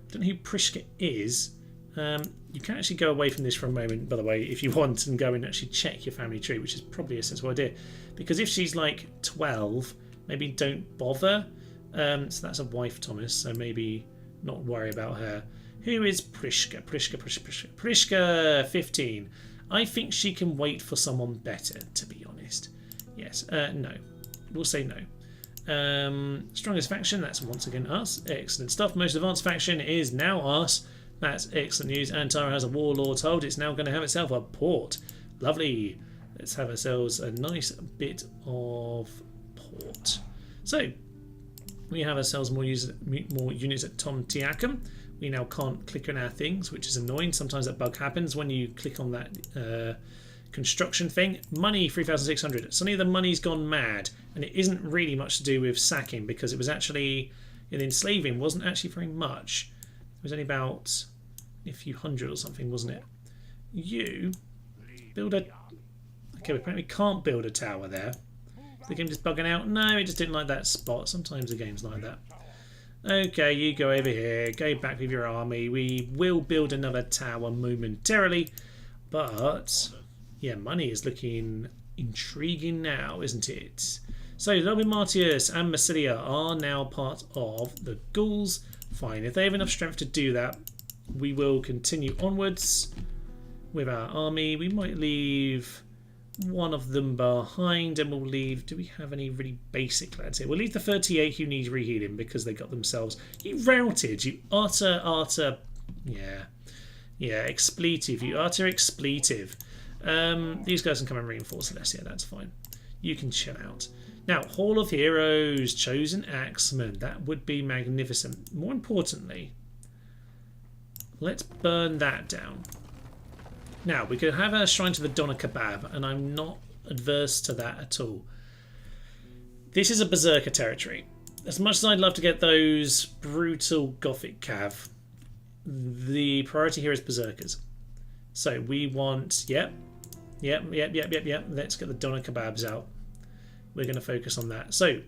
I don't know who Prishka is. You can actually go away from this for a moment, by the way, if you want, and go and actually check your family tree, which is probably a sensible idea. Because if she's like 12, maybe don't bother. So that's a wife, Thomas, so maybe not worry about her. Who is Prishka? Prishka, 15. I think she can wait for someone better, to be honest. Yes, no. We'll say no. Strongest faction, that's once again us. Excellent stuff. Most advanced faction is now us. That's excellent news. Antara has a warlord's hold. It's now going to have itself a port. Lovely. Let's have ourselves a nice bit of port. So, we have ourselves more units at Tom Tiakum. We now can't click on our things, which is annoying. Sometimes that bug happens when you click on that construction thing. Money, 3,600. Suddenly the money's gone mad. And it isn't really much to do with sacking, because it was actually, in enslaving, wasn't actually very much. It was only about a few hundred or something, wasn't it? You build a... Okay, we apparently can't build a tower there. Is the game just bugging out? No, it just didn't like that spot. Sometimes the game's like that. Okay, you go over here. Go back with your army. We will build another tower momentarily. But, yeah, money is looking intriguing now, isn't it? So, Lobby Martius and Massilia are now part of the Gauls. Fine. If they have enough strength to do that, we will continue onwards with our army. We might leave one of them behind, and we'll leave... Do we have any really basic lads here? We'll leave the 38 who need rehealing because they got themselves... You routed, you utter... Yeah, expletive. You utter expletive. These guys can come and reinforce Alesia, that's fine. You can chill out. Now, Hall of Heroes, Chosen Axeman. That would be magnificent. More importantly, let's burn that down. Now, we could have a shrine to the Doner Kebab, and I'm not adverse to that at all. This is a Berserker territory. As much as I'd love to get those brutal Gothic cav, the priority here is Berserkers. So we want, yep. Let's get the Doner Kebabs out. We're going to focus on that. So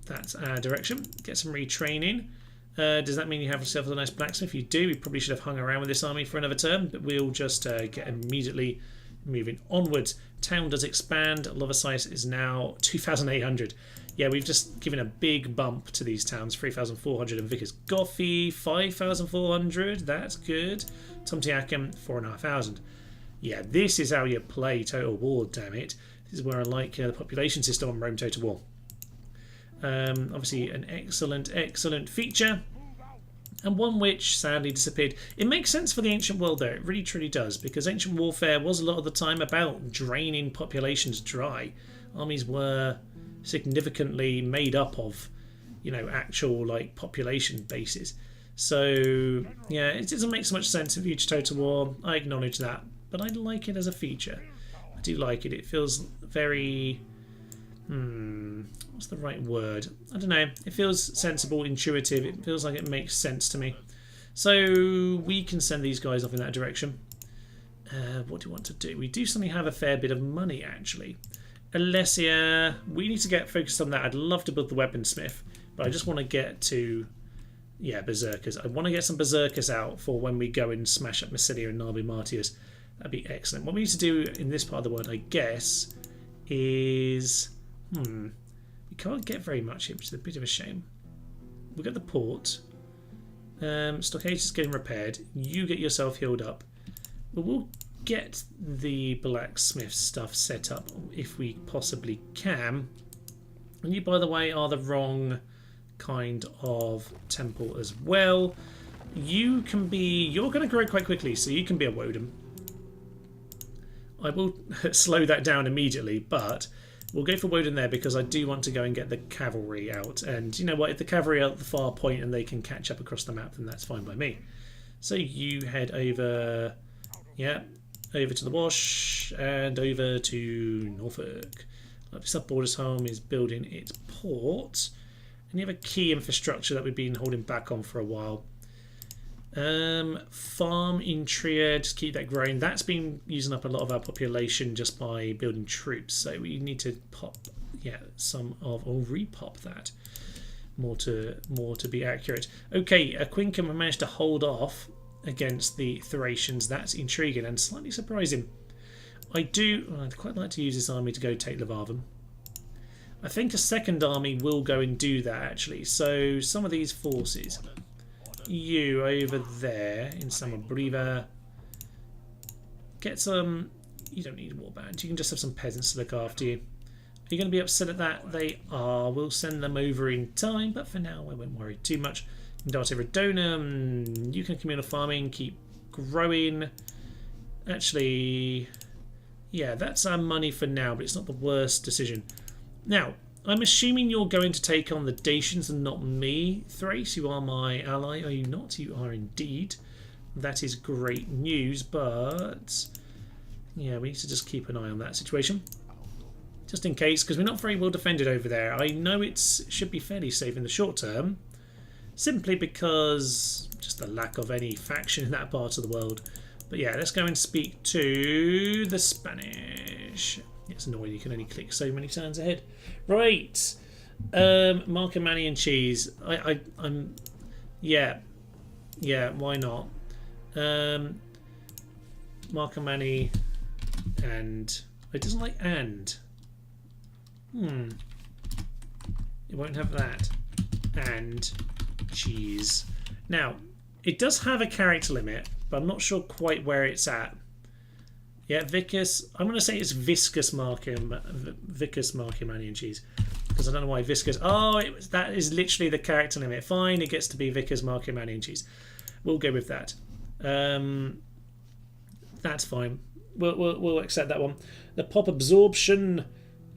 that's our direction. Get some retraining. Does that mean you have yourself a nice blacksmith? You do. We probably should have hung around with this army for another turn, but we'll just get immediately moving onwards. Town does expand. Loversice is now 2,800. Yeah, we've just given a big bump to these towns. 3,400 and Vickers Gothy, 5,400. That's good. Tomtiakum, 4,500. Yeah, this is how you play Total War, damn it. This is where I like the population system on Rome Total War. Obviously an excellent feature, and one which sadly disappeared. It makes sense for the ancient world though, it really truly does, because ancient warfare was a lot of the time about draining populations dry. Armies were significantly made up of, you know, actual like population bases. So yeah, it doesn't make so much sense in future Total War, I acknowledge that, but I like it as a feature. I do like it. It feels very... what's the right word? I don't know. It feels sensible, intuitive. It feels like it makes sense to me. So we can send these guys off in that direction. What do we want to do? We do suddenly have a fair bit of money, actually. Alesia, we need to get focused on that. I'd love to build the weaponsmith, but I just want to get to... Yeah, Berserkers. I want to get some Berserkers out for when we go and smash up Massilia and Narvi Martius. That'd be excellent. What we need to do in this part of the world, I guess, is... We can't get very much here, which is a bit of a shame. We'll get the port. Stockade is getting repaired. You get yourself healed up. But we'll get the blacksmith stuff set up if we possibly can. And you, by the way, are the wrong kind of temple as well. You can be... You're going to grow quite quickly, so you can be a Woden. I will slow that down immediately, but we'll go for Woden there because I do want to go and get the cavalry out. And you know what? If the cavalry are at the far point and they can catch up across the map, then that's fine by me. So you head over... Yeah. over to the Wash, and over to Norfolk. Lovely stuff. Borders Home is building its port. Any other key infrastructure that we've been holding back on for a while? Farm in Trier, just keep that growing. That's been using up a lot of our population just by building troops, so we need to pop some of, or repop that more to be accurate. Okay, Quincum managed to hold off against the Thracians. That's intriguing and slightly surprising. I'd quite like to use this army to go take Levaven. I think a second army will go and do that actually. So some of these forces, you over there in Samabriva, get some. You don't need a warband. You can just have some peasants to look after you. Are you going to be upset at that? They are. We'll send them over in time, but for now I won't worry too much. Date Redonum, you can communal farming, keep growing. Actually, yeah, that's our money for now, but it's not the worst decision. Now, I'm assuming you're going to take on the Dacians and not me, Thrace. You are my ally, are you not? You are indeed. That is great news, but yeah, we need to just keep an eye on that situation. Just in case, because we're not very well defended over there. I know it should be fairly safe in the short term, simply because just the lack of any faction in that part of the world. But yeah, let's go and speak to the Spanish. It's annoying, you can only click so many turns ahead. Right. Marcomanni and cheese. I'm yeah, why not? Marcomanni and it doesn't like and. It won't have that. And cheese. Now, it does have a character limit, but I'm not sure quite where it's at. Yeah, Vicus. I'm going to say it's Viscous Marcomanni and cheese, because I don't know why Viscous. Oh, that is literally the character limit. Fine, it gets to be Vicus Marcomanni and cheese. We'll go with that. That's fine. We'll accept that one. The pop absorption.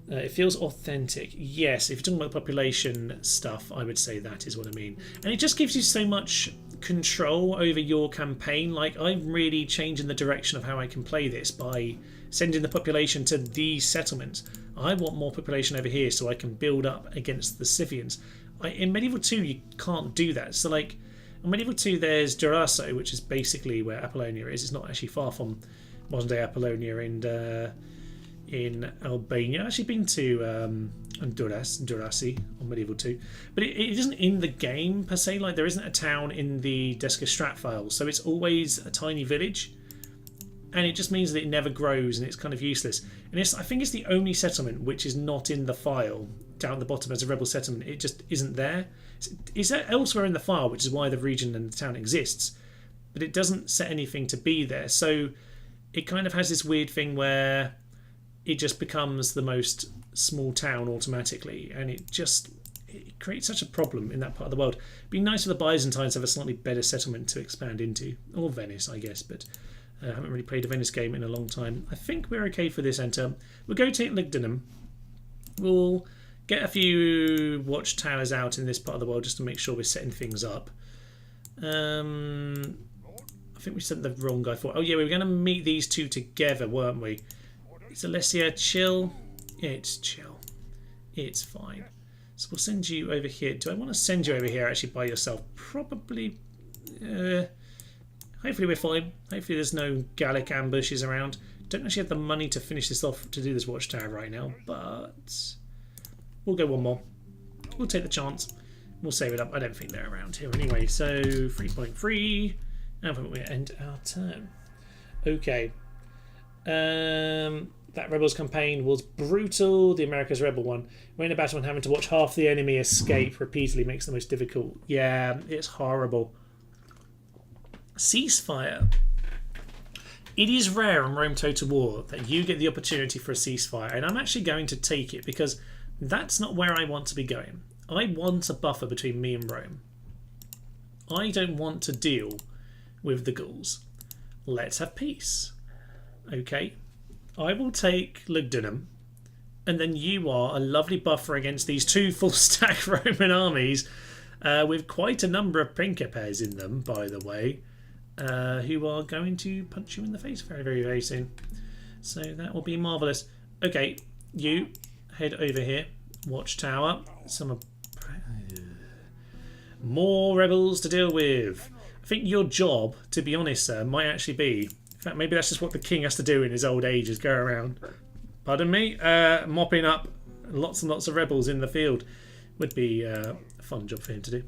It feels authentic. Yes, if you're talking about population stuff, I would say that is what I mean. And it just gives you so much control over your campaign. Like, I'm really changing the direction of how I can play this by sending the population to these settlements. I want more population over here so I can build up against the Scythians. In Medieval 2, you can't do that. So, like, in Medieval 2, there's Geraso, which is basically where Apollonia is. It's not actually far from modern-day Apollonia and in Albania. I've actually been to Durasi on Medieval 2, but it isn't in the game per se. Like, there isn't a town in the Deska Strat file, so it's always a tiny village, and it just means that it never grows and it's kind of useless. And I think it's the only settlement which is not in the file down at the bottom as a rebel settlement. It just isn't there. It's elsewhere in the file, which is why the region and the town exists, but it doesn't set anything to be there. So it kind of has this weird thing where it just becomes the most small town automatically, and it creates such a problem in that part of the world. It'd be nice for the Byzantines to have a slightly better settlement to expand into, or Venice, I guess, but I haven't really played a Venice game in a long time. I think we're okay for this enter. We'll go take Lugdunum. We'll get a few watchtowers out in this part of the world just to make sure we're setting things up. I think we sent the wrong guy for. Oh yeah, we were going to meet these two together, weren't we? Is Alesia chill? It's chill. It's fine. So we'll send you over here. Do I want to send you over here actually by yourself? Probably. Hopefully we're fine. Hopefully there's no Gallic ambushes around. Don't actually have the money to finish this off to do this watchtower right now, but we'll go one more. We'll take the chance. We'll save it up. I don't think they're around here anyway. So 3.3, and we end our turn. Okay. That Rebels campaign was brutal. The America's Rebel one. We're in a battle and having to watch half the enemy escape repeatedly makes the most difficult. Yeah, it's horrible. Ceasefire. It is rare in Rome Total War that you get the opportunity for a ceasefire, and I'm actually going to take it because that's not where I want to be going. I want a buffer between me and Rome. I don't want to deal with the Gauls. Let's have peace. Okay, I will take Lugdunum, and then you are a lovely buffer against these two full stack Roman armies with quite a number of Principes in them, by the way. who are going to punch you in the face very, very, very soon. So that will be marvellous. Okay, you head over here. Watchtower. More rebels to deal with. I think your job, to be honest, sir, might actually be... In fact, maybe that's just what the king has to do in his old age, is go around, pardon me, mopping up lots and lots of rebels in the field. Would be a fun job for him to do.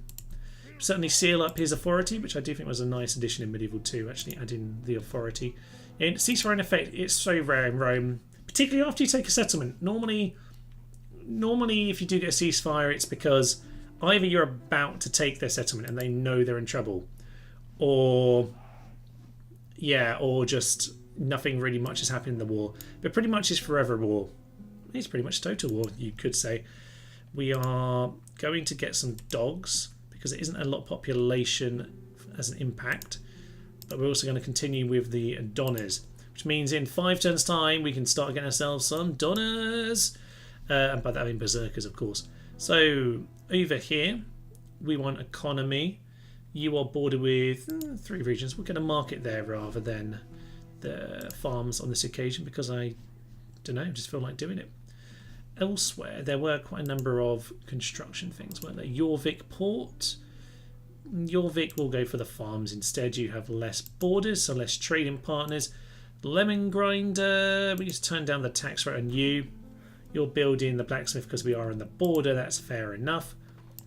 Certainly seal up his authority, which I do think was a nice addition in Medieval 2, actually adding the authority. In ceasefire in effect, it's so rare in Rome, particularly after you take a settlement. Normally if you do get a ceasefire, it's because either you're about to take their settlement and they know they're in trouble, or just nothing really much has happened in the war. But pretty much it's forever war. It's pretty much total war, you could say. We are going to get some dogs because it isn't a lot of population as an impact, but we're also going to continue with the donners, which means in 5 turns time we can start getting ourselves some donners, and by that I mean berserkers, of course. So over here we want economy. You are bordered with 3 regions. We're going to mark it there rather than the farms on this occasion because I don't know, just feel like doing it. Elsewhere, there were quite a number of construction things, weren't there? Jorvik Port. Jorvik will go for the farms instead. You have less borders, so less trading partners. Lemon Grinder, we need to turn down the tax rate on you. You're building the blacksmith because we are on the border, that's fair enough.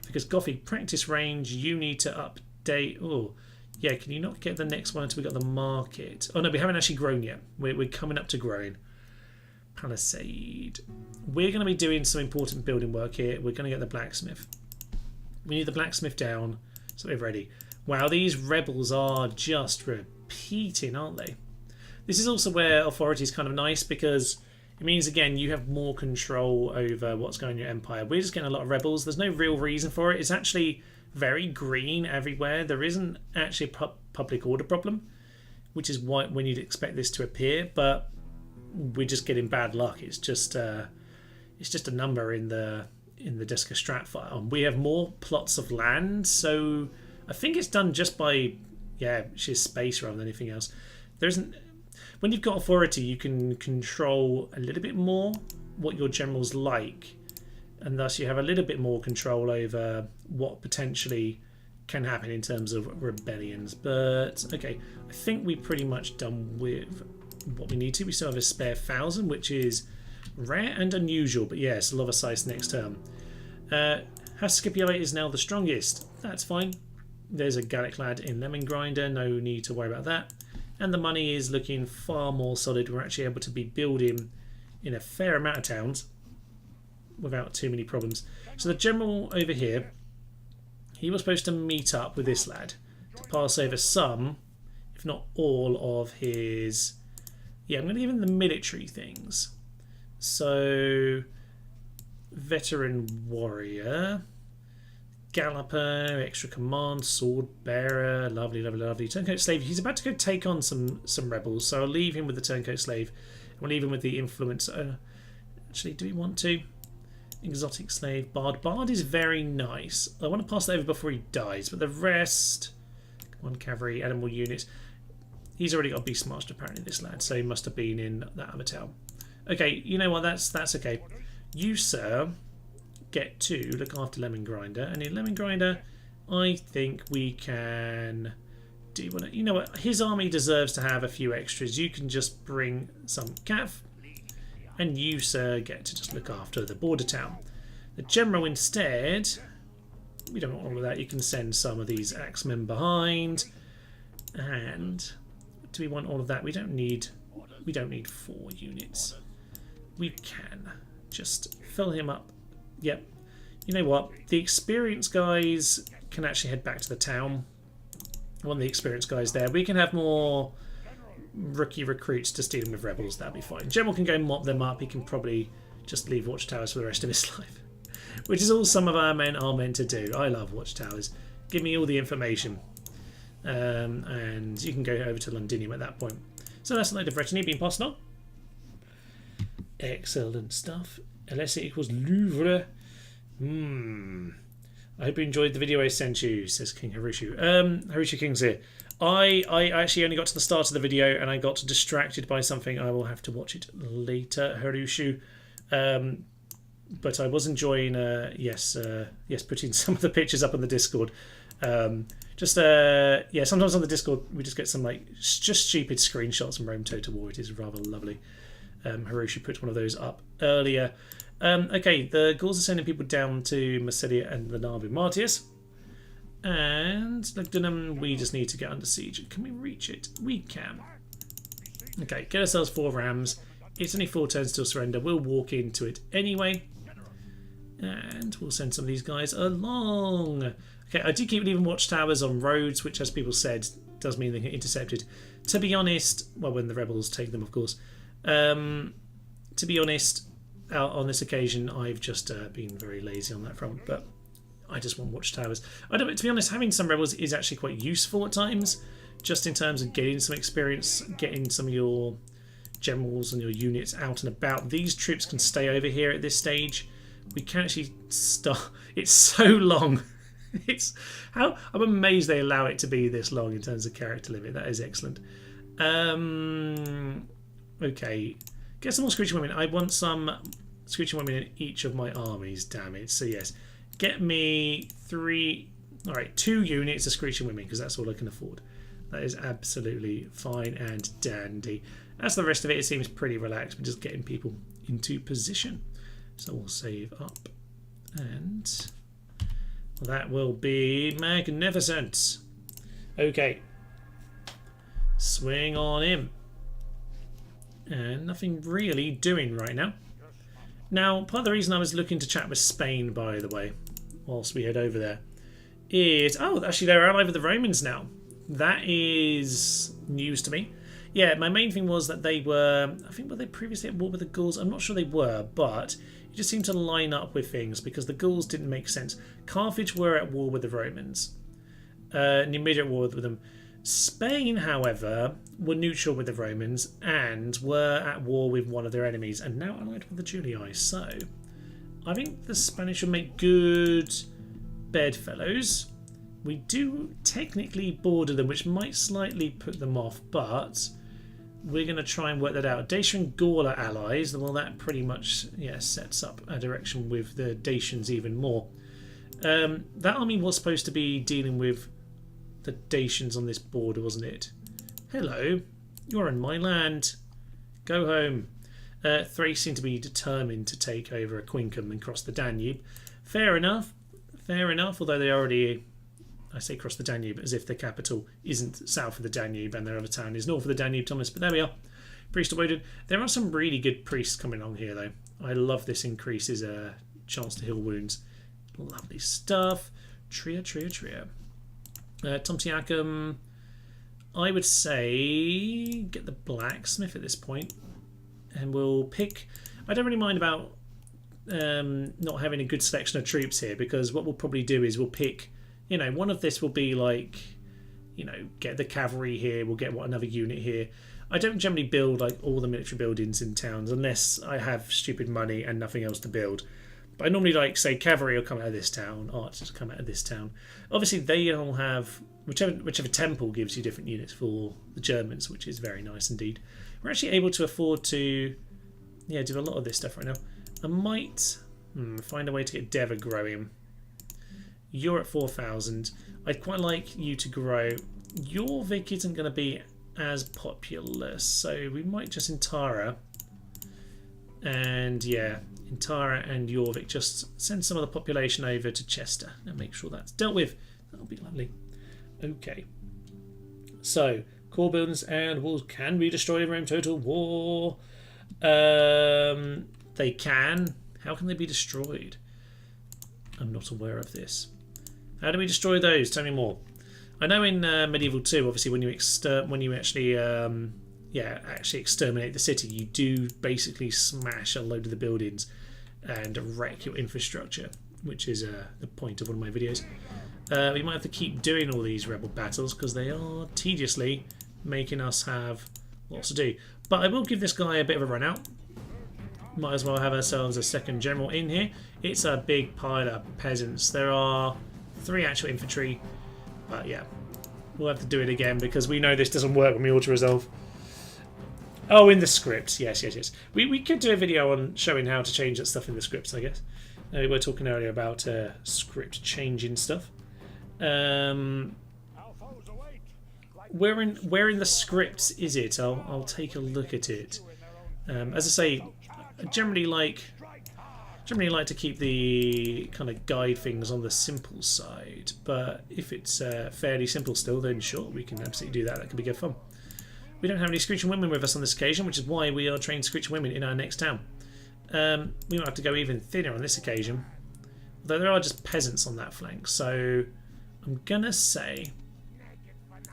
Because Gothic practice range, you need to update. Oh, yeah, can you not get the next one until we got the market? Oh no, we haven't actually grown yet. We're coming up to growing. Palisade. We're going to be doing some important building work here. We're going to get the blacksmith. We need the blacksmith down so we're ready. Wow, these rebels are just repeating, aren't they? This is also where authority is kind of nice because it means, again, you have more control over what's going on in your empire. We're just getting a lot of rebels. There's no real reason for it. It's actually very green everywhere. There isn't actually a public order problem, which is why when you'd expect this to appear, but we're just getting bad luck. It's just a number in the Desca Strat file. And we have more plots of land, so I think it's done just by sheer space rather than anything else. There isn't. When you've got authority, you can control a little bit more what your generals like, and thus you have a little bit more control over what potentially can happen in terms of rebellions. But okay, I think we're pretty much done with what we need to. We still have a spare 1,000, which is rare and unusual, but yes, lava size next term. Hascipulate is now the strongest. That's fine. There's a Gallic lad in Lemon Grinder, no need to worry about that. And the money is looking far more solid. We're actually able to be building in a fair amount of towns without too many problems. So the general over here, he was supposed to meet up with this lad to pass over some, if not all, of his... Yeah, I'm going to give him the military things. So, veteran warrior, galloper, extra command, sword bearer, lovely, lovely, lovely. Turncoat slave. He's about to go take on some rebels, so I'll leave him with the turncoat slave. We'll leave him with the influencer. Actually, do we want to? Exotic slave, bard. Bard is very nice. I want to pass that over before he dies, but the rest, come on, cavalry, animal units. He's already got Beast Master apparently, this lad, so he must have been in that other town. Okay, you know what? That's okay. You, sir, get to look after Lemon Grinder, and in Lemon Grinder, I think we can do what you know. What his army deserves to have a few extras. You can just bring some cav, and you, sir, get to just look after the border town. The general instead, we don't want all of that. You can send some of these axemen behind, and do we want all of that? We don't need 4 units. We can just fill him up. Yep. You know what? The experienced guys can actually head back to the town. I want the experienced guys there. We can have more rookie recruits just dealing with rebels. That'll be fine. General can go mop them up. He can probably just leave watchtowers for the rest of his life, which is all some of our men are meant to do. I love watchtowers. Give me all the information. And you can go over to Londinium at that point. So that's a load of retinue being passed on. Excellent stuff. Alesia equals Louvre. I hope you enjoyed the video I sent you, says King Harushu. Harushu King's here. I actually only got to the start of the video and I got distracted by something. I will have to watch it later, Harushu. But I was enjoying, yes, putting some of the pictures up on the Discord. Yeah, sometimes on the Discord we just get some like just stupid screenshots from Rome Total War. It is rather lovely. Harushu put one of those up earlier. Okay, the Gauls are sending people down to Massilia and the Nabu Martius. And Lugdunum, we just need to get under siege. Can we reach it? We can. Okay, get ourselves 4 rams. It's only 4 turns till surrender. We'll walk into it anyway. And we'll send some of these guys along. Okay, I do keep leaving watchtowers on roads, which, as people said, does mean they get intercepted. To be honest, well, when the rebels take them, of course. To be honest, on this occasion, I've just been very lazy on that front, but I just want watchtowers. To be honest, having some rebels is actually quite useful at times, just in terms of getting some experience, getting some of your generals and your units out and about. These troops can stay over here at this stage. We can actually start. It's so long. I'm amazed they allow it to be this long in terms of character limit. That is excellent. Okay, get some more screeching women. I want some screeching women in each of my armies. Damn it. So yes, get me 3. All right, 2 units of screeching women because that's all I can afford. That is absolutely fine and dandy. As the rest of it seems pretty relaxed. We're just getting people into position. So we'll save up, and that will be magnificent. Okay, swing on in. And nothing really doing right now. Now, part of the reason I was looking to chat with Spain, by the way, whilst we head over there, is... Oh, actually they're allied with the Romans now. That is news to me. Yeah, my main thing was that they were... I think, were they previously at war with the Gauls? I'm not sure they were, but it just seemed to line up with things because the Gauls didn't make sense. Carthage were at war with the Romans. Numidia at war with them. Spain, however, were neutral with the Romans and were at war with one of their enemies and now allied with the Julii. So, I think the Spanish will make good bedfellows. We do technically border them, which might slightly put them off, but we're going to try and work that out. Dacia and Gaul are allies. Well, that pretty much sets up a direction with the Dacians even more. That army was supposed to be dealing with the Dacians on this border, wasn't it? Hello, you're in my land. Go home. Thrace seem to be determined to take over Aquincum and cross the Danube. Fair enough, although they already... I say cross the Danube as if the capital isn't south of the Danube and their other town is north of the Danube, Thomas. But there we are. Priest awaited. There are some really good priests coming along here, though. I love this increases chance to heal wounds. Lovely stuff. Tria. Tomtiacum. I would say get the blacksmith at this point, and we'll pick. I don't really mind about not having a good selection of troops here because what we'll probably do is we'll pick. One of this will be like, get the cavalry here. We'll get another unit here. I don't generally build like all the military buildings in towns unless I have stupid money and nothing else to build. But I normally say cavalry will come out of this town, archers will come out of this town. Obviously, they all have whichever temple gives you different units for the Germans, which is very nice indeed. We're actually able to afford to, do a lot of this stuff right now. I might find a way to get Deva growing. You're at 4,000. I'd quite like you to grow. Jorvik isn't going to be as populous, so we might just Intara. And Intara and Jorvik, just send some of the population over to Chester and make sure that's dealt with. That'll be lovely. Okay. So, core buildings and walls can be destroyed in Rome Total War. They can. How can they be destroyed? I'm not aware of this. How do we destroy those? Tell me more. I know in Medieval 2, obviously, when you actually exterminate the city, you do basically smash a load of the buildings and wreck your infrastructure, which is the point of one of my videos. We might have to keep doing all these rebel battles because they are tediously making us have lots to do. But I will give this guy a bit of a run out. Might as well have ourselves a second general in here. It's a big pile of peasants. There are 3 actual infantry, but yeah, We'll have to do it again because we know this doesn't work when we auto-resolve. Oh, in the scripts. Yes, yes, yes. We could do a video on showing how to change that stuff in the scripts, I guess. We were talking earlier about script changing stuff. Where in the scripts is it? I'll take a look at it. As I say, I generally like to keep the kind of guide things on the simple side, but if it's fairly simple still, then sure, we can absolutely do that. That could be good fun. We don't have any Screeching Women with us on this occasion, which is why we are trained Screeching Women in our next town. We might have to go even thinner on this occasion, although there are just peasants on that flank, so I'm gonna say,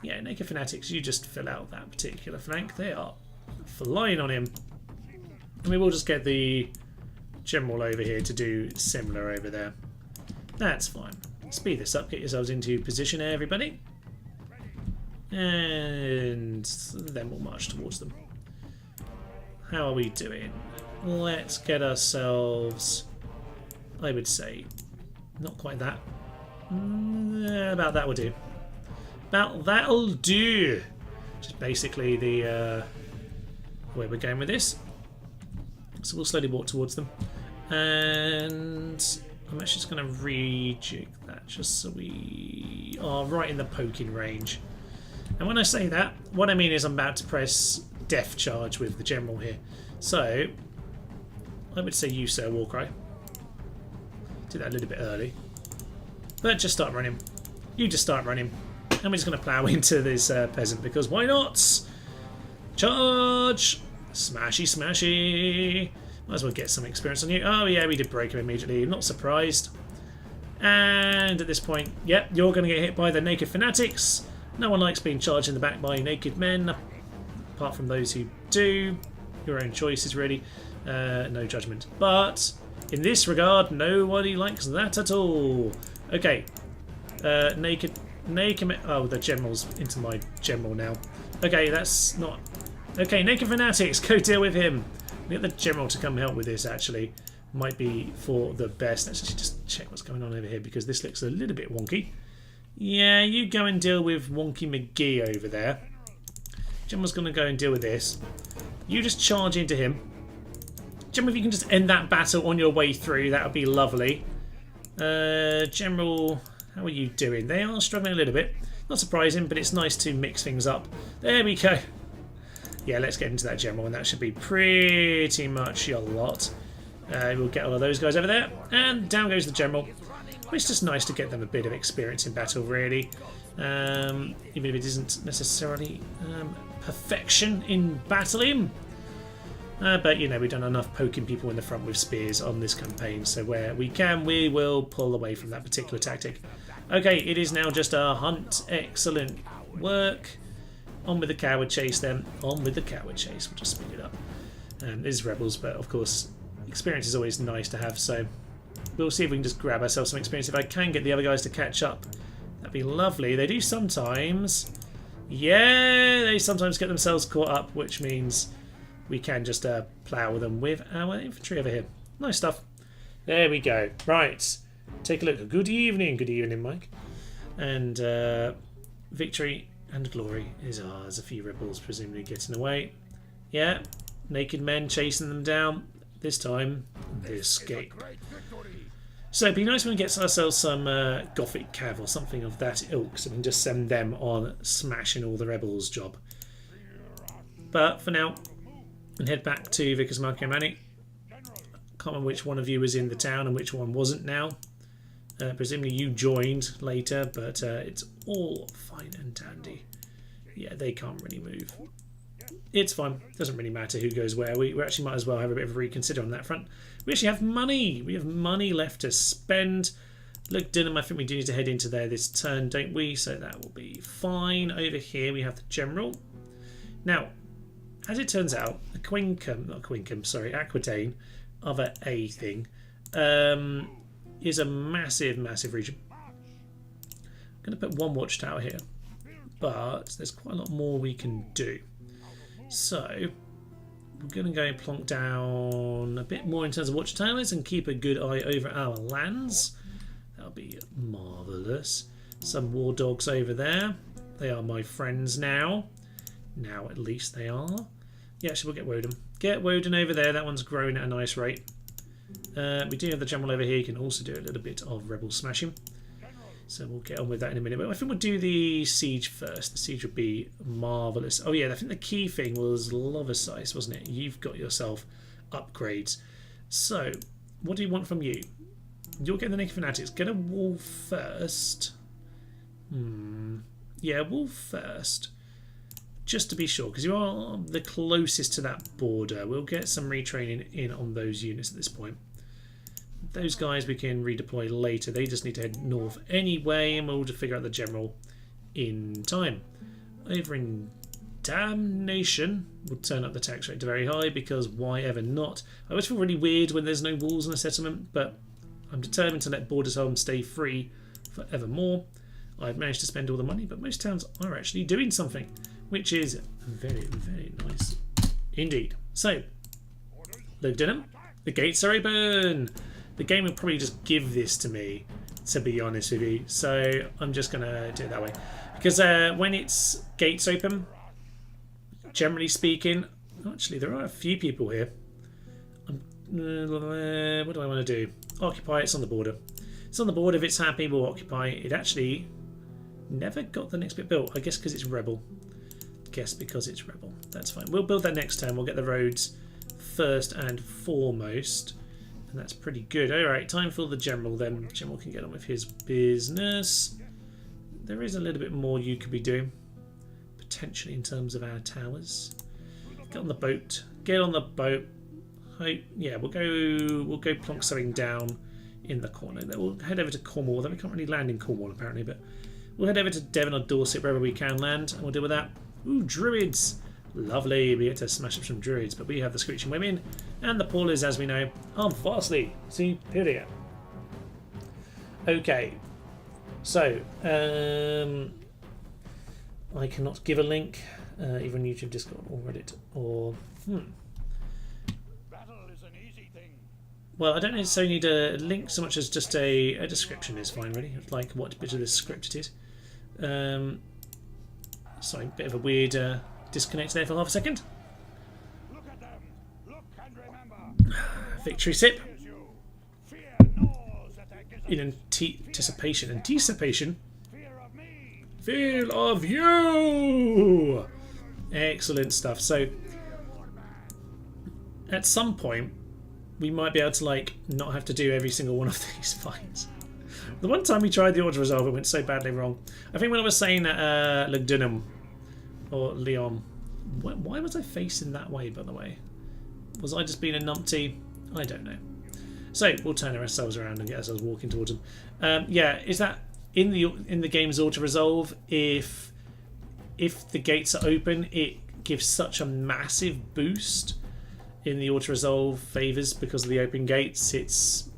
yeah, Naked Fanatics, you just fill out that particular flank. They are flying on him, and we will just get the general over here to do similar over there. That's fine. Speed this up, get yourselves into position, everybody, and then we'll march towards them. How are we doing? Let's get ourselves, I would say, not quite that. About that will do. About that'll do. Which is basically the where we're going with this. So we'll slowly walk towards them. And I'm actually just going to rejig that just so we are right in the poking range. And when I say that, what I mean is I'm about to press Death Charge with the General here. So I would say you, Sir Warcry. Do that a little bit early. But just start running. You just start running. And we're just going to plough into this peasant because why not? Charge! Smashy, smashy. Might as well get some experience on you. Oh yeah, we did break him immediately. Not surprised. And at this point, yep, you're going to get hit by the Naked Fanatics. No one likes being charged in the back by naked men. Apart from those who do. Your own choices, really. No judgment. But in this regard, nobody likes that at all. Okay. Naked. Oh, the general's into my general now. Okay, that's not. Okay, Naked Fanatics, go deal with him. Get the general to come help with this, actually. Might be for the best. Let's just check what's going on over here because this looks a little bit wonky. Yeah, you go and deal with Wonky McGee over there. General's going to go and deal with this. You just charge into him. General, if you can just end that battle on your way through, that would be lovely. General, how are you doing? They are struggling a little bit. Not surprising, but it's nice to mix things up. There we go. Yeah, let's get into that general, and that should be pretty much your lot. We'll get all of those guys over there, and down goes the general. It's just nice to get them a bit of experience in battle, really. Even if it isn't necessarily perfection in battling. But, you know, we've done enough poking people in the front with spears on this campaign, so where we can, we will pull away from that particular tactic. Okay, it is now just a hunt. Excellent work. On with the coward chase, then. On with the coward chase. We'll just speed it up. It is rebels, but of course, experience is always nice to have, so we'll see if we can just grab ourselves some experience. If I can get the other guys to catch up, that'd be lovely. They do sometimes. Yeah, they sometimes get themselves caught up, which means we can just plough them with our infantry over here. Nice stuff. There we go. Right. Take a look. Good evening, Mike. And victory and glory is ours. A few rebels presumably getting away. Yeah. Naked men chasing them down. This time, they escape. So it'd be nice when we get ourselves some Gothic Cav or something of that ilk, so we can just send them on smashing all the rebels job. But for now, and head back to Vickers Marco Manny. Can't remember which one of you was in the town and which one wasn't now. Presumably you joined later, but it's all fine and dandy. Yeah, they can't really move. It's fine. Doesn't really matter who goes where. We actually might as well have a bit of a reconsider on that front. We actually have money. We have money left to spend. Look, Dunham, I think we do need to head into there this turn, don't we? So that will be fine. Over here we have the general. Now, as it turns out, Aquitaine, other A thing, is a massive, massive region. I'm going to put one watchtower here, but there's quite a lot more we can do. So we're going to go and plonk down a bit more in terms of watchtowers and keep a good eye over our lands. That'll be marvellous. Some war dogs over there. They are my friends now. Now at least they are. Yeah, actually we'll get Woden. Get Woden over there. That one's growing at a nice rate. We do have the general over here. You can also do a little bit of rebel smashing. So we'll get on with that in a minute. But I think we'll do the siege first. The siege would be marvellous. Oh yeah, I think the key thing was lava size, wasn't it? You've got yourself upgrades. So, what do you want from you? You're getting the Naked Fanatics. Get a wall first. Yeah, wall first. Just to be sure, because you are the closest to that border. We'll get some retraining in on those units at this point. Those guys we can redeploy later. They just need to head north anyway, and we'll just figure out the general in time. Over in Damnation, we'll turn up the tax rate to very high, because why ever not? I always feel really weird when there's no walls in a settlement, but I'm determined to let Bordersholm stay free forevermore. I've managed to spend all the money, but most towns are actually doing something, which is very, very nice indeed. So, Lugdunum, the gates are open. The game will probably just give this to me, to be honest with you. So I'm just going to do it that way. Because when it's gates open, generally speaking, actually there are a few people here. What do I want to do? Occupy, it's on the border. It's on the border. If it's happy, we'll occupy. It actually never got the next bit built. I guess because it's rebel. Guess because it's rebel. That's fine. We'll build that next turn. We'll get the roads first and foremost. And that's pretty good. Alright, time for the general then. The general can get on with his business. There is a little bit more you could be doing. Potentially in terms of our towers. Get on the boat. Get on the boat. Yeah, we'll go plonk something down in the corner. Then we'll head over to Cornwall. Then we can't really land in Cornwall apparently, but we'll head over to Devon or Dorset, wherever we can land, and we'll deal with that. Ooh, druids! Lovely, we get to smash up some druids, but we have the Screeching Women, and the Paulers, as we know, are vastly superior. Okay, so, I cannot give a link, either on YouTube, Discord, or Reddit, or, Well, I don't necessarily need a link so much as just a description is fine, really, like what bit of the script it is. Sorry, bit of a weird disconnect there for half a second. Look at them. Look and remember. Victory sip. In anticipation. Anticipation? Fear of you! Excellent stuff. So, at some point, we might be able to, like, not have to do every single one of these fights. The one time we tried the auto resolve, it went so badly wrong. I think when I was saying that Lugdunum or Leon, why was I facing that way, by the way? Was I just being a numpty? I don't know. So we'll turn ourselves around and get ourselves walking towards them. Yeah, is that in the game's auto resolve? If the gates are open, it gives such a massive boost in the auto resolve favours because of the open gates. It's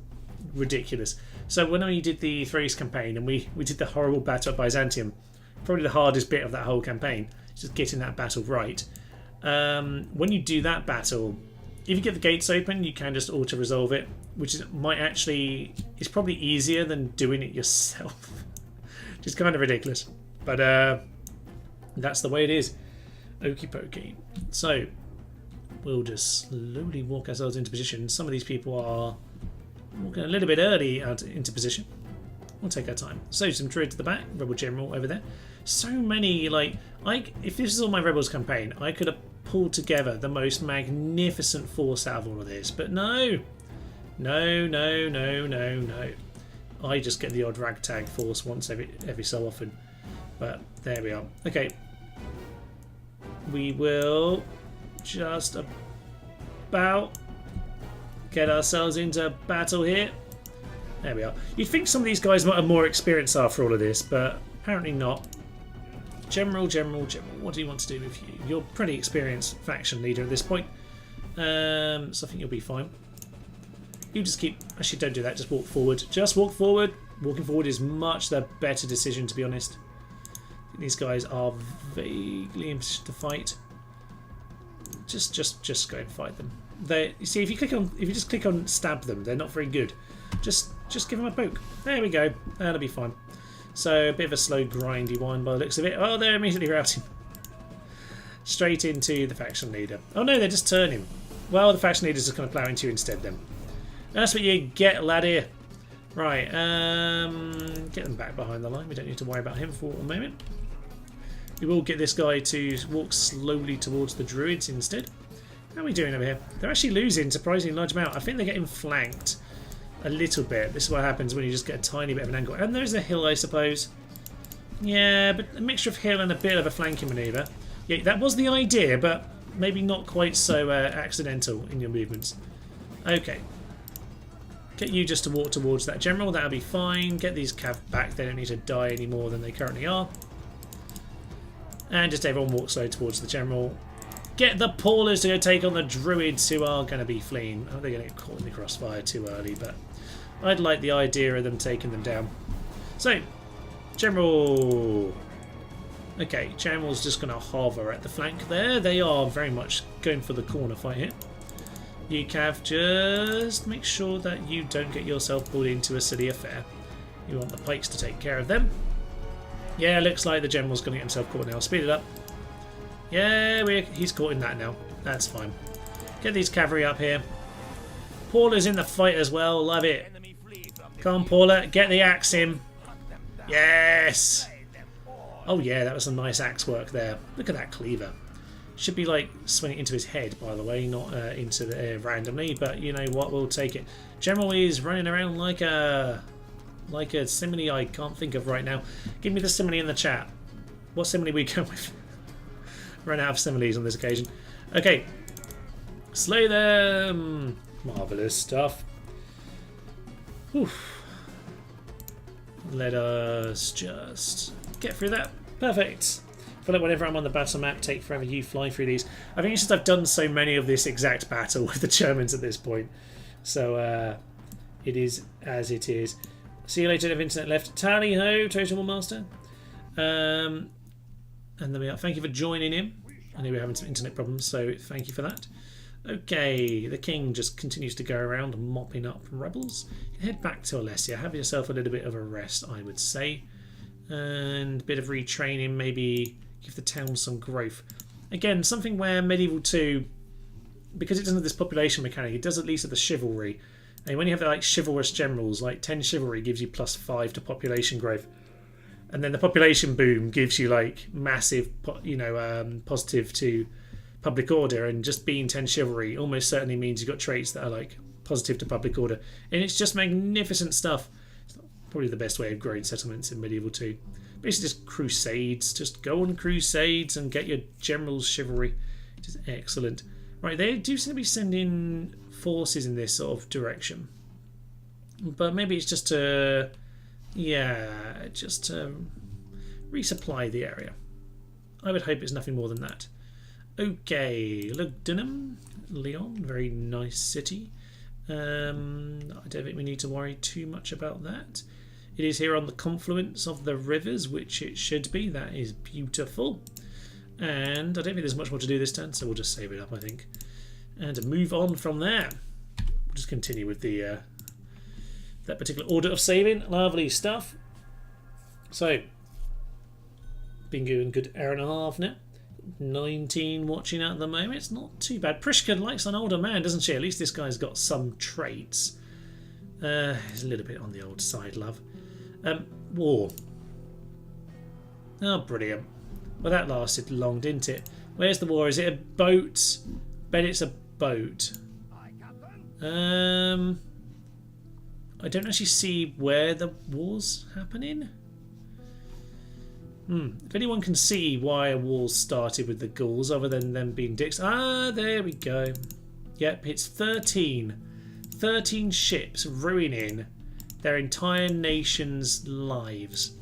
ridiculous. So when we did the Thrace campaign and we did the horrible battle at Byzantium, probably the hardest bit of that whole campaign, just getting that battle right. When you do that battle, if you get the gates open, you can just auto resolve it, which is it's probably easier than doing it yourself, which is kind of ridiculous. But that's the way it is. Okie pokey. So we'll just slowly walk ourselves into position. Some of these people are walking a little bit early out into position. We'll take our time. So some druid to the back, rebel general over there. So many, if this is all my rebels campaign, I could have pulled together the most magnificent force out of all of this, but no. I just get the odd ragtag force once every so often. But there we are. Okay. We will just about get ourselves into battle here. There we are. You'd think some of these guys might have more experience after all of this, but apparently not. General, what do you want to do with you? You're a pretty experienced faction leader at this point. So I think you'll be fine. You just keep... Actually, don't do that. Just walk forward. Just walk forward. Walking forward is much the better decision, to be honest. I think these guys are vaguely interested to fight. Just go and fight them. You see, if you just click on stab them, they're not very good. Just give them a poke. There we go. That'll be fine. So a bit of a slow grindy one by the looks of it. Oh, they're immediately routing. Straight into the faction leader. Oh no, they're just turning. Well, the faction leader's just going to plough into you instead then. That's what you get, lad here. Right, get them back behind the line. We don't need to worry about him for a moment. We will get this guy to walk slowly towards the druids instead. How are we doing over here? They're actually losing surprisingly large amount. I think they're getting flanked a little bit. This is what happens when you just get a tiny bit of an angle. And there's a hill, I suppose. Yeah, but a mixture of hill and a bit of a flanking manoeuvre. Yeah, that was the idea, but maybe not quite so accidental in your movements. Okay. Get you just to walk towards that general. That'll be fine. Get these cav back. They don't need to die any more than they currently are. And just everyone walk slow towards the general. Get the Paulers to go take on the druids who are going to be fleeing. Oh, they're going to get caught in the crossfire too early, but I'd like the idea of them taking them down. So, general. Okay, general's just going to hover at the flank there. They are very much going for the corner fight here. You cav, just make sure that you don't get yourself pulled into a silly affair. You want the pikes to take care of them. Yeah, looks like the general's going to get himself caught now. Speed it up. Yeah, he's caught in that now. That's fine. Get these cavalry up here. Paula's in the fight as well. Love it. Come on, Paula. Get the axe in. Yes. Oh, yeah, that was some nice axe work there. Look at that cleaver. Should be like swinging into his head, by the way, not into the air randomly. But you know what? We'll take it. General is running around like a simile I can't think of right now. Give me the simile in the chat. What simile we go with? Run out of similes on this occasion. Okay. Slay them. Marvellous stuff. Whew. Let us just get through that. Perfect. I feel like whenever I'm on the battle map, take forever, you fly through these. I think it's just I've done so many of this exact battle with the Germans at this point. So it is as it is. See you later, if internet left. Tally ho, Total Master. And there we are. Thank you for joining in. I know we're having some internet problems, so thank you for that. Okay, the king just continues to go around mopping up rebels. You can head back to Alesia. Have yourself a little bit of a rest, I would say. And a bit of retraining, maybe give the town some growth. Again, something where Medieval 2, because it doesn't have this population mechanic, it does at least have the chivalry. And when you have like chivalrous generals, like 10 chivalry gives you +5 to population growth. And then the population boom gives you like massive, positive to public order. And just being 10 chivalry almost certainly means you've got traits that are like positive to public order. And it's just magnificent stuff. It's probably the best way of growing settlements in Medieval 2. Basically just crusades. Just go on crusades and get your general's chivalry. Which is excellent. Right, they do seem to be sending forces in this sort of direction. But maybe it's just to... yeah, just to resupply the area. I would hope it's nothing more than that. Okay, Lugdunum, Leon, very nice city. I don't think we need to worry too much about that. It is here on the confluence of the rivers, which it should be. That is beautiful. And I don't think there's much more to do this turn, so we'll just save it up, I think. And move on from there. We'll just continue with the... that particular order of saving. Lovely stuff. So, been doing a good hour and a half now. 19 watching at the moment. It's not too bad. Prishka likes an older man, doesn't she? At least this guy's got some traits. He's a little bit on the old side, love. War. Oh, brilliant. Well, that lasted long, didn't it? Where's the war? Is it a boat? Bet it's a boat. I don't actually see where the war's happening. If anyone can see why a war started with the Gauls other than them being dicks. Ah, there we go. Yep, it's 13. 13 ships ruining their entire nation's lives.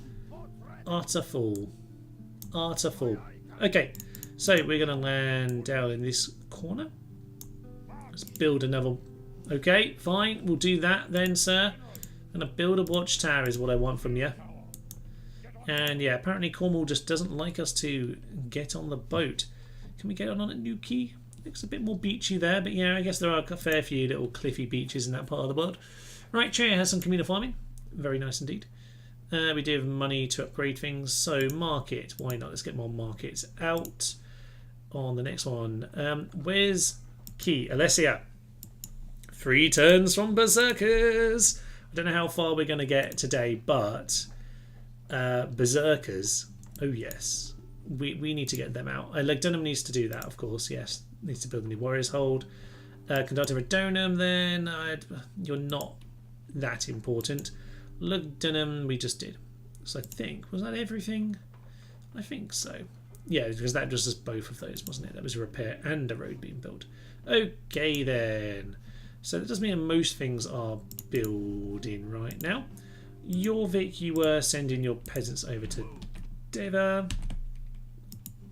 Utter fool. Utter fool. Okay, so we're going to land down in this corner. Let's build another... okay, fine. We'll do that then, sir. I'm going to build a watchtower is what I want from you. And yeah, apparently Cornwall just doesn't like us to get on the boat. Can we get on at Newquay? Looks a bit more beachy there, but yeah, I guess there are a fair few little cliffy beaches in that part of the world. Right, Chair has some communal farming. Very nice indeed. We do have money to upgrade things, so market. Why not? Let's get more markets out on the next one. Where's Key? Alesia. 3 turns from Berserkers. I don't know how far we're going to get today, but Berserkers. Oh yes, we need to get them out. Legdunum needs to do that, of course. Yes, needs to build a new Warriors Hold. Conductor Redonum. Then you're not that important. Legdunum we just did. So I think was that everything? I think so. Yeah, because that was just both of those, wasn't it? That was a repair and a road being built. Okay then. So that does mean most things are building right now. Jorvik, you were sending your peasants over to Deva.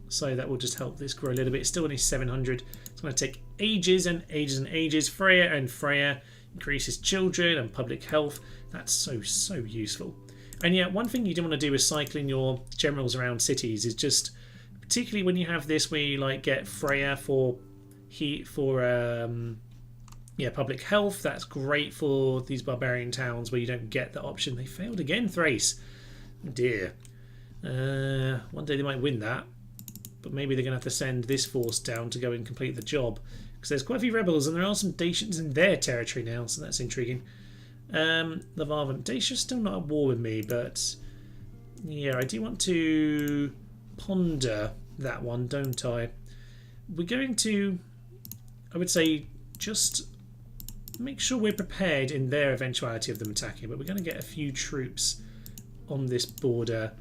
So that will just help this grow a little bit. It's still only 700. It's going to take ages and ages and ages. Freya and Freya increases children and public health. That's so useful. And yeah, one thing you don't want to do is cycling your generals around cities is just, particularly when you have this where you like get Freya for heat for public health. That's great for these barbarian towns where you don't get that option. They failed again, Thrace. Oh dear. One day they might win that, but maybe they're going to have to send this force down to go and complete the job, because there's quite a few rebels and there are some Dacians in their territory now, so that's intriguing. Levarvan. Dacia's still not at war with me, but yeah, I do want to ponder that one, don't I? We're going to, I would say, just make sure we're prepared in their eventuality of them attacking, but we're going to get a few troops on this border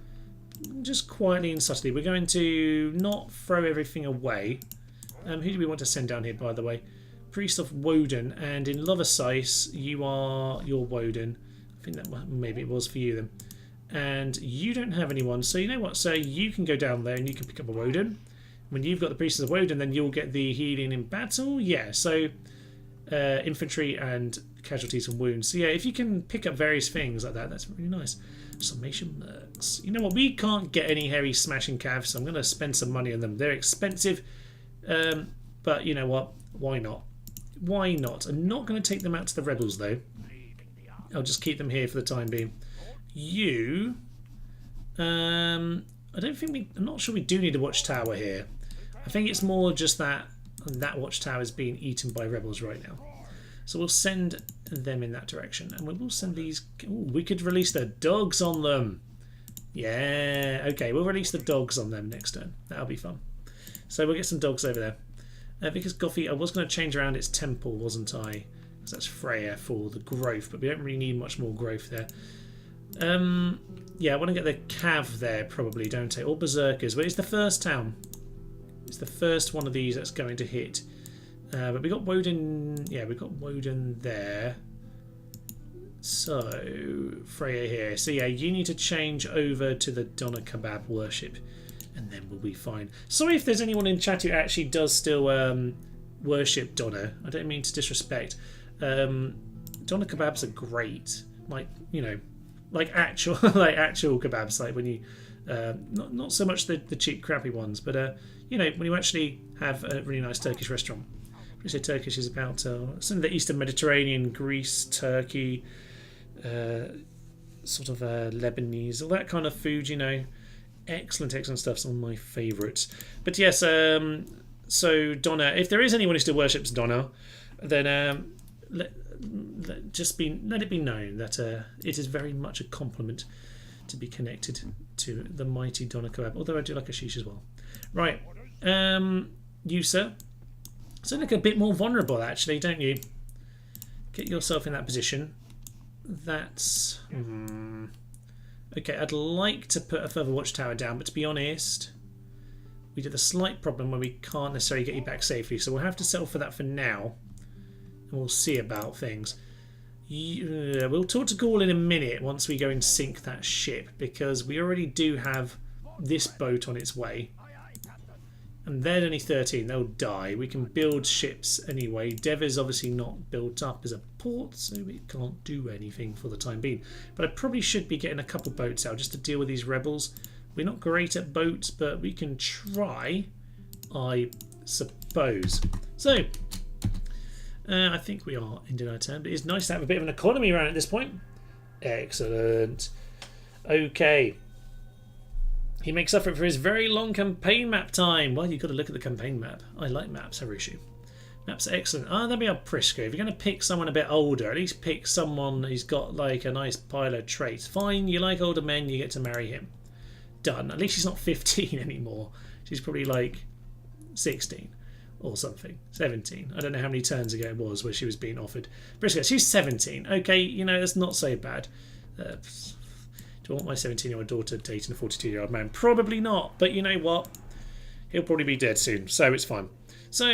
just quietly and subtly. We're going to not throw everything away. Who do we want to send down here, by the way? Priest of Woden, and in Loversice you're Woden. I think that maybe it was for you then. And you don't have anyone, so you know what, so you can go down there and you can pick up a Woden. When you've got the Priest of Woden, then you'll get the healing in battle. Yeah, so infantry and casualties and wounds. So yeah, if you can pick up various things like that, that's really nice. Summation Mercs. You know what, we can't get any heavy smashing calves, so I'm going to spend some money on them. They're expensive, but you know what, why not? Why not? I'm not going to take them out to the rebels though. I'll just keep them here for the time being. You, I don't think I'm not sure we do need a watchtower here. I think it's more just that watchtower is being eaten by rebels right now. So we'll send them in that direction, and we will send these. Ooh, we could release the dogs on them. Yeah, okay, we'll release the dogs on them next turn. That'll be fun. So we'll get some dogs over there. Because Gothy, I was going to change around its temple, wasn't I? Because that's Freya for the growth, but we don't really need much more growth there. Yeah, I want to get the Cav there probably, don't I? Or Berserkers. But it's the first town. It's the first one of these that's going to hit. But we got Woden. Yeah, we got Woden there. So Freya here. So yeah, you need to change over to the Doner Kebab worship, and then we'll be fine. Sorry if there's anyone in chat who actually does still worship Donna. I don't mean to disrespect. Doner kebabs are great. Like, you know, like actual actual kebabs. Like when you not so much the cheap crappy ones, but you know, when you actually have a really nice Turkish restaurant. When you say Turkish is about some of the Eastern Mediterranean, Greece, Turkey, sort of Lebanese, all that kind of food, you know. Excellent stuff. Some of my favourites. But yes, so Donna, if there is anyone who still worships Donna, then let it be known that it is very much a compliment to be connected to the mighty Donna Kebab. Although I do like a sheesh as well. Right, you sir. So look a bit more vulnerable actually, don't you? Get yourself in that position. That's okay. I'd like to put a further watchtower down, but to be honest, we did a slight problem where we can't necessarily get you back safely, so we'll have to settle for that for now, and we'll see about things. We'll talk to Gaul in a minute once we go and sink that ship, because we already do have this boat on its way. And they're only 13, they'll die. We can build ships anyway. Deva's obviously not built up as a port, so we can't do anything for the time being. But I probably should be getting a couple boats out just to deal with these rebels. We're not great at boats, but we can try, I suppose. So, I think we are ending our turn, but it's nice to have a bit of an economy around at this point. Excellent. Okay. He makes up for it for his very long campaign map time. Well, you've got to look at the campaign map. I like maps, Harushu. Maps are excellent. Ah, that'd be our Prisco. If you're going to pick someone a bit older, at least pick someone who's got like a nice pile of traits. Fine, you like older men, you get to marry him. Done. At least she's not 15 anymore. She's probably like 16 or something. 17. I don't know how many turns ago it was where she was being offered. Prisco, she's 17. Okay, you know, that's not so bad. Do I want my 17-year-old daughter dating a 42-year-old man? Probably not. But you know what? He'll probably be dead soon, so it's fine. So,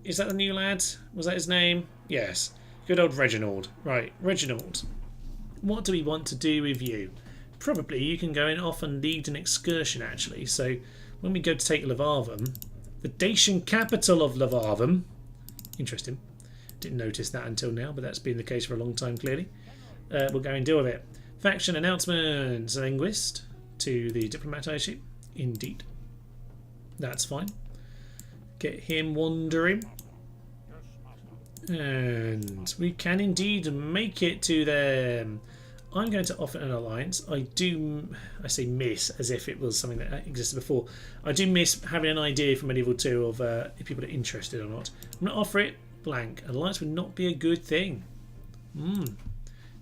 is that the new lad? Was that his name? Yes. Good old Reginald. Right, Reginald. What do we want to do with you? Probably you can go in off and lead an excursion, actually. So, when we go to take Levarvum, the Dacian capital of Levarvum. Interesting. Didn't notice that until now, but that's been the case for a long time, clearly. We'll go and deal with it. Faction announcements. Linguist to the diplomat, I assume. Indeed. That's fine. Get him wandering. And we can indeed make it to them. I'm going to offer an alliance. I say miss as if it was something that existed before. I do miss having an idea from Medieval 2 of if people are interested or not. I'm going to offer it blank. An alliance would not be a good thing.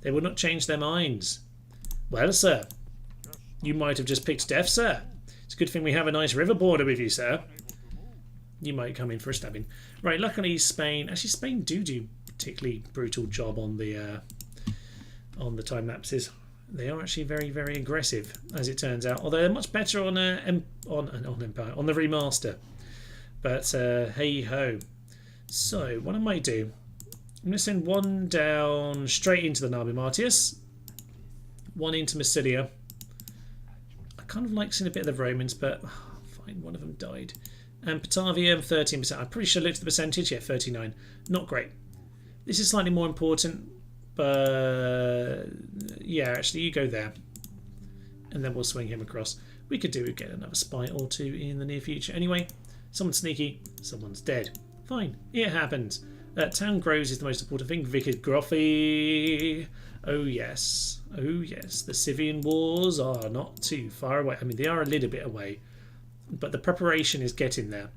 They would not change their minds. Well, sir, you might have just picked death, sir. It's a good thing we have a nice river border with you, sir. You might come in for a stabbing. Right, luckily Spain... Actually, Spain do a particularly brutal job on the time lapses. They are actually very, very aggressive, as it turns out. Although they're much better on Empire, on the remaster. But hey-ho. So, what I might do... I'm going to send one down straight into the Nabi Martius. One into Massilia. I kind of like seeing a bit of the Romans, but... fine, one of them died. And Patavium, 13%. I probably should have looked at the percentage. Yeah, 39. Not great. This is slightly more important, but yeah, actually, you go there, and then we'll swing him across. We could get another spy or two in the near future. Anyway, someone's sneaky, someone's dead. Fine, it happens. Town grows is the most important thing. Vickers Grothy. Oh yes, the Scythian wars are not too far away. I mean, they are a little bit away. But the preparation is getting there.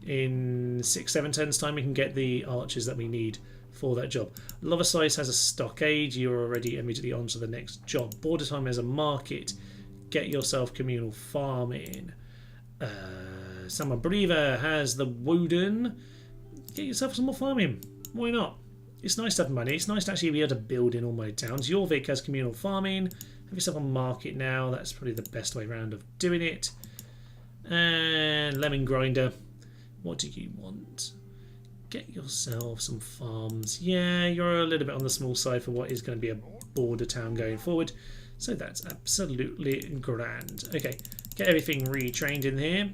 In 6-7 turns time we can get the archers that we need for that job. Loversize has a stockade. You're already immediately on to the next job. Border time has a market. Get yourself communal farming. Samabriva has the Woden. Get yourself some more farming. Why not? It's nice to have money. It's nice to actually be able to build in all my towns. Jorvik has communal farming. Have yourself a market now. That's probably the best way around of doing it. And Lemon Grinder, what do you want? Get yourself some farms. Yeah, you're a little bit on the small side for what is going to be a border town going forward. So that's absolutely grand. Okay, get everything retrained in here.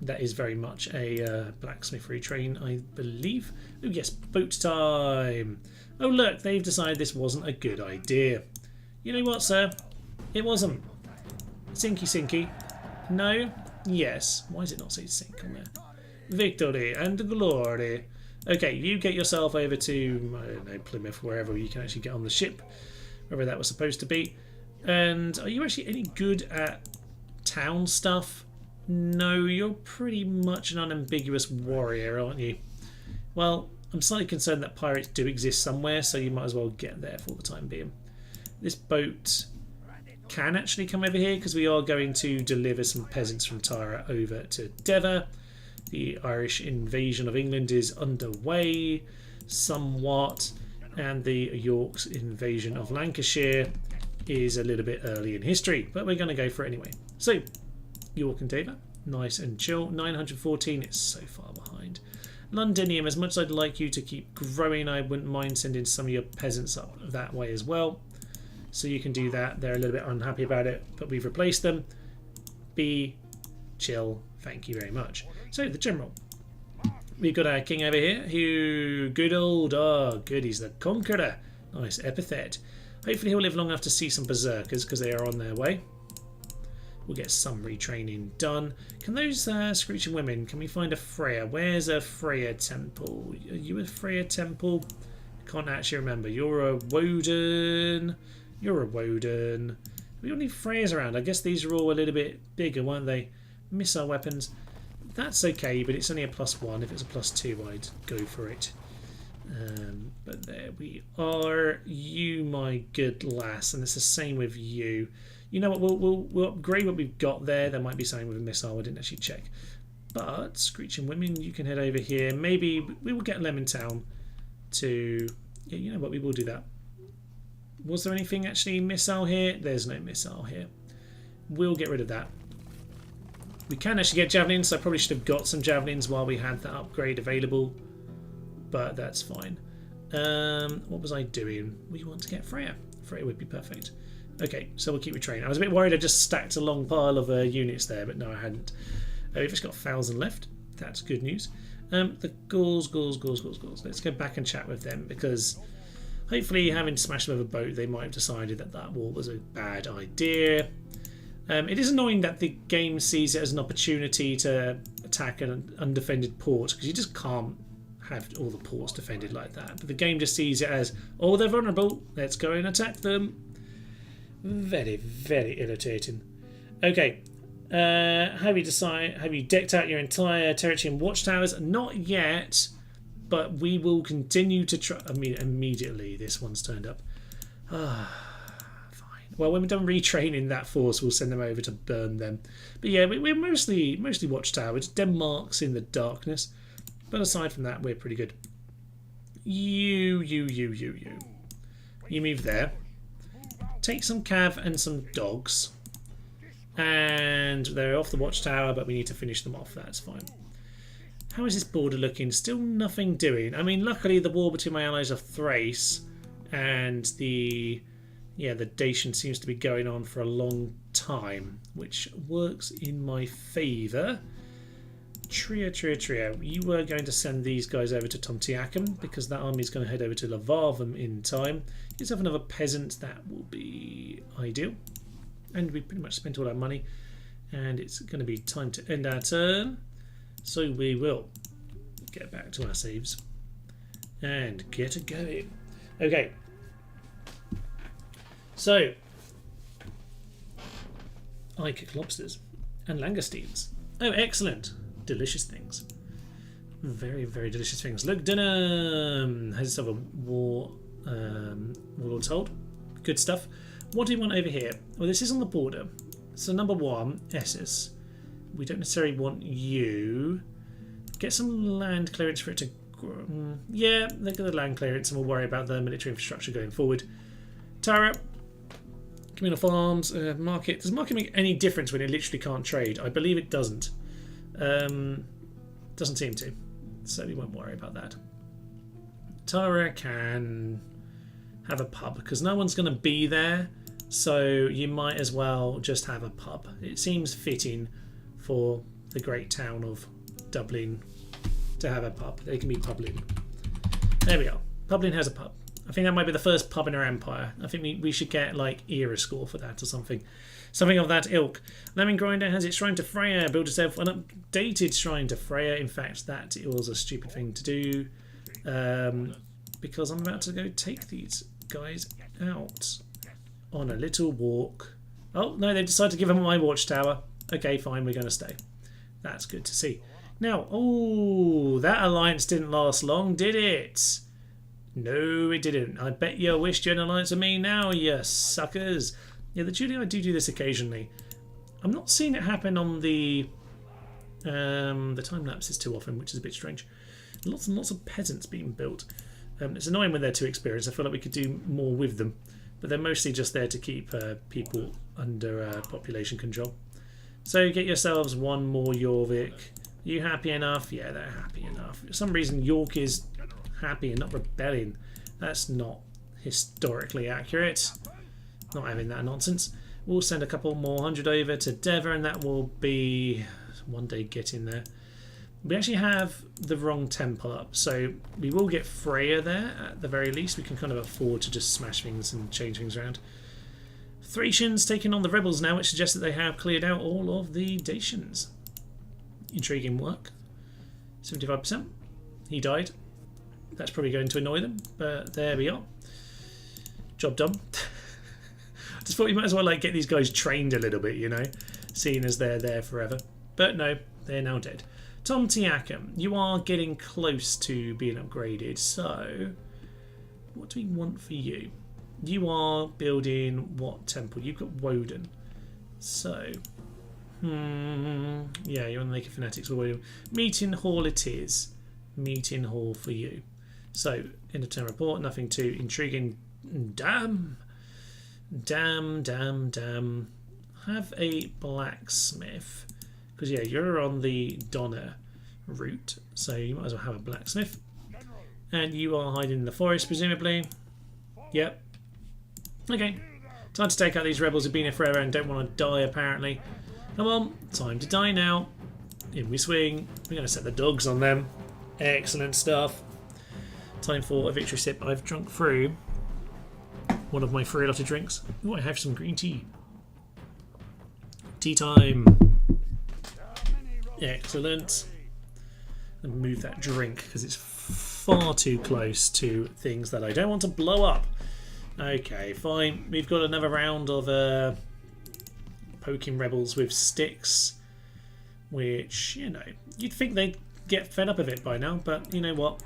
That is very much a blacksmith retrain, I believe. Oh yes, boat time. Oh look, they've decided this wasn't a good idea. You know what, sir? It wasn't. Sinky. No? Yes. Why does it not say sink on there? Victory and glory. Okay, you get yourself over to, I don't know, Plymouth, wherever you can actually get on the ship. Wherever that was supposed to be. And are you actually any good at town stuff? No, you're pretty much an unambiguous warrior, aren't you? Well, I'm slightly concerned that pirates do exist somewhere, so you might as well get there for the time being. This boat can actually come over here because we are going to deliver some peasants from Tyre over to Devon. The Irish invasion of England is underway somewhat, and the York's invasion of Lancashire is a little bit early in history, but we're going to go for it anyway. So, York and Devon, nice and chill. 914, it's so far behind. Londinium, as much as I'd like you to keep growing, I wouldn't mind sending some of your peasants up that way as well. So you can do that. They're a little bit unhappy about it, but we've replaced them. Be chill. Thank you very much. So the general. We've got our king over here who, good old, good, he's the conqueror. Nice epithet. Hopefully he'll live long enough to see some berserkers because they are on their way. We'll get some retraining done. Can those screeching women, can we find a Freya? Where's a Freya temple? Are you a Freya temple? I can't actually remember. You're a Woden. You're a Woden. We got any Freyas around? I guess these are all a little bit bigger, weren't they? Missile weapons. That's okay, but it's only a +1. If it's a +2, I'd go for it. But there we are. You, my good lass, and it's the same with you. You know what? We'll upgrade what we've got there. There might be something with a missile. I didn't actually check. But Screeching Women, you can head over here. Maybe we will get Lemon Town to. Yeah, you know what? We will do that. Was there anything actually missile here? There's no missile here. We'll get rid of that. We can actually get javelins, so I probably should have got some javelins while we had that upgrade available. But that's fine. What was I doing? We want to get Freya. Freya would be perfect. Okay, so we'll keep retraining. I was a bit worried I just stacked a long pile of units there, but no, I hadn't. We've just got 1,000 left. That's good news. The Gauls. Let's go back and chat with them, because hopefully having smashed them with a boat, they might have decided that that war was a bad idea. It is annoying that the game sees it as an opportunity to attack an undefended port, because you just can't have all the ports defended like that. But the game just sees it as, oh, they're vulnerable, let's go and attack them. Very, very irritating. Okay, have you decked out your entire territory in watchtowers? Not yet, but we will continue to try. I mean, immediately this one's turned up. Well, when we're done retraining that force, we'll send them over to burn them. But yeah, we're mostly watchtowers. Denmark's in the darkness. But aside from that, we're pretty good. You move there. Take some cav and some dogs. And they're off the watchtower, but we need to finish them off. That's fine. How is this border looking? Still nothing doing. I mean, luckily the war between my allies of Thrace and the Dacian seems to be going on for a long time, which works in my favour. Trio. You were going to send these guys over to Tontiacum, because that army is going to head over to Lavarvum in time. Let's have another peasant. That will be ideal. And we pretty much spent all our money, and it's going to be time to end our turn. So we will get back to our saves and get it going. Okay. So, I cook lobsters and langoustines. Oh, excellent. Delicious things. Very, very delicious things. Look, Dunham has itself a warlord's hold. Good stuff. What do we want over here? Well, this is on the border. So number 1, Essus. We don't necessarily want you. Get some land clearance for it to grow. Yeah, look at the land clearance, and we'll worry about the military infrastructure going forward. Tara. Communal farms, market. Does market make any difference when it literally can't trade? I believe it doesn't. Doesn't seem to. So we won't worry about that. Tara can have a pub, because no one's going to be there. So you might as well just have a pub. It seems fitting for the great town of Dublin to have a pub. They can be Publin. There we are. Publin has a pub. I think that might be the first pub in our empire. I think we should get like era score for that or something. Something of that ilk. Lemon Grinder has its shrine to Freya. Built itself an updated shrine to Freya. In fact, that was a stupid thing to do. Because I'm about to go take these guys out on a little walk. Oh, no, they've decided to give them my watchtower. Okay, fine, we're going to stay. That's good to see. Now, oh, that alliance didn't last long, did it? No, it didn't. I bet you wished you had an alliance with me now, you suckers. Yeah, the Julie, I do this occasionally. I'm not seeing it happen on the time-lapses too often, which is a bit strange. Lots and lots of peasants being built. It's annoying when they're too experienced. I feel like we could do more with them. But they're mostly just there to keep people under population control. So get yourselves one more Jorvik. Are you happy enough? Yeah, they're happy enough. For some reason, York is happy and not rebelling. That's not historically accurate. Not having that nonsense. We'll send a couple more 100 over to Devon, and that will be one day getting there. We actually have the wrong temple up, so we will get Freya there at the very least. We can kind of afford to just smash things and change things around. Thracians taking on the rebels now, which suggests that they have cleared out all of the Dacians. Intriguing work. 75%. He died. That's probably going to annoy them, but there we are. Job done. Just thought you might as well like get these guys trained a little bit, you know, seeing as they're there forever. But no, they're now dead. Tom Tiakum, you are getting close to being upgraded. So, what do we want for you? You are building what temple? You've got Woden. So, yeah, you're on the Lake of Fanatics with Woden. Meeting hall it is. Meeting hall for you. So, end of term report, nothing too intriguing. Damn. Have a blacksmith. Because, yeah, you're on the Donner route. So, you might as well have a blacksmith. And you are hiding in the forest, presumably. Yep. Okay. Time to take out these rebels who've been here forever and don't want to die, apparently. Come on. Time to die now. In we swing. We're going to set the dogs on them. Excellent stuff. Time for a victory sip. I've drunk through one of my free allotted drinks. Oh, I have some green tea. Tea time. Excellent. And move that drink because it's far too close to things that I don't want to blow up. Okay, fine. We've got another round of poking rebels with sticks, which, you know, you'd think they'd get fed up of it by now, but you know what?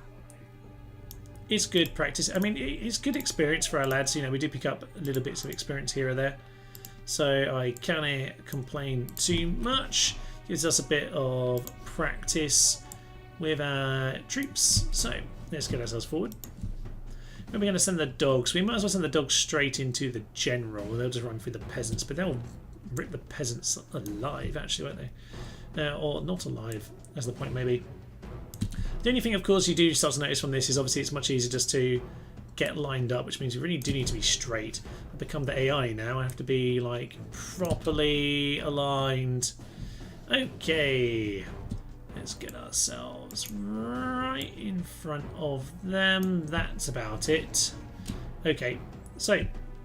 It's good practice. I mean, it's good experience for our lads. You know, we do pick up little bits of experience here or there, so I can't complain too much. Gives us a bit of practice with our troops. So let's get ourselves forward. We're going to send the dogs. We might as well send the dogs straight into the general. They'll just run through the peasants, but they'll rip the peasants alive, actually, won't they? Or not alive, as the point may be. The only thing, of course, you do start to notice from this is obviously it's much easier just to get lined up, which means you really do need to be straight. I've become the AI now. I have to be, like, properly aligned. Okay. Let's get ourselves right in front of them. That's about it. Okay, so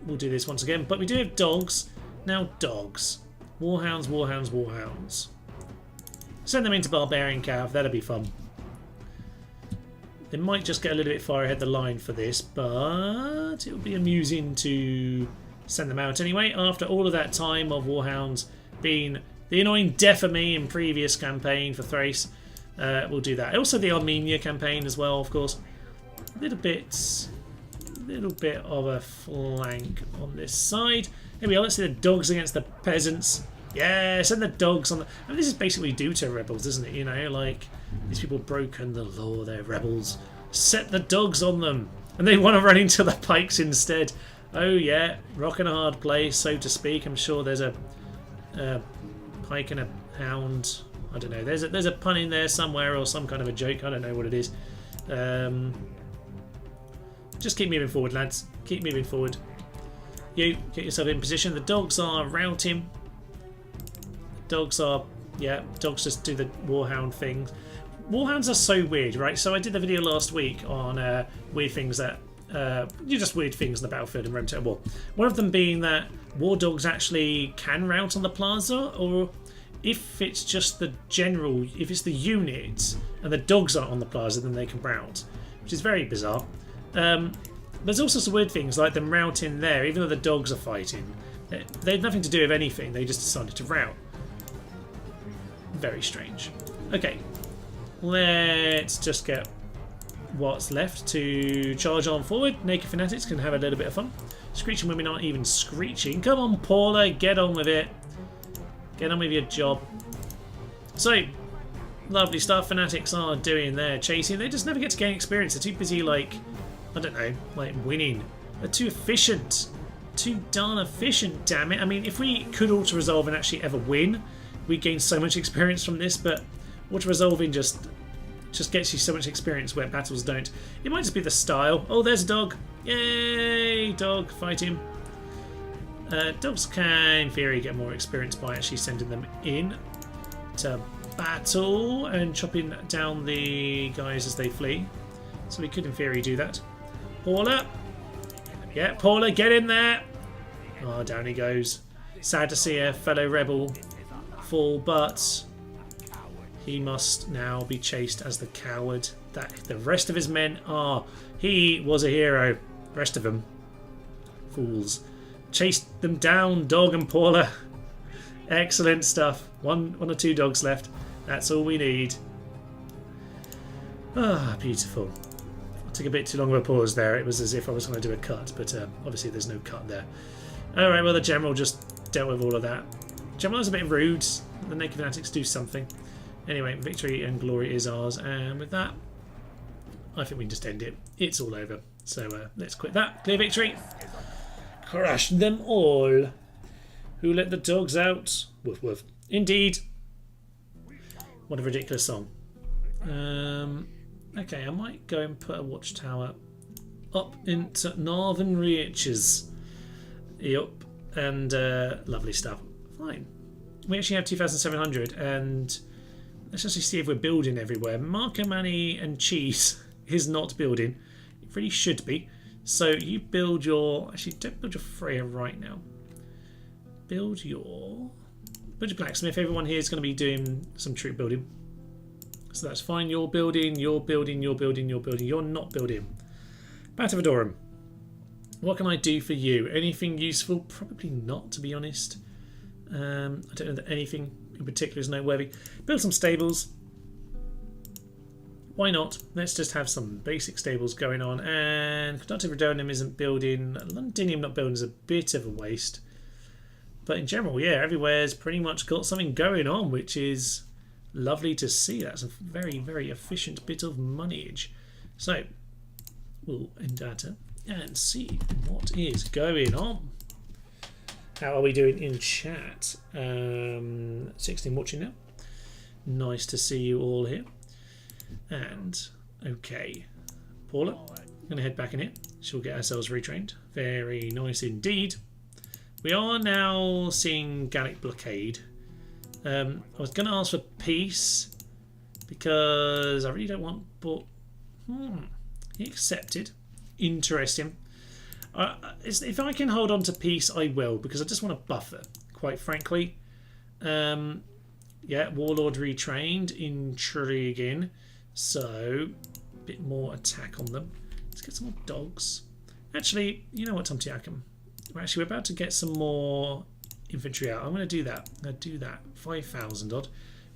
we'll do this once again. But we do have dogs. Now dogs. Warhounds, warhounds, warhounds. Send them into Barbarian Cav. That'll be fun. They might just get a little bit far ahead the line for this, but it'll be amusing to send them out anyway. After all of that time of warhounds being the annoying death of me in previous campaign for Thrace, we'll do that. Also the Armenia campaign as well, of course. Little bit of a flank on this side. Here we are. Let's see the dogs against the peasants. Yeah, send the dogs on. I mean, this is basically what we do to rebels, isn't it? You know, like these people broken the law. They're rebels. Set the dogs on them, and they want to run into the pikes instead. Oh yeah, rock and a hard place, so to speak. I'm sure there's a pike and a hound. I don't know. There's a pun in there somewhere or some kind of a joke. I don't know what it is. Just keep moving forward, lads. Keep moving forward. You get yourself in position. The dogs are routing. Dogs are, yeah. Dogs just do the warhound things. Warhounds are so weird, right? So I did the video last week on weird things that just weird things in the battlefield in Rome Total War. One of them being that war dogs actually can rout on the plaza, or if it's just the general, if it's the unit and the dogs aren't on the plaza, then they can rout, which is very bizarre. There's also some weird things like them routing there, even though the dogs are fighting. They had nothing to do with anything, they just decided to rout. Very strange. Okay, let's just get what's left to charge on forward. Naked Fanatics can have a little bit of fun. Screeching women aren't even screeching. Come on, Paula, get on with it. Get on with your job. So, lovely stuff. Fanatics are doing their chasing. They just never get to gain experience. They're too busy, like, I don't know, like winning. They're too efficient. Too darn efficient, damn it. I mean, if we could auto-resolve and actually ever win, we'd gain so much experience from this, but auto-resolving just gets you so much experience where battles don't. It might just be the style. Oh, there's a dog. Yay, dog, fight him. Dogs can, in theory, get more experience by actually sending them in to battle and chopping down the guys as they flee. So we could, in theory, do that. Paula. Yeah, Paula, get in there. Oh, down he goes. Sad to see a fellow rebel fall, but he must now be chased as the coward that the rest of his men are. He was a hero. The rest of them, fools. Chase them down, Dog and Paula. Excellent stuff. One or two dogs left. That's all we need. Ah, beautiful. I took a bit too long of a pause there. It was as if I was going to do a cut, but obviously there's no cut there. Alright, well the General just dealt with all of that. General was a bit rude. The Naked Fanatics do something. Anyway, victory and glory is ours, and with that, I think we can just end it. It's all over. So let's quit that. Clear victory. Crush them all. Who let the dogs out? Woof woof. Indeed. What a ridiculous song. Okay, I might go and put a watchtower up into Northern Reaches. Yup. And lovely stuff. Fine. We actually have 2,700, and let's actually see if we're building everywhere. Markomani and Cheese is not building. It really should be. So you build your... Actually, don't build your Freya right now. Build your blacksmith. Everyone here is going to be doing some troop building. So that's fine. You're building, you're building, you're building, you're building. You're not building. Batavadorum. What can I do for you? Anything useful? Probably not, to be honest. I don't know that anything in particular is noteworthy. Build some stables. Why not? Let's just have some basic stables going on. And Conductive Redonum isn't building. Londinium not building is a bit of a waste. But in general, yeah, everywhere's pretty much got something going on, which is lovely to see. That's a very, very efficient bit of moneyage. So, we'll end data and see what is going on. How are we doing in chat? 16 watching now. Nice to see you all here. And, okay. Paula, I'm going to head back in here. She'll get ourselves retrained. Very nice indeed. We are now seeing Gallic Blockade. I was going to ask for peace because I really don't want, but he accepted. Interesting. If I can hold on to peace, I will, because I just want a buffer, quite frankly. Yeah, Warlord retrained, intriguing. So, a bit more attack on them. Let's get some more dogs. Actually, you know what, Tom Tiakum? We're about to get some more infantry out. I'm going to do that. 5,000 odd.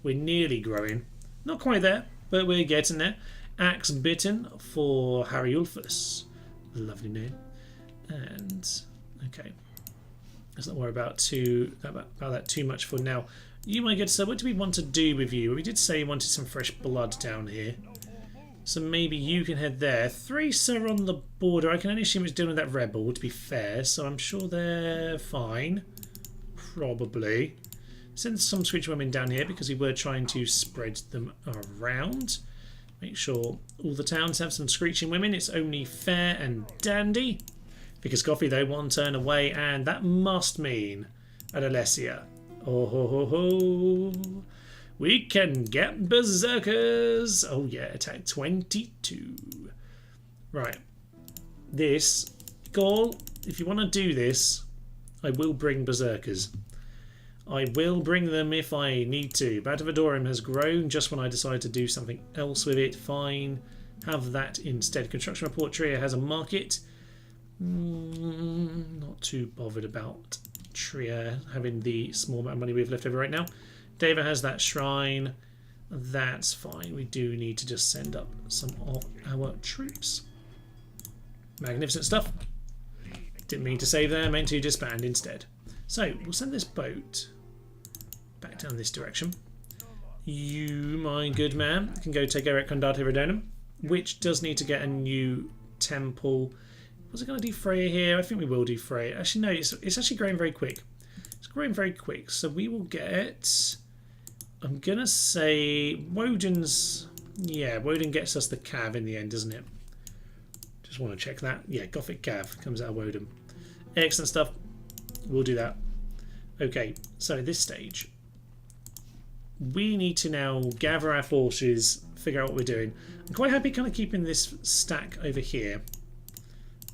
We're nearly growing. Not quite there, but we're getting there. Axe Bitten for Harry Ulfus. Lovely name. And, okay. Let's not worry about that too much for now. You, my good sir, what do we want to do with you? We did say we wanted some fresh blood down here. So maybe you can head there. Thrace are on the border. I can only assume it's dealing with that rebel, to be fair. So I'm sure they're fine. Probably. Send some Switch women down here because we were trying to spread them around. Make sure all the towns have some screeching women. It's only fair and dandy. Because coffee, though, one turn away. And that must mean at Alesia. Oh ho ho ho. We can get berserkers. Oh yeah, attack 22. Right. This, Gaul, if you want to do this, I will bring berserkers. I will bring them if I need to. Batavadorum has grown just when I decide to do something else with it. Fine. Have that instead. Construction report Trier has a market. Not too bothered about Trier having the small amount of money we have left over right now. Deva has that shrine. That's fine. We do need to just send up some of our troops. Magnificent stuff. Didn't mean to save there. Meant to disband instead. So we'll send this boat back down this direction. You, my good man, can go take Eric Condate Redonum, which does need to get a new temple. Was it going to do Freya here? I think we will do Freya. Actually, no, it's actually growing very quick. It's growing very quick. So we will get... I'm going to say Woden's... Yeah, Woden gets us the Cav in the end, doesn't it? Just want to check that. Yeah, Gothic Cav comes out of Woden. Excellent stuff. We'll do that. Okay, so at this stage, we need to now gather our forces, figure out what we're doing. I'm quite happy kind of keeping this stack over here.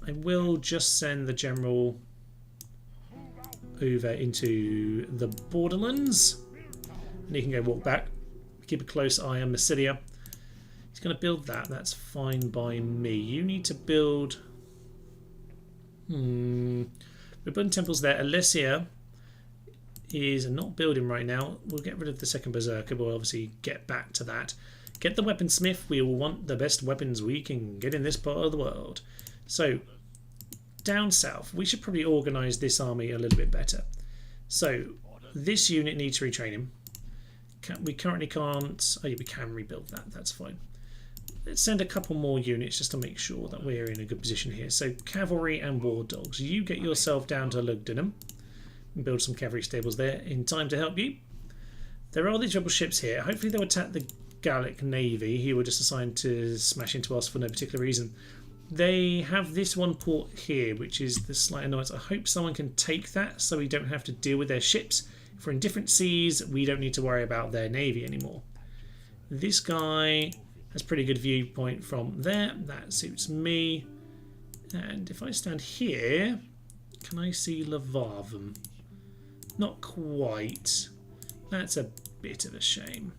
I will just send the general over into the borderlands. And he can go walk back. Keep a close eye on Massilia. He's going to build that. That's fine by me. You need to build... We're building temples there. Alesia is not building right now. We'll get rid of the second berserker, but we'll obviously get back to that. Get the weaponsmith. We will want the best weapons we can get in this part of the world. So, down south, we should probably organise this army a little bit better. So, this unit needs retraining. We currently can't... Oh yeah, we can rebuild that. That's fine. Let's send a couple more units just to make sure that we're in a good position here. So, cavalry and war dogs. You get yourself down to Lugdunum and build some cavalry stables there in time to help you. There are these rebel ships here. Hopefully they'll attack the Gallic Navy, who were just assigned to smash into us for no particular reason. They have this one port here, which is the slight annoyance. I hope someone can take that so we don't have to deal with their ships. If we're in different seas, we don't need to worry about their navy anymore. This guy has pretty good viewpoint from there. That suits me. And if I stand here, can I see Levarvum? Not quite. That's a bit of a shame.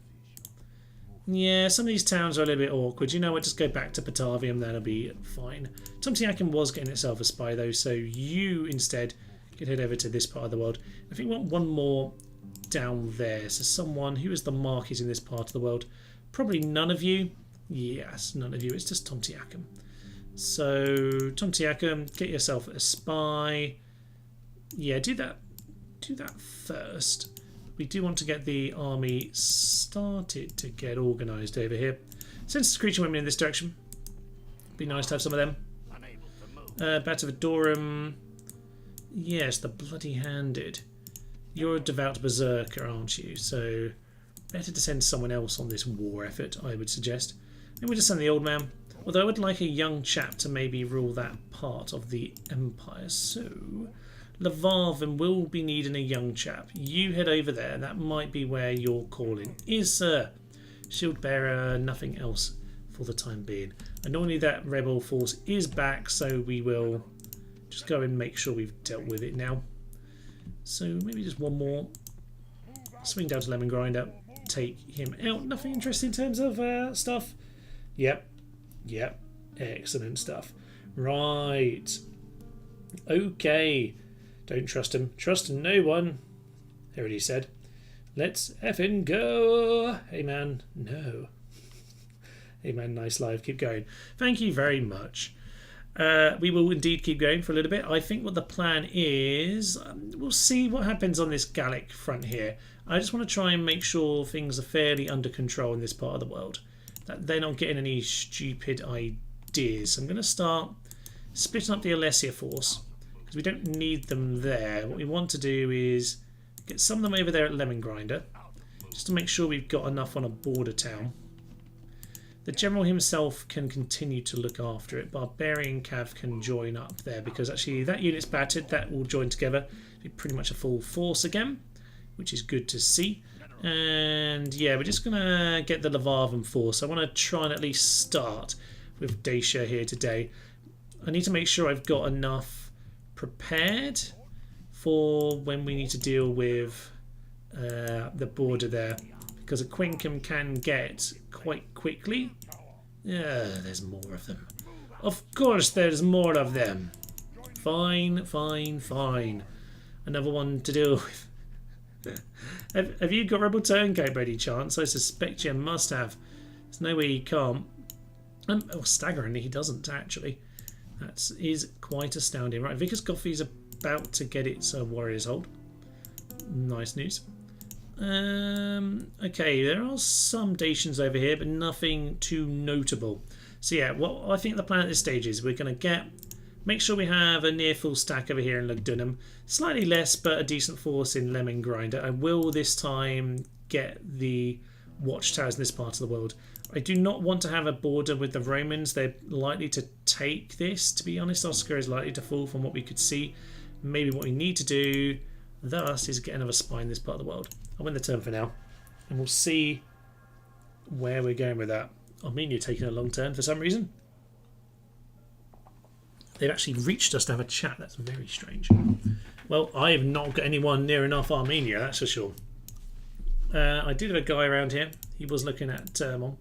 Yeah, some of these towns are a little bit awkward. You know what, just go back to Batavium, that'll be fine. Tomtiakum was getting itself a spy though, so you instead could head over to this part of the world. I think we want one more down there. So someone, who is the marquis in this part of the world? Probably none of you. Yes, none of you. It's just Tomtiakum. So, Tomtiakum, get yourself a spy. Yeah, do that. Do that first. We do want to get the army started to get organised over here. Send some creature women in this direction. Be nice to have some of them. Batavadorum. Yes, the bloody-handed. You're a devout berserker, aren't you? So, better to send someone else on this war effort, I would suggest. And we'll just send the old man. Although I would like a young chap to maybe rule that part of the empire. So, Levarvin will be needing a young chap. You head over there. That might be where your calling is, sir. Shield bearer, nothing else for the time being. And normally that rebel force is back, so we will just go and make sure we've dealt with it now. So maybe just one more. Swing down to Lemon Grinder. Take him out. Nothing interesting in terms of stuff. Yep. Yep. Excellent stuff. Right. Okay. Don't trust him. Trust no one. Already said. Let's effing go. Hey man. No. Hey man, nice live. Keep going. Thank you very much. We will indeed keep going for a little bit. I think what the plan is, we'll see what happens on this Gallic front here. I just want to try and make sure things are fairly under control in this part of the world. That they're not getting any stupid ideas. So I'm going to start splitting up the Alesia force, because we don't need them there. What we want to do is get some of them over there at Lemon Grinder, just to make sure we've got enough on a border town. The general himself can continue to look after it. Barbarian Cav can join up there, because actually that unit's battered. That will join together. Be pretty much a full force again, which is good to see. And yeah, we're just going to get the Levarvin force. I want to try and at least start with Dacia here today. I need to make sure I've got enough prepared for when we need to deal with the border there, because a Quincum can get quite quickly. Yeah, there's more of them. Of course there's more of them. Fine, fine, fine. Another one to deal with. Have you got Rebel Turncoat by any chance? I suspect you must have. There's no way you can't. Oh, staggeringly, he doesn't actually. That is quite astounding. Right, Vickers Coffee's about to get its Warrior's Hold. Nice news. Okay, there are some Dacians over here, but nothing too notable. So yeah, what I think the plan at this stage is we're going to make sure we have a near full stack over here in Lugdunum. Slightly less, but a decent force in Lemon Grinder. I will this time get the watchtowers in this part of the world. I do not want to have a border with the Romans. They're likely to take this, to be honest. Oscar is likely to fall from what we could see. Maybe what we need to do thus is get another spy in this part of the world. I'll win the turn for now, and we'll see where we're going with that. Armenia taking a long turn for some reason. They've actually reached us to have a chat. That's very strange. Well, I have not got anyone near enough Armenia, that's for sure. I did have a guy around here. He was looking at Termon.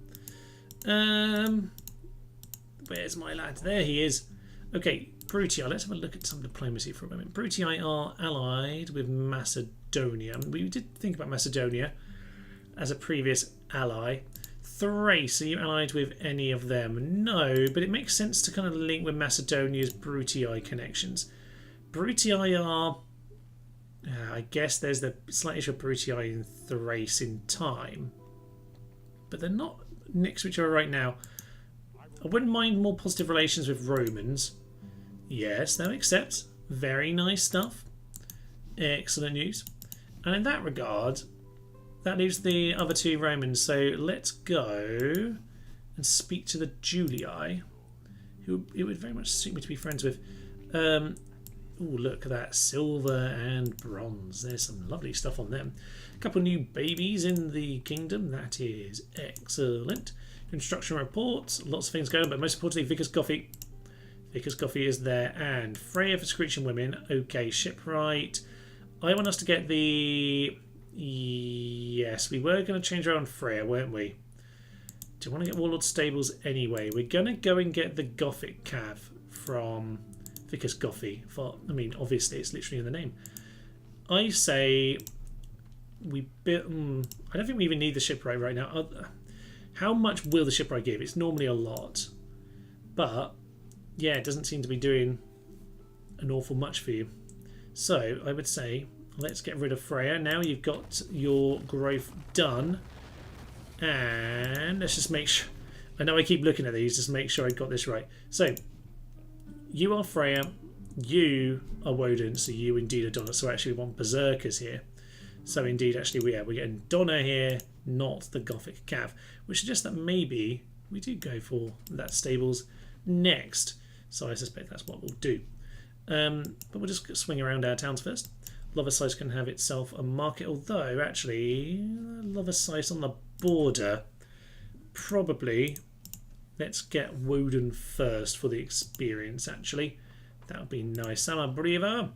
Where's my lad? There he is. Okay, Brutii, let's have a look at some diplomacy for a moment. Brutii are allied with Macedonia. We did think about Macedonia as a previous ally. Thrace, are you allied with any of them? No, but it makes sense to kind of link with Macedonia's Brutii connections. Brutii are... I guess there's the slight issue of Brutii and Thrace in time. But they're not next to each other right now. I wouldn't mind more positive relations with Romans. Yes, that accepts. Very nice stuff. Excellent news. And in that regard, that leaves the other two Romans. So let's go and speak to the Julii, who it would very much suit me to be friends with. Oh, look at that. Silver and bronze. There's some lovely stuff on them. A couple new babies in the kingdom. That is excellent. Construction reports. Lots of things going on, but most importantly, Vickers Coffee. Vickers Coffee is there. And Freya for Screeching Women. Okay, shipwright. I want us to get the... Yes, we were going to change around Freya, weren't we? Do you want to get Warlord Stables anyway? We're going to go and get the Gothic Cav from Vickers Coffee. I mean, obviously, it's literally in the name. I say we build... I don't think we even need the shipwright right now. How much will the shipwright give? It's normally a lot. But, yeah, it doesn't seem to be doing an awful much for you. So, I would say, let's get rid of Freya. Now you've got your growth done. And let's just make sure... I know I keep looking at these, just make sure I got this right. So, you are Freya, you are Woden, so you indeed are Donna. So actually we want Berserkers here. So indeed, actually, we're getting Donna here, not the Gothic Cav, which suggests that maybe we do go for that stables next. So I suspect that's what we'll do. But we'll just swing around our towns first. Loversice can have itself a market, although actually Loversice on the border, probably let's get Woden first for the experience actually. That would be nice. Samabriva,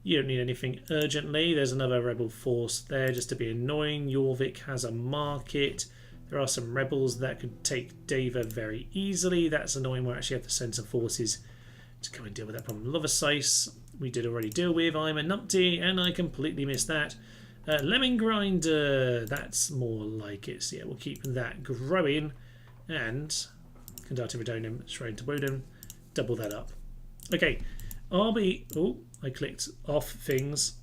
you don't need anything urgently. There's another rebel force there just to be annoying. Jorvik has a market. There are some rebels that could take Deva very easily. That's annoying. We'll actually have to send some forces to come and deal with that problem. Loversice we did already deal with. I'm a numpty and I completely missed that. Lemon Grinder, that's more like it. So yeah, we'll keep that growing. And Condati Redonum, Shrine to Woden, double that up. Okay, RB. Oh, I clicked off things.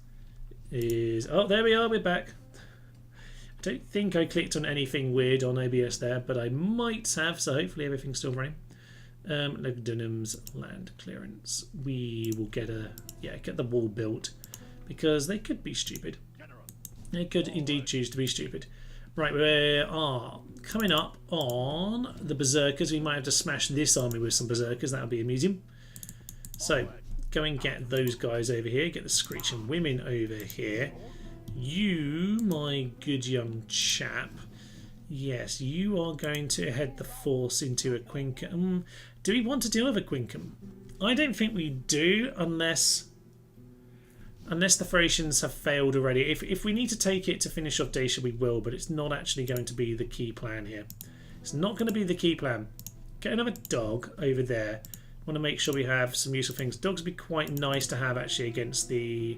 Oh, there we are, we're back. I don't think I clicked on anything weird on OBS there, but I might have, so hopefully everything's still running. Dunham's land clearance. We will get the wall built because they could be stupid. They could indeed choose to be stupid. Right, we are coming up on the Berserkers. We might have to smash this army with some Berserkers. That would be amusing. So, go and get those guys over here. Get the Screeching Women over here. You, my good young chap. Yes, you are going to head the force into a Quincum. Do we want to deal with a Quincum? I don't think we do, unless the Thracians have failed already. If we need to take it to finish off Dacia, we will, but it's not actually going to be the key plan here. It's not going to be the key plan. Get another dog over there. Want to make sure we have some useful things. Dogs would be quite nice to have actually against the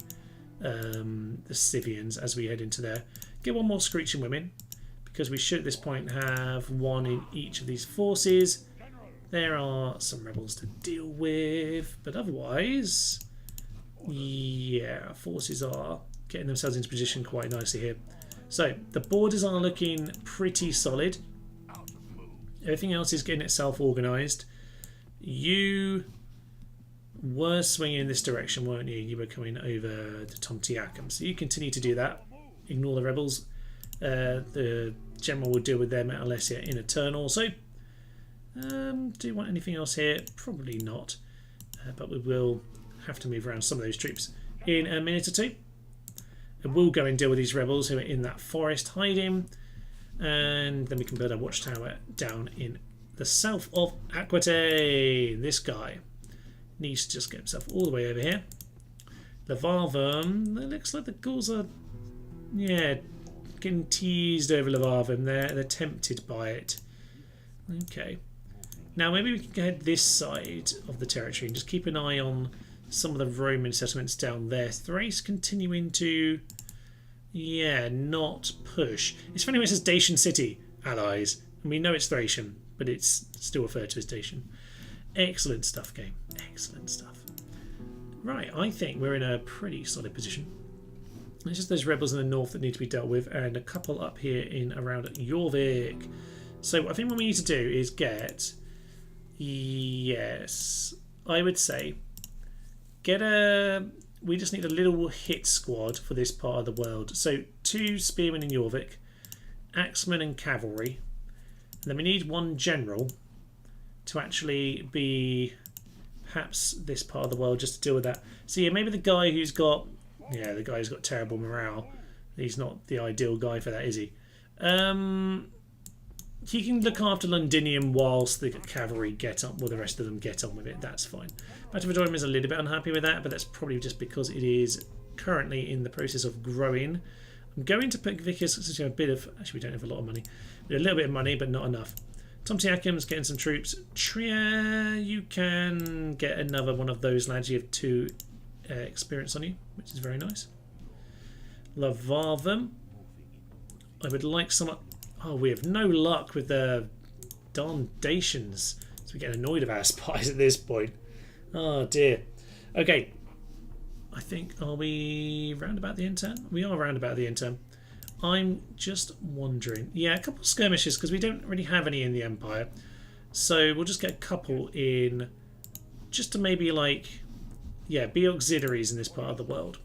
Scythians as we head into there. Get one more Screeching Women, because we should at this point have one in each of these forces. There are some rebels to deal with, but otherwise, yeah, forces are getting themselves into position quite nicely here. So the borders are looking pretty solid. Everything else is getting itself organised. You were swinging in this direction, weren't you? You were coming over to Tomtiacum, so you continue to do that. Ignore the rebels. The general will deal with them at Alesia in Eternal. So, do you want anything else here? Probably not, but we will have to move around some of those troops in a minute or two. And we'll go and deal with these rebels who are in that forest hiding, and then we can build a watchtower down in the south of Aquitaine. This guy needs to just get himself all the way over here. Levarvum, it looks like the Gauls are, yeah, getting teased over Levarvum. They're tempted by it. Okay. Now maybe we can head this side of the territory and just keep an eye on some of the Roman settlements down there. Thrace continuing to, yeah, not push. It's funny when it says Dacian city, allies. And we know it's Thracian, but it's still referred to as Dacian. Excellent stuff, game. Excellent stuff. Right, I think we're in a pretty solid position. It's just those rebels in the north that need to be dealt with, and a couple up here in around Jorvik. So I think what we need to do is get, yes, I would say, we just need a little hit squad for this part of the world. So 2 spearmen in Jorvik, axemen and cavalry. And then we need 1 general to actually be perhaps this part of the world just to deal with that. So yeah, maybe the guy who's got, yeah, the guy who's got terrible morale. He's not the ideal guy for that, is he? He can look after Londinium whilst the cavalry get up, well, the rest of them get on with it. That's fine. Batavidorum is a little bit unhappy with that, but that's probably just because it is currently in the process of growing. I'm going to put Vicus a bit of, actually we don't have a lot of money. A little bit of money, but not enough. Tomtiakim's getting some troops. Trier, you can get another one of those lads. You have 2 experience on you, which is very nice. Lavarvum. I would like someone. Oh, we have no luck with the darn Dacians. So we're getting annoyed of our spies at this point. Oh dear. Okay. I think, are we round about the end turn? We are round about the end turn. I'm just wondering. Yeah, a couple of skirmishes because we don't really have any in the Empire. So we'll just get a couple in just to maybe like, yeah, be auxiliaries in this part of the world.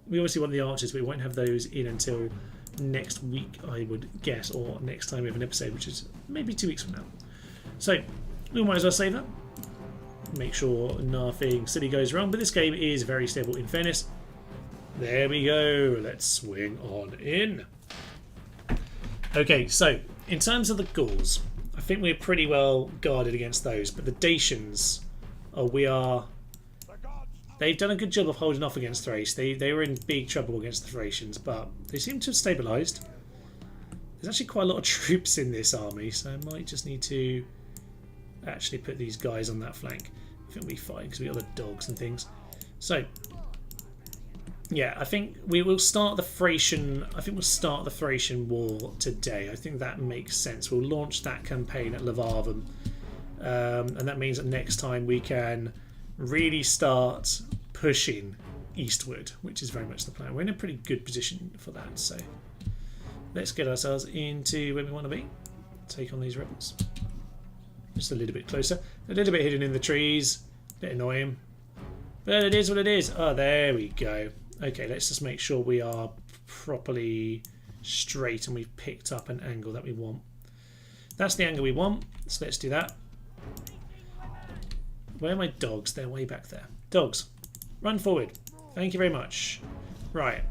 We obviously want the archers, but we won't have those in until next week, I would guess, or next time we have an episode, which is maybe 2 weeks from now. So we might as well save that. Make sure nothing silly goes wrong, but this game is very stable in fairness. There we go. Let's swing on in. Okay, so in terms of the Gauls, I think we're pretty well guarded against those, but the Dacians, they've done a good job of holding off against Thrace. They were in big trouble against the Thracians, but they seem to have stabilised. There's actually quite a lot of troops in this army, so I might just need to actually put these guys on that flank. I think we'll be fine because we've got the dogs and things. So yeah, I think we will start the Thracian. I think we'll start the Thracian war today. I think that makes sense. We'll launch that campaign at Lavarvum, and that means that next time we can really start pushing eastward, which is very much the plan. We're in a pretty good position for that. So let's get ourselves into where we want to be. Take on these rebels. Just a little bit closer. A little bit hidden in the trees. A bit annoying. But it is what it is. Oh, there we go. Okay, let's just make sure we are properly straight and we've picked up an angle that we want. That's the angle we want, so let's do that. Where are my dogs? They're way back there. Dogs, run forward. Thank you very much. Right,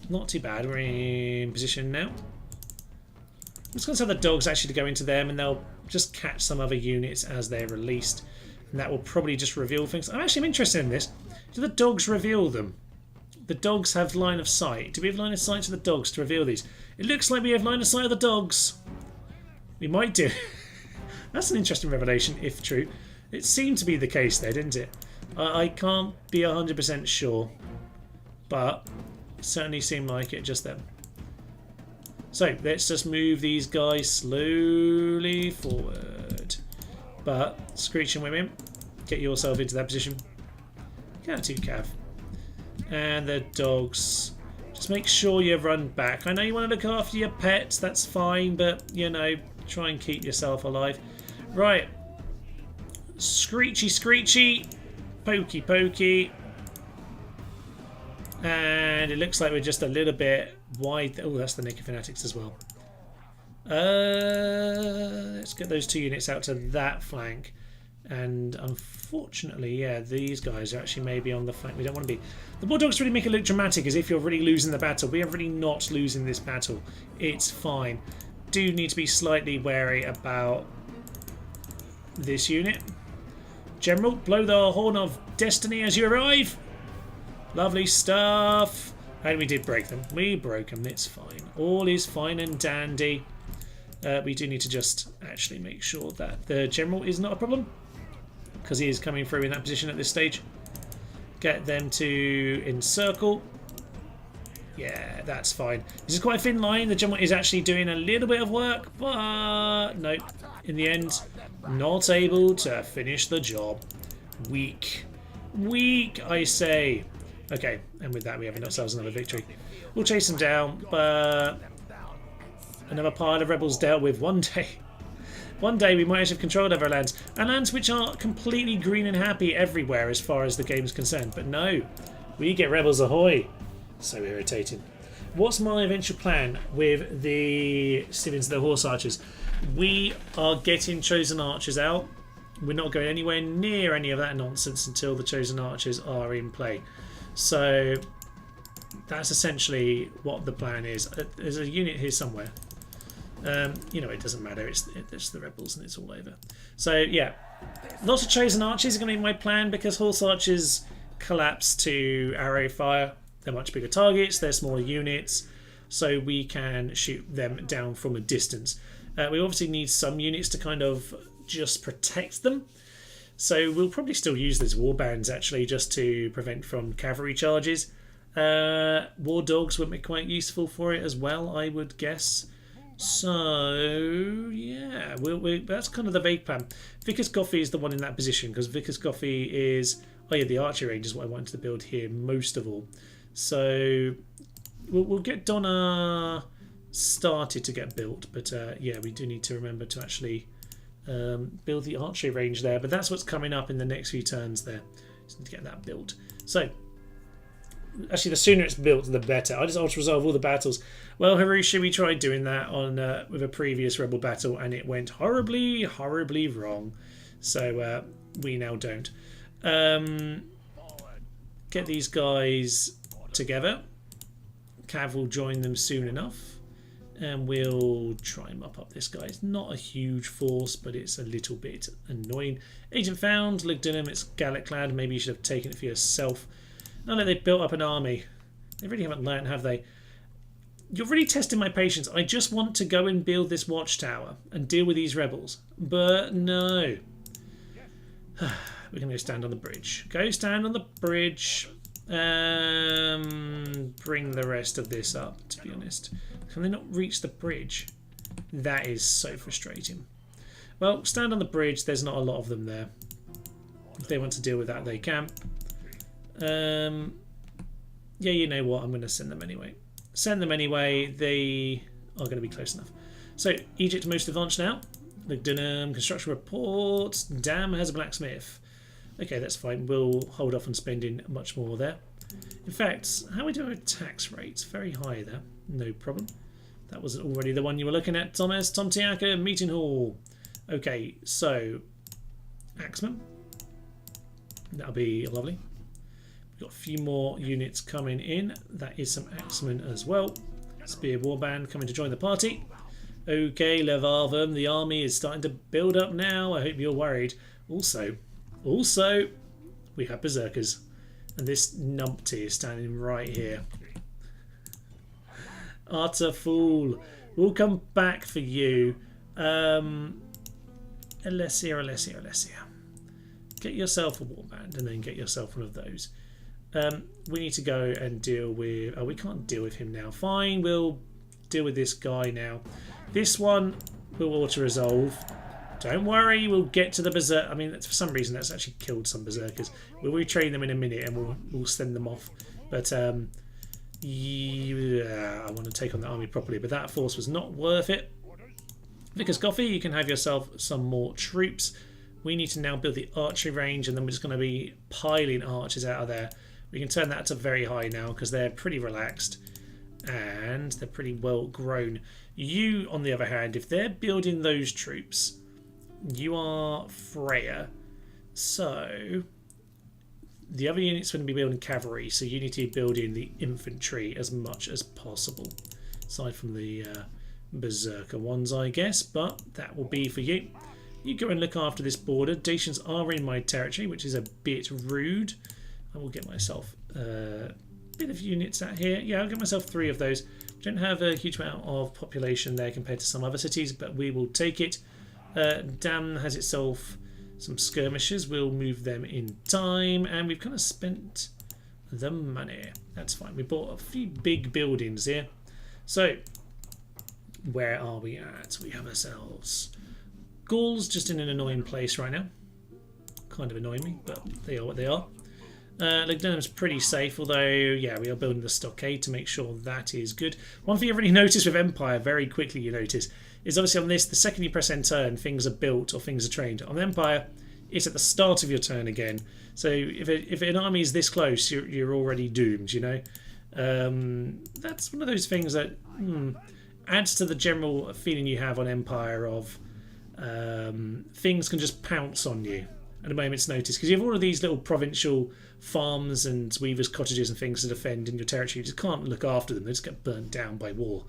not too bad. We're in position now. I'm just going to tell the dogs actually to go into them and they'll just catch some other units as they're released. And that will probably just reveal things. I'm interested in this. Do the dogs reveal them? The dogs have line of sight. Do we have line of sight to the dogs to reveal these? It looks like we have line of sight of the dogs. We might do. That's an interesting revelation, if true. It seemed to be the case there, didn't it? I can't be 100% sure. But it certainly seemed like it just then. So, let's just move these guys slowly forward. But, screeching women, get yourself into that position. Get out to Cav. And the dogs, just make sure you run back. I know you want to look after your pets, that's fine, but you know, try and keep yourself alive. Right, screechy screechy, pokey pokey, and it looks like we're just a little bit wide. Oh, that's the Naked Fanatics as well. Let's get those 2 units out to that flank. And unfortunately, yeah, these guys are actually maybe on the flank we don't want to be. The Bulldogs really make it look dramatic as if you're really losing the battle. We are really not losing this battle. It's fine. Do need to be slightly wary about this unit. General, blow the horn of destiny as you arrive. Lovely stuff. And we did break them. We broke them. It's fine. All is fine and dandy. We do need to just actually make sure that the general is not a problem, because he is coming through in that position at this stage. Get them to encircle. Yeah, that's fine. This is quite a thin line. The general is actually doing a little bit of work, but no, in the end, not able to finish the job. Weak. Weak, I say. Okay, and with that we have ourselves another victory. We'll chase them down, but another pile of rebels dealt with one day. One day we might actually have control over our lands. And lands which are completely green and happy everywhere as far as the game's concerned. But no, we get rebels ahoy. So irritating. What's my eventual plan with the civilians, the horse archers? We are getting chosen archers out. We're not going anywhere near any of that nonsense until the chosen archers are in play. So that's essentially what the plan is. There's a unit here somewhere. You know, it doesn't matter. It's the rebels and it's all over. So yeah, lots of chosen archers are going to be my plan because horse archers collapse to arrow fire. They're much bigger targets. They're smaller units, so we can shoot them down from a distance. We obviously need some units to kind of just protect them. So we'll probably still use those war bands actually just to prevent from cavalry charges. War dogs would be quite useful for it as well, I would guess. So yeah, that's kind of the vague plan. Vickers Coffee is the one in that position because Vickers Coffee is, oh yeah, the archery range is what I wanted to build here most of all. So we'll get Donna started to get built, but yeah, we do need to remember to actually build the archery range there. But that's what's coming up in the next few turns there. Just need to get that built. So actually, the sooner it's built, the better. I just want to resolve all the battles. Well, Harusha, we tried doing that on with a previous rebel battle, and it went horribly, horribly wrong. So we now don't. Get these guys together. Cav will join them soon enough, and we'll try and mop up this guy. It's not a huge force, but it's a little bit annoying. Agent found. Looked at him. It's Gallic clad. Maybe you should have taken it for yourself. No, no, they've built up an army. They really haven't learned, have they? You're really testing my patience. I just want to go and build this watchtower and deal with these rebels. But no. We're going to go stand on the bridge. Go stand on the bridge. Bring the rest of this up, to be honest. Can they not reach the bridge? That is so frustrating. Well, stand on the bridge. There's not a lot of them there. If they want to deal with that, they can. Yeah, you know what? I'm going to send them anyway. Send them anyway. They are going to be close enough. So, Egypt most advanced now. Dunham, construction report. Dam has a blacksmith. Okay, that's fine. We'll hold off on spending much more there. In fact, how are we doing with tax rates? Very high there. No problem. That wasn't already the one you were looking at, Thomas. Tom Tiaka, meeting hall. Okay, so Axeman. That'll be lovely. We've got a few more units coming in. That is some Axemen as well. Spear Warband coming to join the party. Okay, Levarvum, the army is starting to build up now. I hope you're worried. Also, we have Berserkers. And this numpty is standing right here. Utter fool. We'll come back for you. Alesia. Get yourself a warband and then get yourself one of those. We need to go and deal with... Oh, we can't deal with him now. Fine, we'll deal with this guy now. This one will auto-resolve. Don't worry, we'll get to the berserk. I mean, for some reason, that's actually killed some berserkers. We'll retrain them in a minute and we'll send them off. But yeah, I want to take on the army properly. But that force was not worth it. Vickers Coffee, you can have yourself some more troops. We need to now build the archery range, and then we're just going to be piling archers out of there. We can turn that to very high now because they're pretty relaxed and they're pretty well grown. You, on the other hand, if they're building those troops, you are Freya. So the other unit's going to be building cavalry, so you need to be building the infantry as much as possible, aside from the berserker ones, I guess, but that will be for you. You go and look after this border. Dacians are in my territory, which is a bit rude. I will get myself a bit of units out here. Yeah, I'll get myself 3 of those. Don't have a huge amount of population there compared to some other cities, but we will take it. Dam has itself some skirmishers. We'll move them in time, and we've kind of spent the money. That's fine. We bought a few big buildings here. So, where are we at? We have ourselves Gauls just in an annoying place right now. Kind of annoying me, but they are what they are. Lugdunum's pretty safe, although, yeah, we are building the stockade to make sure that is good. One thing I've really noticed with Empire, very quickly you notice, is obviously on this, the second you press end turn, things are built or things are trained. On Empire, it's at the start of your turn again. So if an army is this close, you're already doomed, you know. That's one of those things that adds to the general feeling you have on Empire of things can just pounce on you at a moment's notice, because you have all of these little provincial farms and weavers' cottages and things to defend in your territory. You just can't look after them. They just get burnt down by war.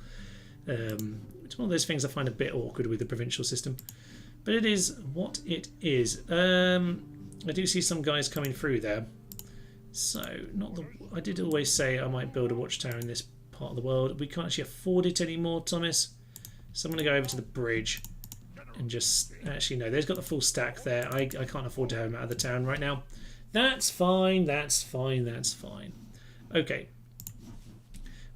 It's one of those things I find a bit awkward with the provincial system. But it is what it is. I do see some guys coming through there. So, I did always say I might build a watchtower in this part of the world. We can't actually afford it anymore, Thomas. So I'm going to go over to the bridge and just... Actually, no, they've got the full stack there. I can't afford to have them out of the town right now. That's fine, that's fine, that's fine. Okay.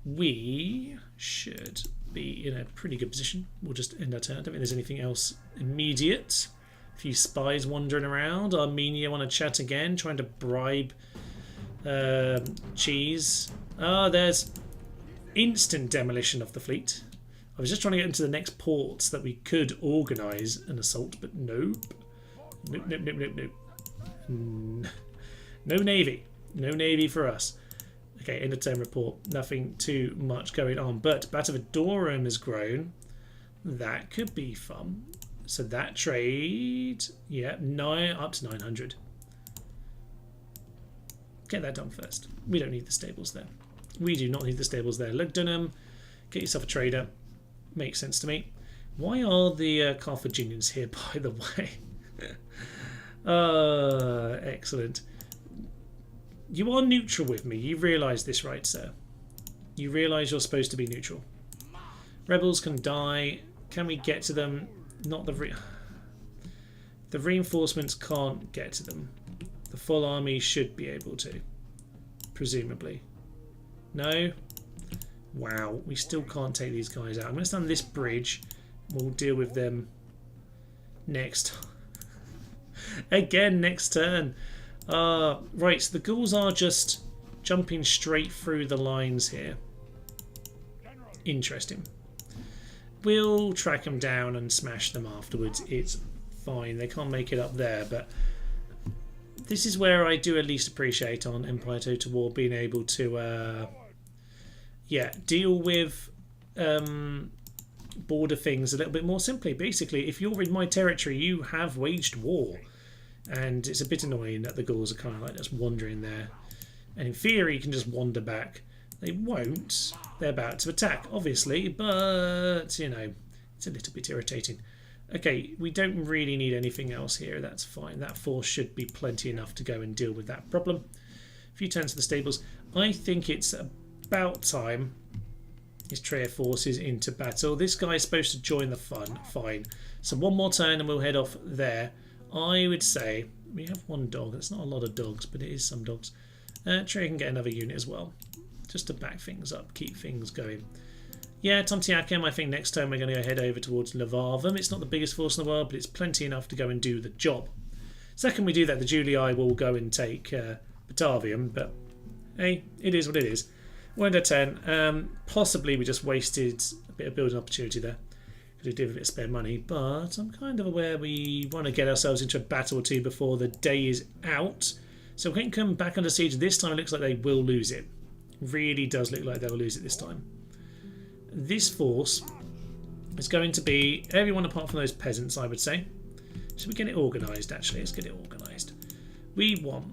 We should be in a pretty good position. We'll just end our turn. I don't think there's anything else immediate. A few spies wandering around. Armenia want to chat again, trying to bribe cheese. There's instant demolition of the fleet. I was just trying to get into the next ports that we could organise an assault, but nope. Nope, nope, nope, nope, nope. No navy. No navy for us. Okay, end of turn report. Nothing too much going on. But Batavidorum has grown. That could be fun. So that trade, yeah, up to 900. Get that done first. We don't need the stables there. We do not need the stables there. Lugdunum, get yourself a trader. Makes sense to me. Why are the Carthaginians here, by the way? Excellent. You are neutral with me. You realise this, right, sir? You realise you're supposed to be neutral. Rebels can die. Can we get to them? Not the reinforcements can't get to them. The full army should be able to, presumably. No? Wow, we still can't take these guys out. I'm going to stand this bridge. We'll deal with them next. Again, next turn. Right, so the Gauls are just jumping straight through the lines here. Interesting. We'll track them down and smash them afterwards. It's fine. They can't make it up there, but this is where I do at least appreciate on Empire Total War being able to deal with border things a little bit more simply. Basically, if you're in my territory, you have waged war. And it's a bit annoying that the Gauls are kind of like just wandering there. And in theory, you can just wander back. They won't. They're about to attack, obviously, but, you know, it's a little bit irritating. Okay, we don't really need anything else here. That's fine. That force should be plenty enough to go and deal with that problem. A few turns to the stables. I think it's about time his Treya forces into battle. This guy's supposed to join the fun. Fine. So one more turn and we'll head off there. I would say we have one dog. That's not a lot of dogs, but it is some dogs. Treya can get another unit as well, just to back things up, keep things going. Yeah, Tontiakem, I think next time we're going to go head over towards Levarvum. It's not the biggest force in the world, but it's plenty enough to go and do the job. Second we do that, the Julii will go and take Batavium, but hey, it is what it is. 1 out of 10. Possibly we just wasted a bit of building opportunity there. Could have did a bit of spare money, but I'm kind of aware we want to get ourselves into a battle or two before the day is out. So we can come back under siege. This time it looks like they will lose it. Really does look like they'll lose it this time. This force is going to be everyone apart from those peasants, I would say. Should we get it organised, actually? Let's get it organised. We want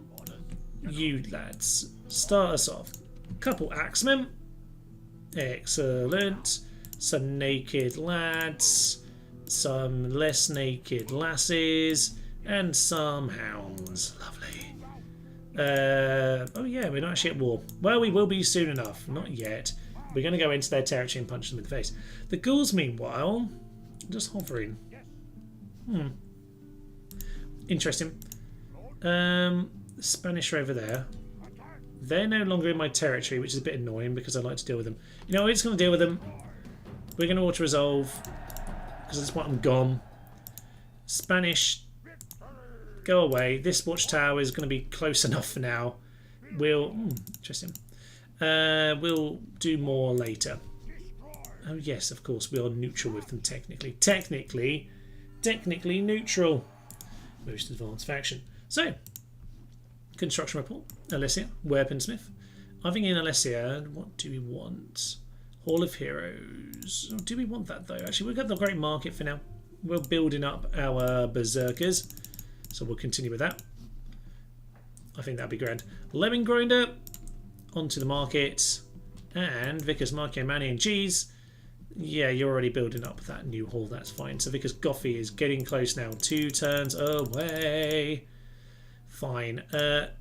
you lads. Start us off. Couple axemen. Excellent. Some naked lads. Some less naked lasses. And some hounds. Lovely. Oh yeah, we're not actually at war. Well, we will be soon enough. Not yet. We're going to go into their territory and punch them in the face. The ghouls, meanwhile, just hovering. Interesting. Spanish are over there. They're no longer in my territory, which is a bit annoying because I like to deal with them. You know, we're just going to deal with them. We're going to auto-resolve because I just want them gone. Spanish, go away. This watchtower is going to be close enough for now. We'll... interesting. We'll do more later. Oh yes, of course, we are neutral with them technically. Technically neutral. Most advanced faction. So, construction report. Alesia, weaponsmith. I think in Alesia, what do we want? Hall of Heroes. Oh, do we want that though? Actually, we've got the Great Market for now. We're building up our berserkers, so we'll continue with that. I think that'd be grand. Lemon grinder onto the market, and Vickers Marco Manny and Cheese. Yeah, you're already building up that new hall. That's fine. So Vickers Goffy is getting close now. 2 turns away. Fine.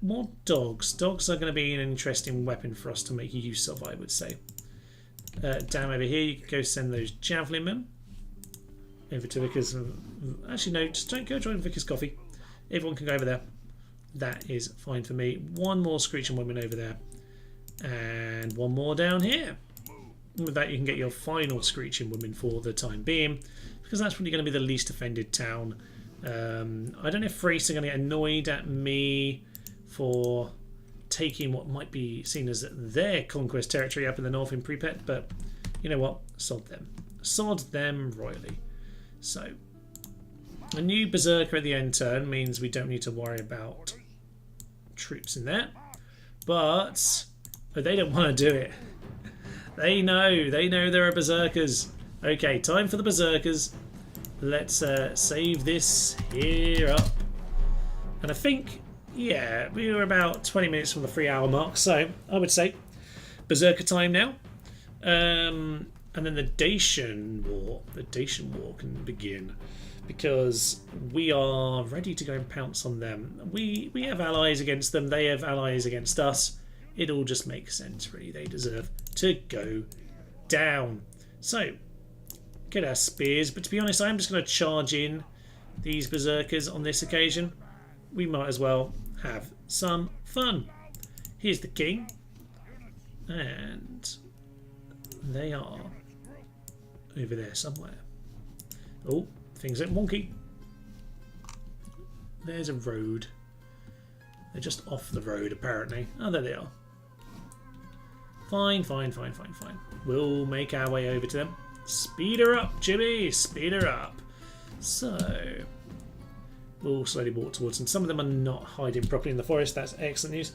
More dogs. Dogs are going to be an interesting weapon for us to make use of, I would say. Down over here, you can go send those javelin men over to Vickers. Actually, no, just don't go join Vickers Coffee. Everyone can go over there. That is fine for me. One more Screeching Woman over there, and one more down here. With that, you can get your final Screeching Woman for the time being, because that's probably going to be the least offended town. I don't know if Thrace are going to get annoyed at me for taking what might be seen as their conquest territory up in the north in Pripet, but you know what? Sod them. Sod them royally. So, a new Berserker at the end turn means we don't need to worry about troops in there, but they don't want to do it. They know there are Berserkers. Okay, time for the Berserkers. Let's save this here up. And I think, yeah, we were about 20 minutes from the 3-hour mark, so I would say Berserker time now. And then the Dacian War. The Dacian War can begin, because we are ready to go and pounce on them. We have allies against them, they have allies against us. It all just makes sense, really. They deserve to go down. So, get our spears, but to be honest, I'm just going to charge in these berserkers on this occasion. We might as well have some fun. Here's the king, and they are over there somewhere. Oh, things look wonky. There's a road. They're just off the road, apparently. Oh, there they are. Fine. We'll make our way over to them. Speed her up, Jimmy! Speed her up. So, we'll slowly walk towards them. Some of them are not hiding properly in the forest. That's excellent news.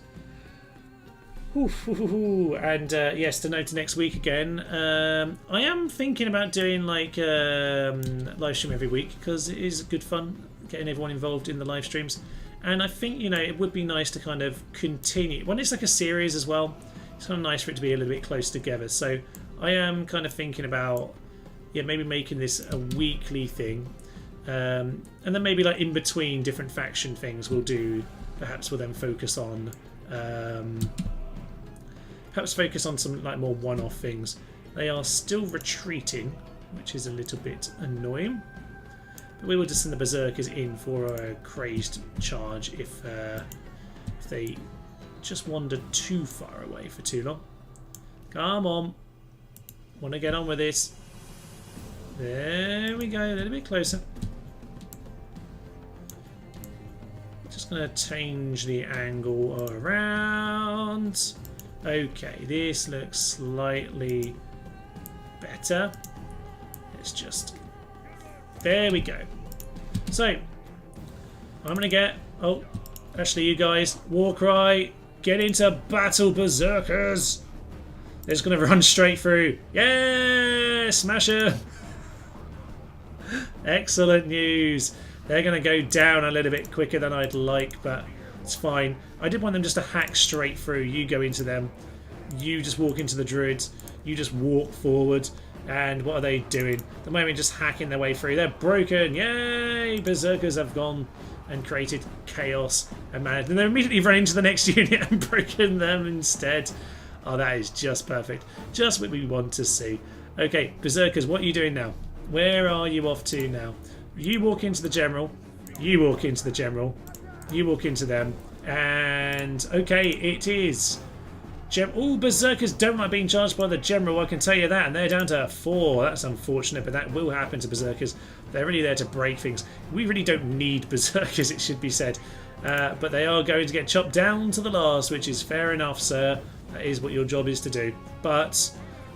And yes, to note to next week again. I am thinking about doing like live stream every week, because it is good fun getting everyone involved in the live streams. And I think, you know, it would be nice to kind of continue. When it's like a series as well, it's kind of nice for it to be a little bit close together. So I am kind of thinking about, yeah, maybe making this a weekly thing. And then maybe like in between different faction things we'll do, perhaps we'll then focus on some like more one-off things. They are still retreating, which is a little bit annoying. But we will just send the berserkers in for a crazed charge if they just wander too far away for too long. Come on. Want to get on with this. There we go, a little bit closer. Just going to change the angle around. Okay, this looks slightly better. Let's just... There we go. So, I'm going to get... Oh, actually you guys, war cry, get into battle, berserkers! They're just going to run straight through. Yeah! Smasher! Excellent news. They're going to go down a little bit quicker than I'd like, but it's fine. I did want them just to hack straight through. You go into them. You just walk into the druids. You just walk forward. And what are they doing? The moment just hacking their way through. They're broken. Yay! Berserkers have gone. and created chaos and mad. And then immediately run into the next unit and broken them instead. Oh, that is just perfect. Just what we want to see. Okay, Berserkers, what are you doing now? Where are you off to now? You walk into the general. You walk into the general. You walk into them. And, okay, it is... Oh, Berserkers don't like being charged by the general, I can tell you that. And they're down to 4. That's unfortunate, but that will happen to Berserkers. They're really there to break things. We really don't need Berserkers, it should be said. But they are going to get chopped down to the last, which is fair enough, sir. That is what your job is to do. But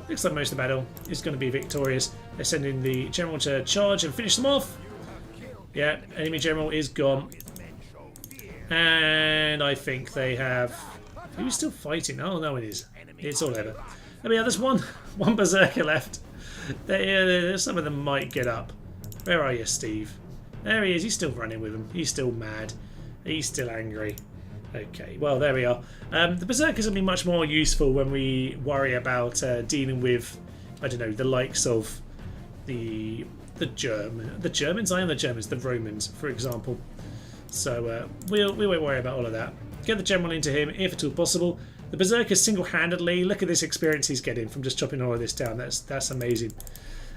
looks like most of the battle is going to be victorious. They're sending the general to charge and finish them off. Yeah, enemy general is gone. And I think they have... Who's still fighting? Oh, no, it is. It's all over. I mean, yeah, there's one Berserker left. Some of them might get up. Where are you, Steve? There he is. He's still running with them. He's still mad. He's still angry. Okay, well, there we are. The Berserkers will be much more useful when we worry about dealing with, I don't know, the likes of the Germans? I am the Germans. The Romans, for example. So we won't worry about all of that. Get the general into him, if at all possible. The Berserker single-handedly, look at this experience he's getting from just chopping all of this down. That's amazing.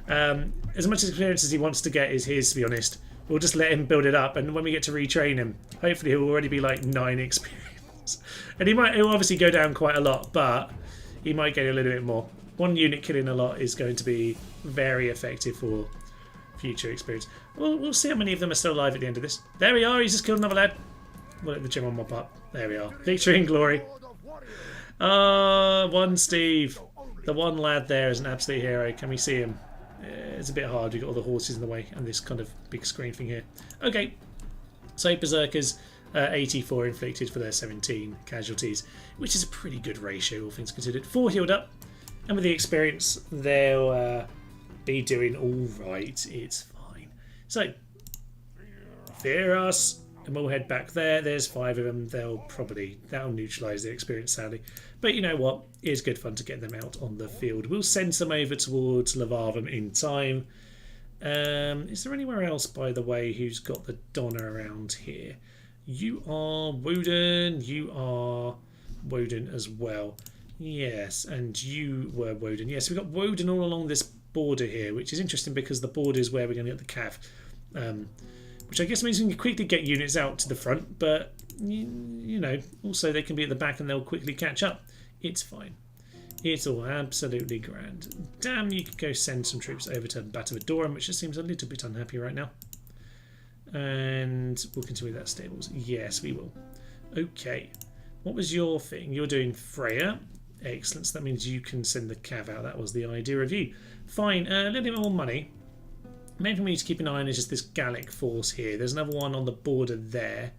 As much experience as he wants to get is his, to be honest. We'll just let him build it up, and when we get to retrain him, hopefully he'll already be like 9 experience. And he'll obviously go down quite a lot, but he might get a little bit more. 1 unit killing a lot is going to be very effective for future experience. We'll see how many of them are still alive at the end of this. There we are, he's just killed another lad. We'll let the general mop up. There we are. Victory and glory. One Steve. The one lad there is an absolute hero. Can we see him? It's a bit hard. We've got all the horses in the way and this kind of big screen thing here. Okay. So Berserkers, 84 inflicted for their 17 casualties, which is a pretty good ratio, all things considered. 4 healed up. And with the experience, they'll be doing all right. It's fine. So, fear us. And we'll head back there. There's 5 of them. That'll neutralise their experience, sadly. But you know what? It's good fun to get them out on the field. We'll send some over towards Levarvum in time. Is there anywhere else, by the way, who's got the Donna around here? You are Woden. You are Woden as well. Yes, and you were Woden. Yes, we've got Woden all along this border here, which is interesting because the border is where we're going to get the cav. Which I guess means we can quickly get units out to the front, but, you know, also they can be at the back and they'll quickly catch up. It's fine. It's all absolutely grand. Damn, you could go send some troops over to Batavidorum, which just seems a little bit unhappy right now. And we'll continue with that stables. Yes, we will. Okay. What was your thing? You're doing Freya. Excellent. So that means you can send the cav out. That was the idea of you. Fine. A little bit more money. Main thing we need to keep an eye on is just this Gallic force here. There's another one on the border there.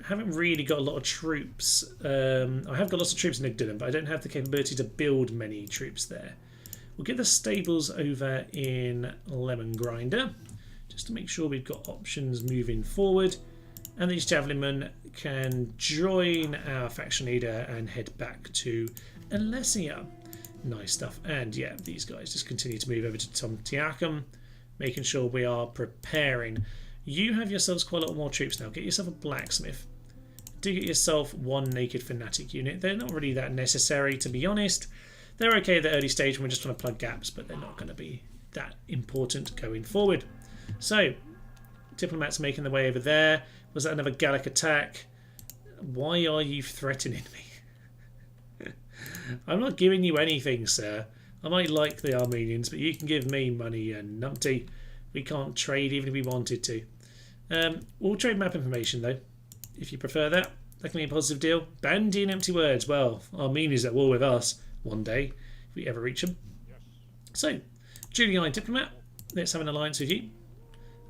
Haven't really got a lot of troops. I have got lots of troops in Igdunum, but I don't have the capability to build many troops there. We'll get the stables over in Lemon Grinder, just to make sure we've got options moving forward. And these javelinmen can join our faction leader and head back to Alesia. Nice stuff. And yeah, these guys just continue to move over to Tomtiacum, making sure we are preparing. You have yourselves quite a lot more troops now. Get yourself a blacksmith. Do get yourself 1 naked fanatic unit. They're not really that necessary, to be honest. They're okay at the early stage when we're just trying to plug gaps, but they're not going to be that important going forward. So, diplomats making their way over there. Was that another Gallic attack? Why are you threatening me? I'm not giving you anything, sir. I might like the Armenians, but you can give me money and numpty. We can't trade even if we wanted to. We'll trade map information, though, if you prefer that. That can be a positive deal. Bandy and empty words. Well, Armenians at war with us one day, if we ever reach them. So, Julian diplomat, let's have an alliance with you.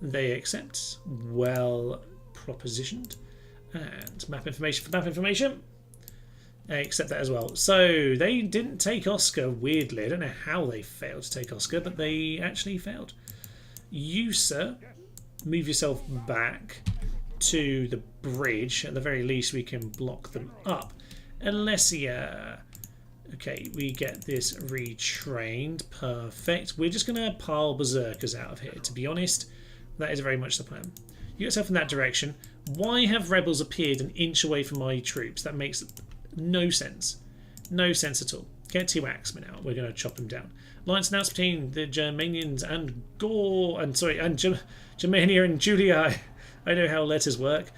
They accept. Well propositioned. And map information for map information. Accept that as well. So they didn't take Oscar, weirdly. I don't know how they failed to take Oscar, but they actually failed. You, sir, move yourself back to the bridge. At the very least, we can block them up. Alesia. Okay, we get this retrained. Perfect. We're just going to pile berserkers out of here, to be honest. That is very much the plan. You get yourself in that direction. Why have rebels appeared an inch away from my troops? That makes no sense. No sense at all. Get 2 axemen out. We're going to chop them down. Alliance announced between the Germanians and Germania and Julia. I know how letters work.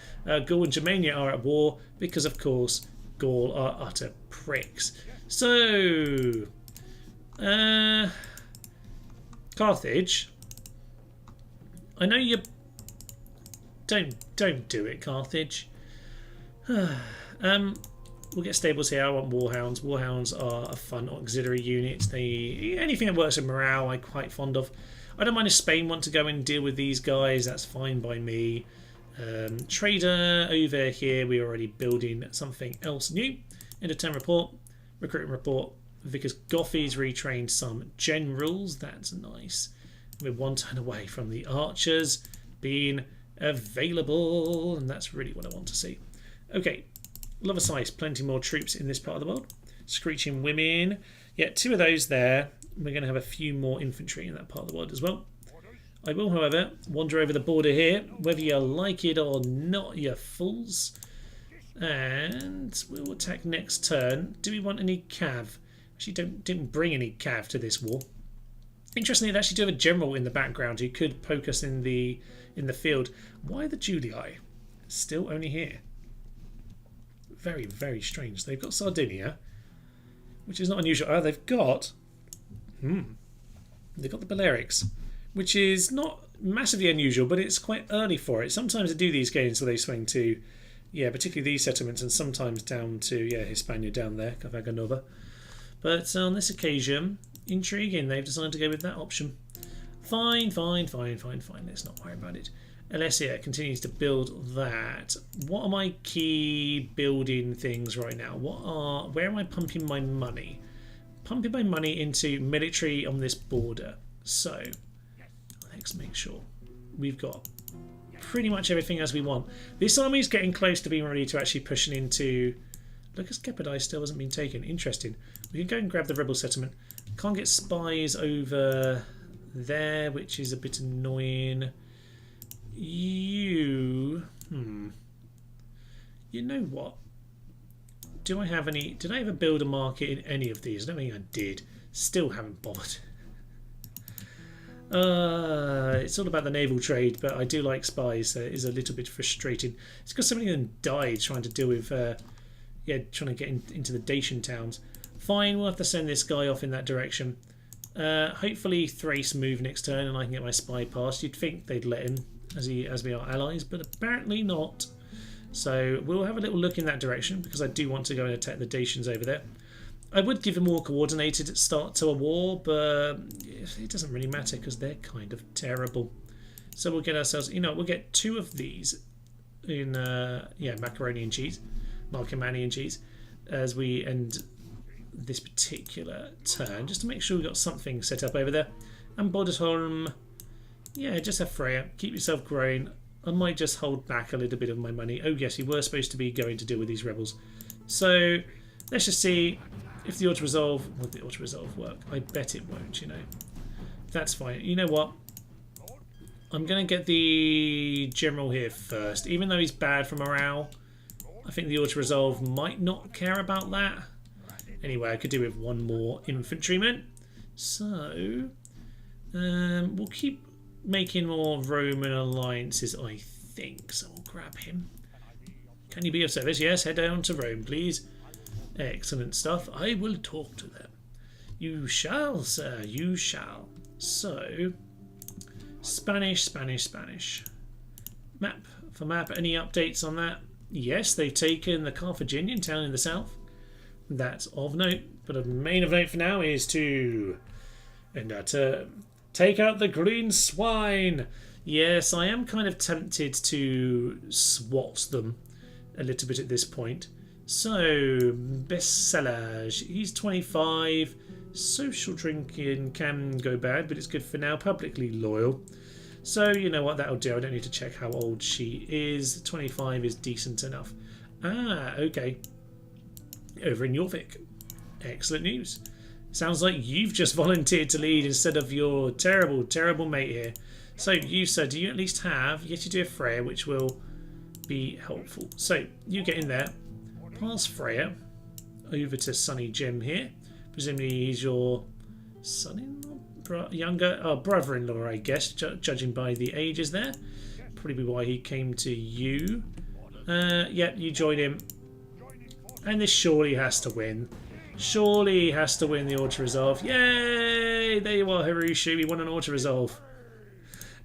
Gaul and Germania are at war because, of course, Gaul are utter pricks. So, Carthage. I know you. Don't do it, Carthage. We'll get stables here. I want warhounds. Warhounds are a fun auxiliary unit. Anything that works with morale, I'm quite fond of. I don't mind if Spain want to go and deal with these guys. That's fine by me. Trader over here. We're already building something else new. End of term report. Recruitment report. Vickers Goffey's retrained some generals. That's nice. We're 1 turn away from the archers being available, and that's really what I want to see. Okay. Love a size, plenty more troops in this part of the world. Screeching women. Yeah, 2 of those there. We're going to have a few more infantry in that part of the world as well. I will, however, wander over the border here, whether you like it or not, you fools. And we'll attack next turn. Do we want any cav? Actually, didn't bring any cav to this war. Interestingly, they actually do have a general in the background who could poke us in the field. Why the Julii still only here? Very, very strange. They've got Sardinia, which is not unusual. Oh, they've got the Balearics, which is not massively unusual, but it's quite early for it. Sometimes they do these games where they swing to, particularly these settlements, and sometimes down to, Hispania down there, Cavaganova. But on this occasion, intriguing, they've decided to go with that option. Fine. Let's not worry about it. Alesia continues to build that. What are my key building things right now? Where am I pumping my money? Pumping my money into military on this border. So let's make sure we've got pretty much everything as we want. This army is getting close to being ready to actually pushing into. Lucas Gepidai still hasn't been taken. Interesting. We can go and grab the rebel settlement. Can't get spies over there, which is a bit annoying. You know what? Do I have any? Did I ever build a market in any of these? I don't think I did. Still haven't bothered. It's all about the naval trade, but I do like spies, so it is a little bit frustrating. It's because so many of them died trying to deal with, trying to get into the Dacian towns. Fine, we'll have to send this guy off in that direction. Hopefully Thrace move next turn and I can get my spy past. You'd think they'd let him, as we are allies, but apparently not. So we'll have a little look in that direction because I do want to go and attack the Dacians over there. I would give a more coordinated start to a war, but it doesn't really matter because they're kind of terrible. So we'll get ourselves, we'll get 2 of these in, macaroni and cheese, Marcomani and cheese, as we end this particular turn, just to make sure we've got something set up over there. And Bodesholm, just have Freya. Keep yourself growing. I might just hold back a little bit of my money. Oh yes, we were supposed to be going to deal with these rebels. So let's just see if the auto-resolve... Would the auto-resolve work? I bet it won't, That's fine. You know what? I'm going to get the general here first. Even though he's bad for morale, I think the auto-resolve might not care about that. Anyway, I could do with 1 more infantryman. So we'll keep making more Roman alliances, I think. So we'll grab him. Can you be of service? Yes, head down to Rome, please. Excellent stuff. I will talk to them. You shall, sir, you shall. So, Spanish. Map for map. Any updates on that? Yes, they've taken the Carthaginian town in the south. That's of note. But the main of note for now is to take out the green swine. Yes, I am kind of tempted to swat them a little bit at this point. So, bestseller. He's 25. Social drinking can go bad, but it's good for now. Publicly loyal. So, you know what that'll do. I don't need to check how old she is. 25 is decent enough. Ah, okay. Over in Jorvik. Excellent news. Sounds like you've just volunteered to lead instead of your terrible, terrible mate here. So you, sir, do you at least have... Yes, you do have Freya, which will be helpful. So you get in there. Pass Freya over to Sonny Jim here. Presumably he's your son-in-law? Younger? Oh, brother-in-law, I guess, judging by the ages there. Probably why he came to you. Yep, you join him. And this surely has to win. Surely he has to win the auto-resolve. Yay! There you are, Harushu. We won an auto-resolve.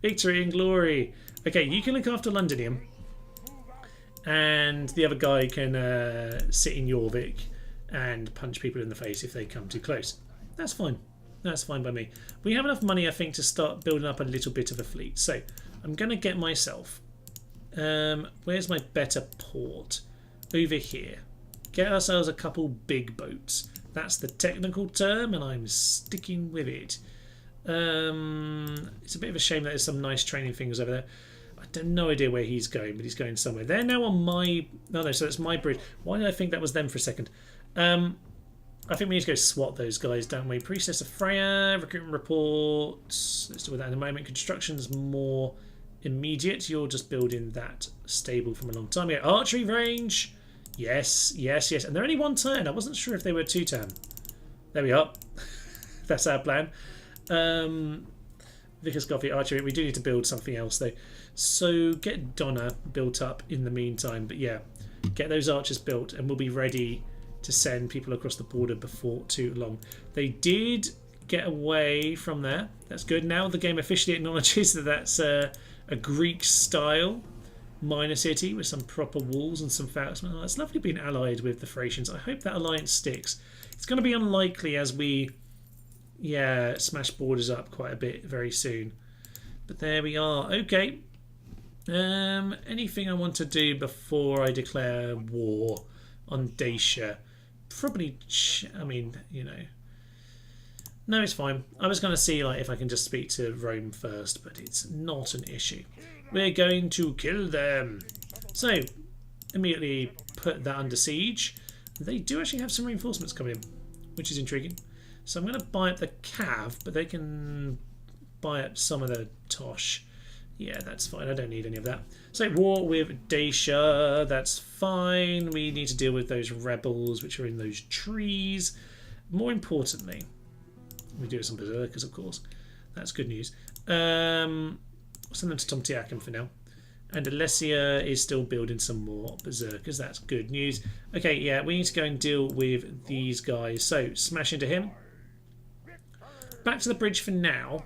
Victory and glory. Okay, you can look after Londinium. And the other guy can sit in Jorvik and punch people in the face if they come too close. That's fine. That's fine by me. We have enough money, I think, to start building up a little bit of a fleet. So I'm going to get myself... where's my better port? Over here. Get ourselves a couple big boats. That's the technical term, and I'm sticking with it. It's a bit of a shame that there's some nice training things over there. I have no idea where he's going, but he's going somewhere. They're now on my... No, so it's my bridge. Why did I think that was them for a second? I think we need to go SWAT those guys, don't we? Priestess of Freya, recruitment reports. Let's do with that in a moment. Construction's more immediate. You're just building that stable from a long time ago. Archery range. Yes, yes, yes. And they're only one turn. I wasn't sure if they were 2 turn. There we are. That's our plan. Vickers Coffee Archery. We do need to build something else though. So get Donna built up in the meantime. But yeah, get those archers built and we'll be ready to send people across the border before too long. They did get away from there. That's good. Now the game officially acknowledges that that's a Greek style minor city with some proper walls and some facts. Oh, it's lovely being allied with the Thracians. I hope that alliance sticks. It's going to be unlikely as we smash borders up quite a bit very soon. But there we are. Okay. Anything I want to do before I declare war on Dacia? Probably, I mean, you know. No, it's fine. I was going to see like if I can just speak to Rome first, but it's not an issue. We're going to kill them. So, immediately put that under siege. They do actually have some reinforcements coming in, which is intriguing. So I'm going to buy up the Cav, but they can buy up some of the Tosh. Yeah, that's fine. I don't need any of that. So war with Dacia, that's fine. We need to deal with those rebels which are in those trees. More importantly, we do some berserkers, of course. That's good news. Send them to Tom Tiakin for now. And Alesia is still building some more berserkers. That's good news. Okay, yeah, we need to go and deal with these guys. So smash into him. Back to the bridge for now.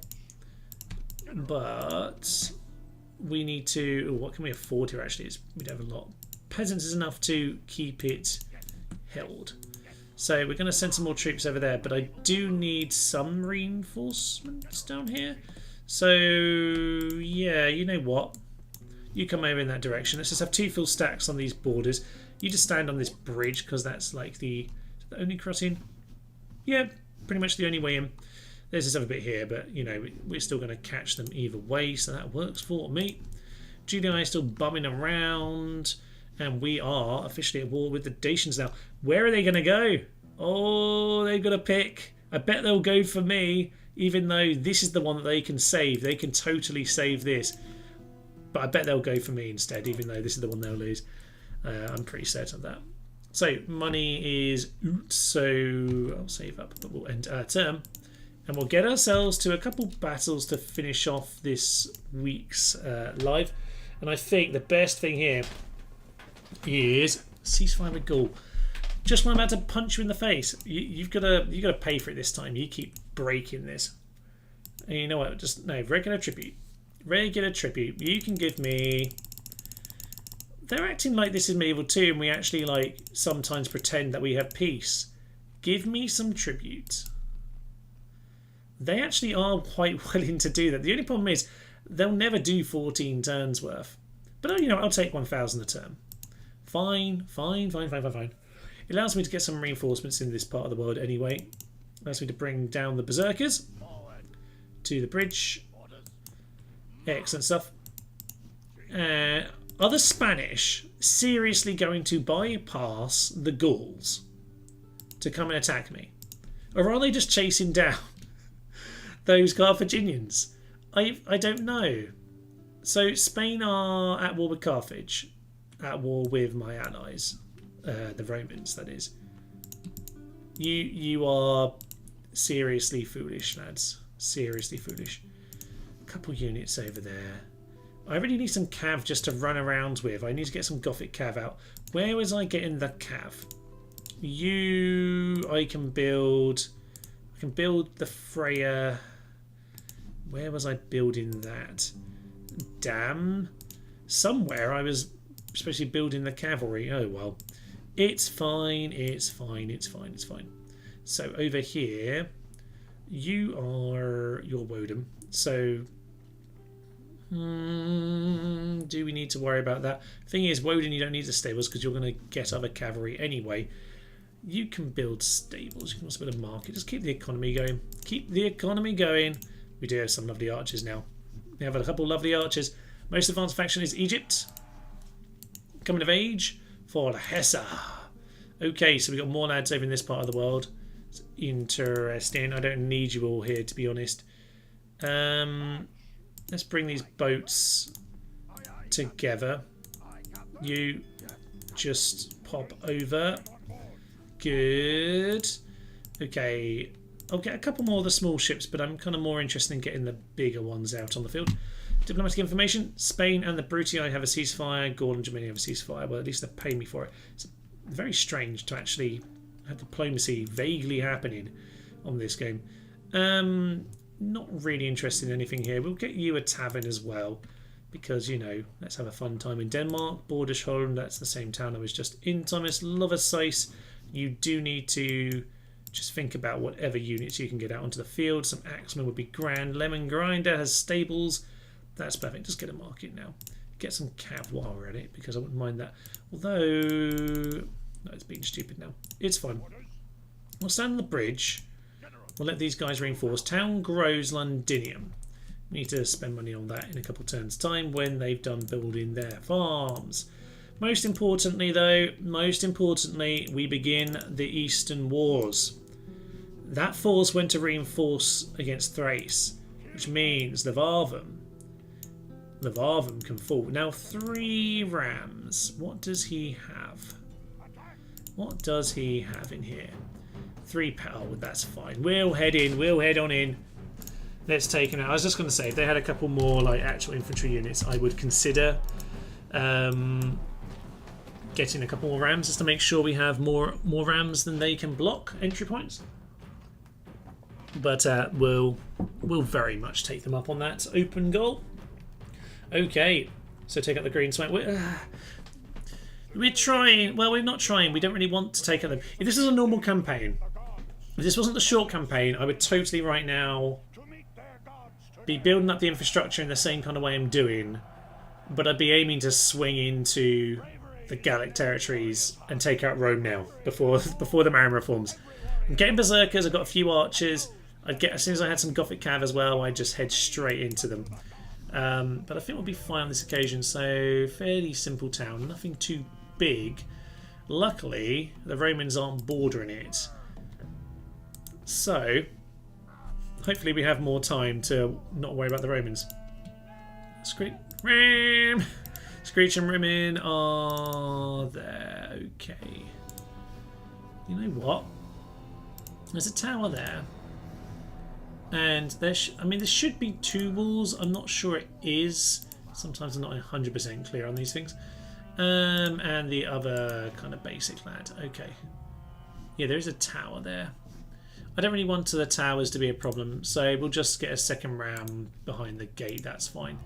But we need to... what can we afford here, actually? We don't have a lot. Peasants is enough to keep it held. So we're going to send some more troops over there. But I do need some reinforcements down here. So, yeah, you know what? You come over in that direction. Let's just have 2 full stacks on these borders. You just stand on this bridge because that's like the only crossing. Yeah, pretty much the only way in. There's this other bit here, but, you know, we're still going to catch them either way, so that works for me. Julian is still bumming around, and we are officially at war with the Dacians now. Where are they going to go? Oh, they've got to pick. I bet they'll go for me, even though this is the one that they can save. They can totally save this. But I bet they'll go for me instead, even though this is the one they'll lose. I'm pretty certain of that. So, money is out, so I'll save up, but we'll end our term. And we'll get ourselves to a couple battles to finish off this week's live. And I think the best thing here is ceasefire with Gaul. Just when I'm about to punch you in the face, you've got to pay for it this time. You keep breaking this. And you know what? Just no regular tribute. Regular tribute. You can give me. They're acting like this is medieval too, and we actually like sometimes pretend that we have peace. Give me some tribute. They actually are quite willing to do that. The only problem is they'll never do 14 turns worth. But you know, I'll take 1,000 a turn. Fine. It allows me to get some reinforcements in this part of the world anyway. It allows me to bring down the berserkers to the bridge. Excellent stuff. Are the Spanish seriously going to bypass the Gauls to come and attack me? Or are they just chasing down those Carthaginians? I don't know. So Spain are at war with Carthage, at war with my allies, the Romans, that is. You are seriously foolish, lads. Seriously foolish. A couple units over there. I really need some cav just to run around with. I need to get some Gothic cav out. Where was I getting the cav? I can build the Freya. Where was I building that? Damn. Somewhere I was supposed to be building the cavalry. Oh well. It's fine, it's fine, it's fine, it's fine. So over here, you're Woden. So do we need to worry about that? Thing is, Woden, you don't need the stables because you're going to get other cavalry anyway. You can build stables. You can also build a market. Just keep the economy going. Keep the economy going. We do have some lovely archers now. We have a couple lovely archers. Most advanced faction is Egypt. Coming of age for Hessa. Okay, so we've got more lads over in this part of the world. It's interesting. I don't need you all here, to be honest. Let's bring these boats together. You just pop over. Good. Okay, I'll get a couple more of the small ships, but I'm kind of more interested in getting the bigger ones out on the field. Diplomatic information. Spain and the Brutii have a ceasefire. Gaul and Germania have a ceasefire. Well, at least they're paying me for it. It's very strange to actually have diplomacy vaguely happening on this game. Not really interested in anything here. We'll get you a tavern as well because, you know, let's have a fun time in Denmark. Bordesholm, that's the same town I was just in. Thomas, Loversice. You do need to just think about whatever units you can get out onto the field. Some axemen would be grand. Lemon Grinder has stables. That's perfect. Just get a market now. Get some cav while we're at it because I wouldn't mind that. Although, no, it's being stupid now. It's fine. We'll stand on the bridge. We'll let these guys reinforce. Town grows Londinium. We need to spend money on that in a couple of turns' time when they've done building their farms. Most importantly, we begin the Eastern Wars. That force went to reinforce against Thrace, which means Levarvum can fall. Now 3 rams. What does he have? What does he have in here? 3 power. Oh, that's fine. We'll head in. We'll head on in. Let's take him out. I was just going to say, if they had a couple more like actual infantry units, I would consider getting a couple more rams just to make sure we have more rams than they can block entry points. But we'll very much take them up on that open goal. Okay, so take out the green swank. We're trying. Well, we're not trying. We don't really want to take out them. If this is a normal campaign, if this wasn't the short campaign, I would totally right now be building up the infrastructure in the same kind of way I'm doing, but I'd be aiming to swing into the Gallic territories and take out Rome now before the Marin reforms. I'm getting berserkers. I've got a few archers. As soon as I had some Gothic cav as well, I'd just head straight into them. But I think we'll be fine on this occasion. So fairly simple town, nothing too big. Luckily, the Romans aren't bordering it, so hopefully we have more time to not worry about the Romans. Screech and Rimmon are there. Okay. You know what? There's a tower there. And there should be 2 walls. I'm not sure it is. Sometimes I'm not 100% clear on these things. And the other kind of basic lad. Okay. Yeah, there is a tower there. I don't really want the towers to be a problem, so we'll just get a second ram behind the gate. That's fine.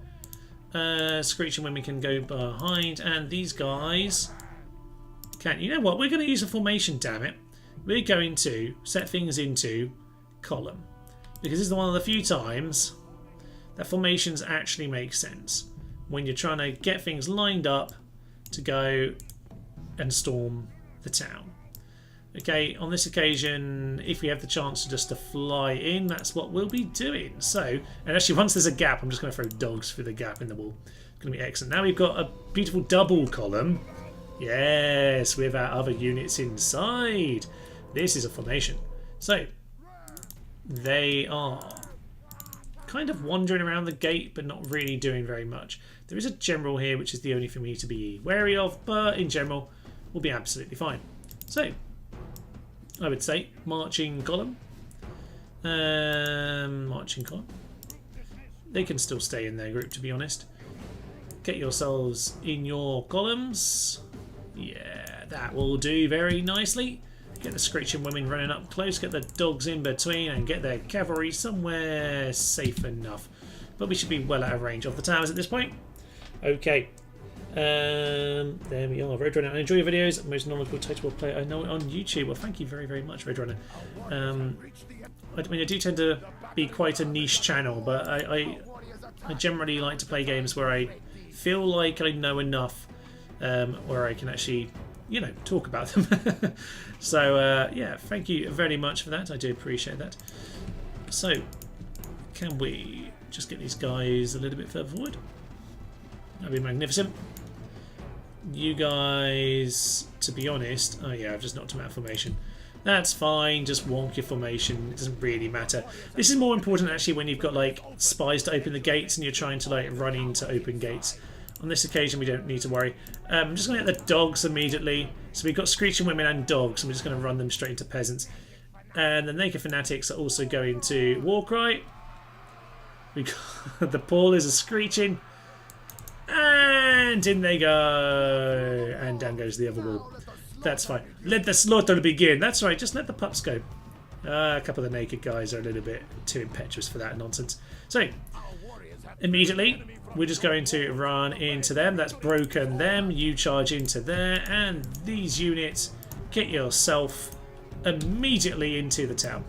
Screeching Women can go behind, and these guys can. You know what? We're going to use a formation. Damn it! We're going to set things into column because this is one of the few times that formations actually make sense when you're trying to get things lined up to go and storm the town. Okay, on this occasion, if we have the chance just to fly in, that's what we'll be doing. So, and actually once there's a gap, I'm just going to throw dogs through the gap in the wall. It's going to be excellent. Now we've got a beautiful double column. Yes, with our other units inside. This is a formation. So, they are kind of wandering around the gate, but not really doing very much. There is a general here, which is the only thing we need to be wary of, but in general, we'll be absolutely fine. So, I would say marching column. Marching column. They can still stay in their group, to be honest. Get yourselves in your columns. Yeah, that will do very nicely. Get the screeching women running up close, get the dogs in between, and get their cavalry somewhere safe enough. But we should be well out of range of the towers at this point. Okay. There we are. Roadrunner, I enjoy your videos. Most knowledgeable tactical player I know on YouTube. Well, thank you very, very much, Roadrunner. I mean, I do tend to be quite a niche channel, but I generally like to play games where I feel like I know enough, where I can actually, you know, talk about them. So, yeah, thank you very much for that. I do appreciate that. So, can we just get these guys a little bit further forward? That'd be magnificent. You guys, to be honest, oh yeah, I've just knocked them out of formation. That's fine, just wonk your formation, it doesn't really matter. This is more important actually when you've got like spies to open the gates and you're trying to like run into open gates. On this occasion we don't need to worry. I'm just going to get the dogs immediately. So we've got screeching women and dogs, and we're just going to run them straight into peasants. And the naked fanatics are also going to Warcry. We got the Paulers are screeching. And in they go. And down goes the other wall. That's fine. Let the slaughter begin. That's right, just let the pups go. A couple of the naked guys are a little bit too impetuous for that nonsense. So, immediately, we're just going to run into them. That's broken them. You charge into there. And these units, get yourself immediately into the town.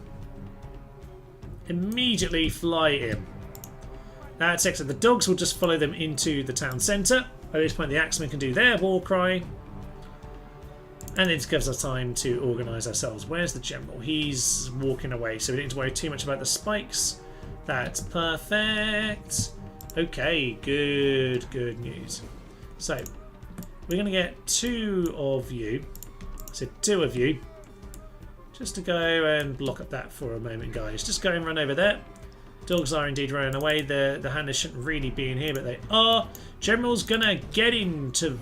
Immediately fly in. That's excellent. The dogs will just follow them into the town centre. At this point, the axemen can do their war cry. And it gives us time to organise ourselves. Where's the general? He's walking away, so we don't need to worry too much about the spikes. That's perfect. Okay, good news. So, we're going to get two of you. So, two of you. Just to go and block up that for a moment, guys. Just go and run over there. Dogs are indeed running away. The handlers shouldn't really be in here, but they are. General's gonna get into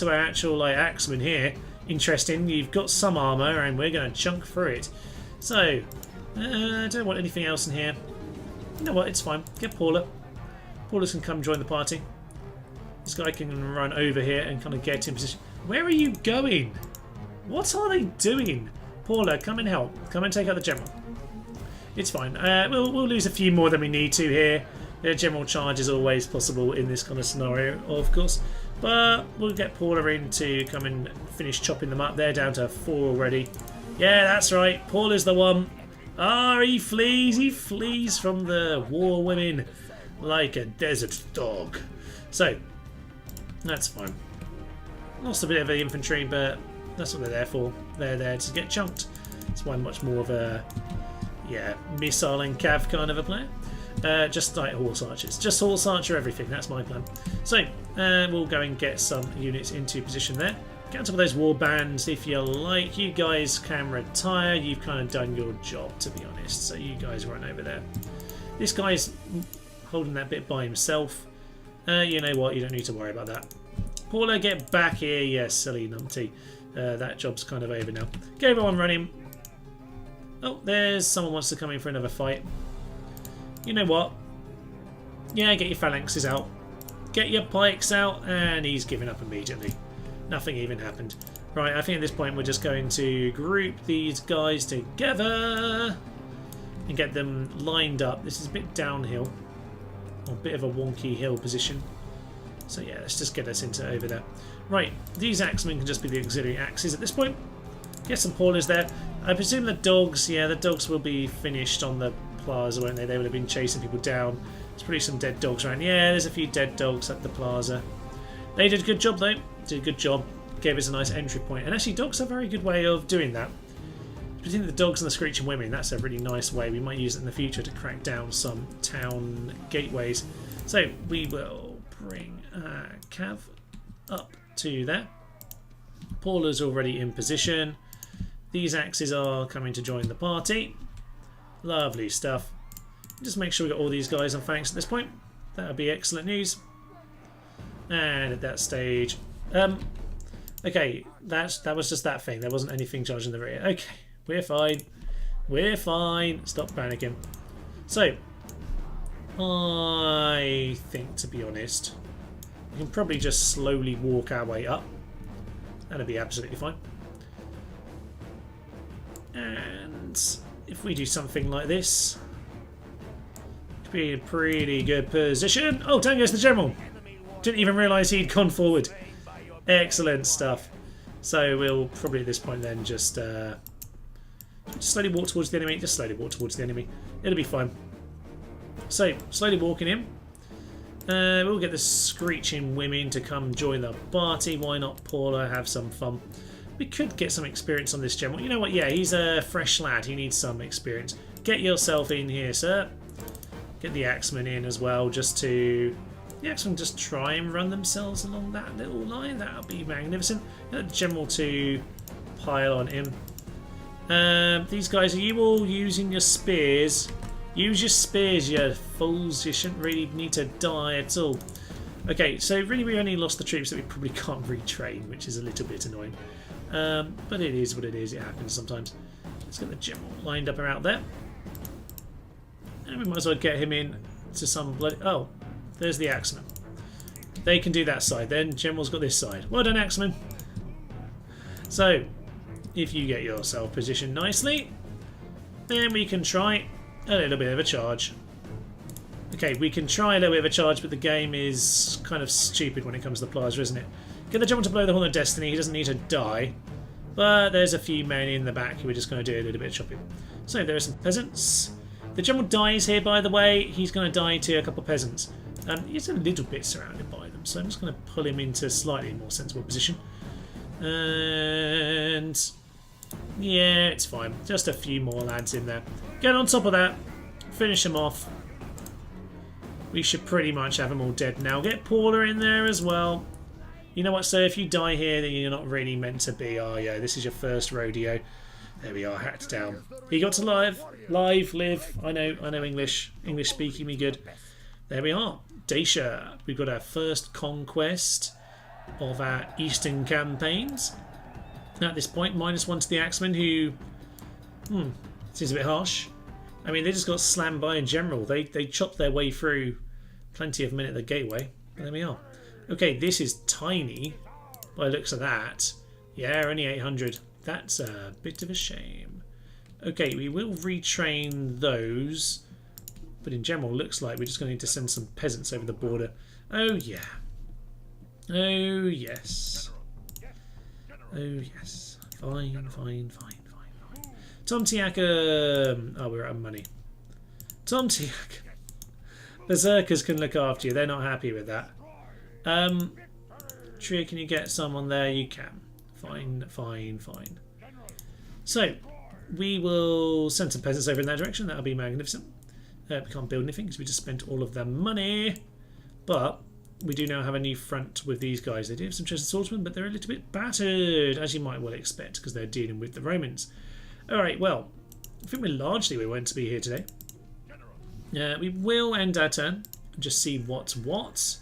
our actual like axemen here. Interesting. You've got some armour, and we're gonna chunk through it. So, I don't want anything else in here. You know what? It's fine. Get Paula. Paula can come join the party. This guy can run over here and kind of get in position. Where are you going? What are they doing? Paula, come and help. Come and take out the general. It's fine. We'll lose a few more than we need to here. The general charge is always possible in this kind of scenario, of course. But we'll get Paula in to come and finish chopping them up. They're down to 4 already. Yeah, that's right. Paula's the one. Ah, he flees from the war women like a desert dog. So, that's fine. Lost a bit of the infantry, but that's what they're there for. They're there to get chunked. That's why I'm much more of a... yeah, missile and cav kind of a player. Just like horse archers. Just horse archer everything. That's my plan. So, we'll go and get some units into position there. Get on top of those war bands if you like. You guys can retire. You've kind of done your job, to be honest. So you guys run over there. This guy's holding that bit by himself. You know what? You don't need to worry about that. Paula, get back here. Yes, silly numpty. That job's kind of over now. Get everyone running. Oh, there's someone wants to come in for another fight. You know what? Yeah, get your phalanxes out. Get your pikes out. And he's giving up immediately. Nothing even happened. Right, I think at this point we're just going to group these guys together and get them lined up. This is a bit downhill. Or a bit of a wonky hill position. So yeah, let's just get us into over there. Right, these axemen can just be the auxiliary axes at this point. Get some Paulers there. I presume the dogs, yeah, the dogs will be finished on the plaza, won't they? They would have been chasing people down. There's probably some dead dogs around. Yeah, there's a few dead dogs at the plaza. They did a good job, though. Did a good job. Gave us a nice entry point. And actually, dogs are a very good way of doing that. Between the dogs and the screeching women, that's a really nice way. We might use it in the future to crack down some town gateways. So, we will bring Cav up to there. Paula's already in position. These axes are coming to join the party. Lovely stuff. Just make sure we got all these guys on phalanx at this point. That would be excellent news. And at that stage, okay, that was just that thing. There wasn't anything charging the rear. Okay, we're fine. We're fine. Stop panicking. So, I think, to be honest, we can probably just slowly walk our way up. That'll be absolutely fine. And if we do something like this, it'd be a pretty good position. Oh, down goes the general. Didn't even realise he'd gone forward. Excellent stuff. So we'll probably at this point then just slowly walk towards the enemy. Just slowly walk towards the enemy. It'll be fine. So, slowly walking in. We'll get the screeching women to come join the party. Why not, Paula? Have some fun. We could get some experience on this general. You know what? Yeah, he's a fresh lad. He needs some experience. Get yourself in here, sir. Get the axemen in as well, just to... The axemen just try and run themselves along that little line. That would be magnificent. Get the general to pile on him. These guys, are you all using your spears? Use your spears, you fools. You shouldn't really need to die at all. Okay, so really we only lost the troops that we probably can't retrain, which is a little bit annoying. But it is what it is. It happens sometimes. Let's get the general lined up around there. And we might as well get him in to some bloody... Oh, there's the axemen. They can do that side. Then general's got this side. Well done, axemen. So, if you get yourself positioned nicely, then we can try a little bit of a charge. Okay, we can try a little bit of a charge, but the game is kind of stupid when it comes to the plaza, isn't it? Get the general to blow the horn of destiny. He doesn't need to die. But there's a few men in the back who are just going to do a little bit of chopping. So there are some peasants. The general dies here, by the way. He's going to die to a couple of peasants. He's a little bit surrounded by them, so I'm just going to pull him into a slightly more sensible position. And yeah, it's fine. Just a few more lads in there. Get on top of that. Finish them off. We should pretty much have them all dead now. Get Paula in there as well. You know what, sir? If you die here, then you're not really meant to be, are you? This is your first rodeo. There we are, hacked down. He got to live. I know English. English speaking me good. There we are. Dacia. We've got our first conquest of our eastern campaigns. At this point, -1 to the axemen, who seems a bit harsh. I mean, they just got slammed by a general. They chopped their way through plenty of men at the gateway. But there we are. Okay, this is tiny by the looks of that. Yeah, only 800. That's a bit of a shame. Okay, we will retrain those. But in general, looks like we're just going to need to send some peasants over the border. Oh, yeah. Oh, yes. Oh, yes. Fine. Tom Tiaka. Oh, we're out of money. Tom Tiaka. Berserkers can look after you. They're not happy with that. Trio, can you get someone there? You can. Fine. So, we will send some peasants over in that direction. That'll be magnificent. We can't build anything because we just spent all of their money. But we do now have a new front with these guys. They do have some chosen swordsmen, but they're a little bit battered, as you might well expect, because they're dealing with the Romans. Alright, well, I think we're meant to be here today. We will end our turn and just see what's what.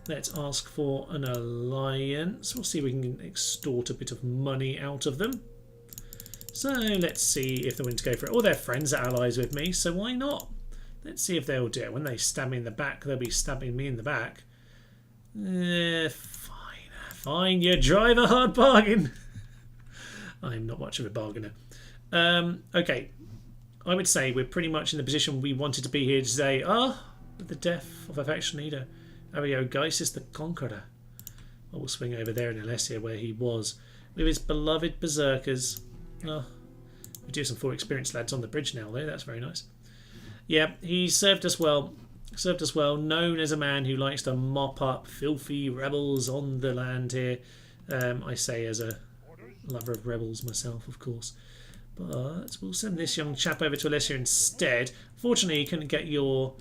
Let's ask for an alliance. We'll see if we can extort a bit of money out of them. So let's see if they're willing to go for it. All their friends are allies with me, so why not? Let's see if they'll do it. When they stab me in the back, they'll be stabbing me in the back. Fine. You drive a hard bargain. I'm not much of a bargainer. Okay. I would say we're pretty much in the position we wanted to be here today. With the death of a faction leader. Ariogeis the Conqueror. I will swing over there in Alesia where he was. With his beloved berserkers. We do have some 4 experienced lads on the bridge now though. That's very nice. Yeah, he served us well. Known as a man who likes to mop up filthy rebels on the land here. I say as a lover of rebels myself, of course. But we'll send this young chap over to Alesia instead. Fortunately, he couldn't get your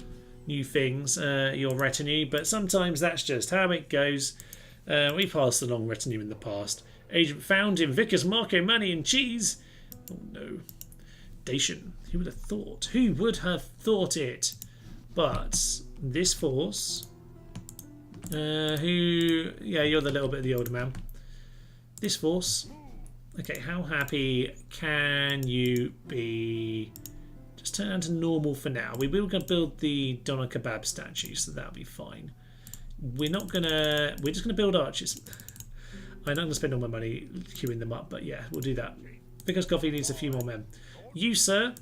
new things, your retinue, but sometimes that's just how it goes. We passed along retinue in the past. Agent found in Vickers Marco money and cheese. Oh no. Dacian. Who would have thought? Who would have thought it? But this force... yeah, you're the little bit of the older man. This force... Okay, how happy can you be? Just turn down to normal for now. We will go build the Doner Kebab statue, so that'll be fine. We're just gonna build archers. I'm not gonna spend all my money queuing them up, but yeah, we'll do that. Because Coffee needs a few more men. You, sir,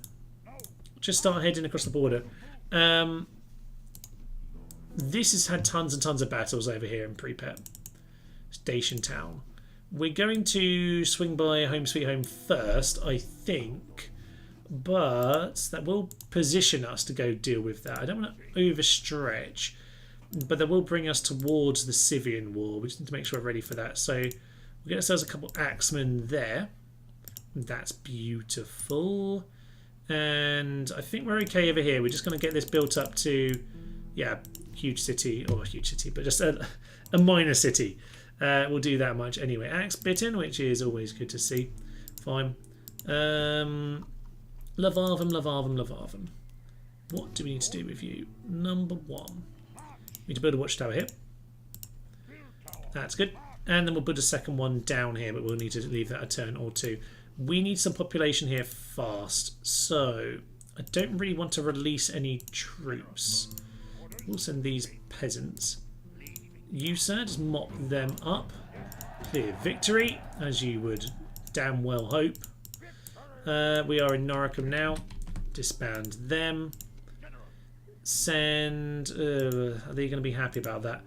just start heading across the border. This has had tons and tons of battles over here in Pripyat. Station Town. We're going to swing by Home Sweet Home first, I think. But that will position us to go deal with that. I don't want to overstretch. But that will bring us towards the Scythian War. We just need to make sure we're ready for that. So we'll get ourselves a couple axemen there. That's beautiful. And I think we're okay over here. We're just going to get this built up to, yeah, huge city. Or a huge city, but just a minor city. We'll do that much anyway. Axe bitten, which is always good to see. Fine. Lavarvum. What do we need to do with you? Number 1. We need to build a watchtower here. That's good. And then we'll build a second one down here, but we'll need to leave that a turn or two. We need some population here fast. So I don't really want to release any troops. We'll send these peasants. You, sir, just mop them up. Clear victory, as you would damn well hope. We are in Noricum now. Disband them. Send... are they going to be happy about that?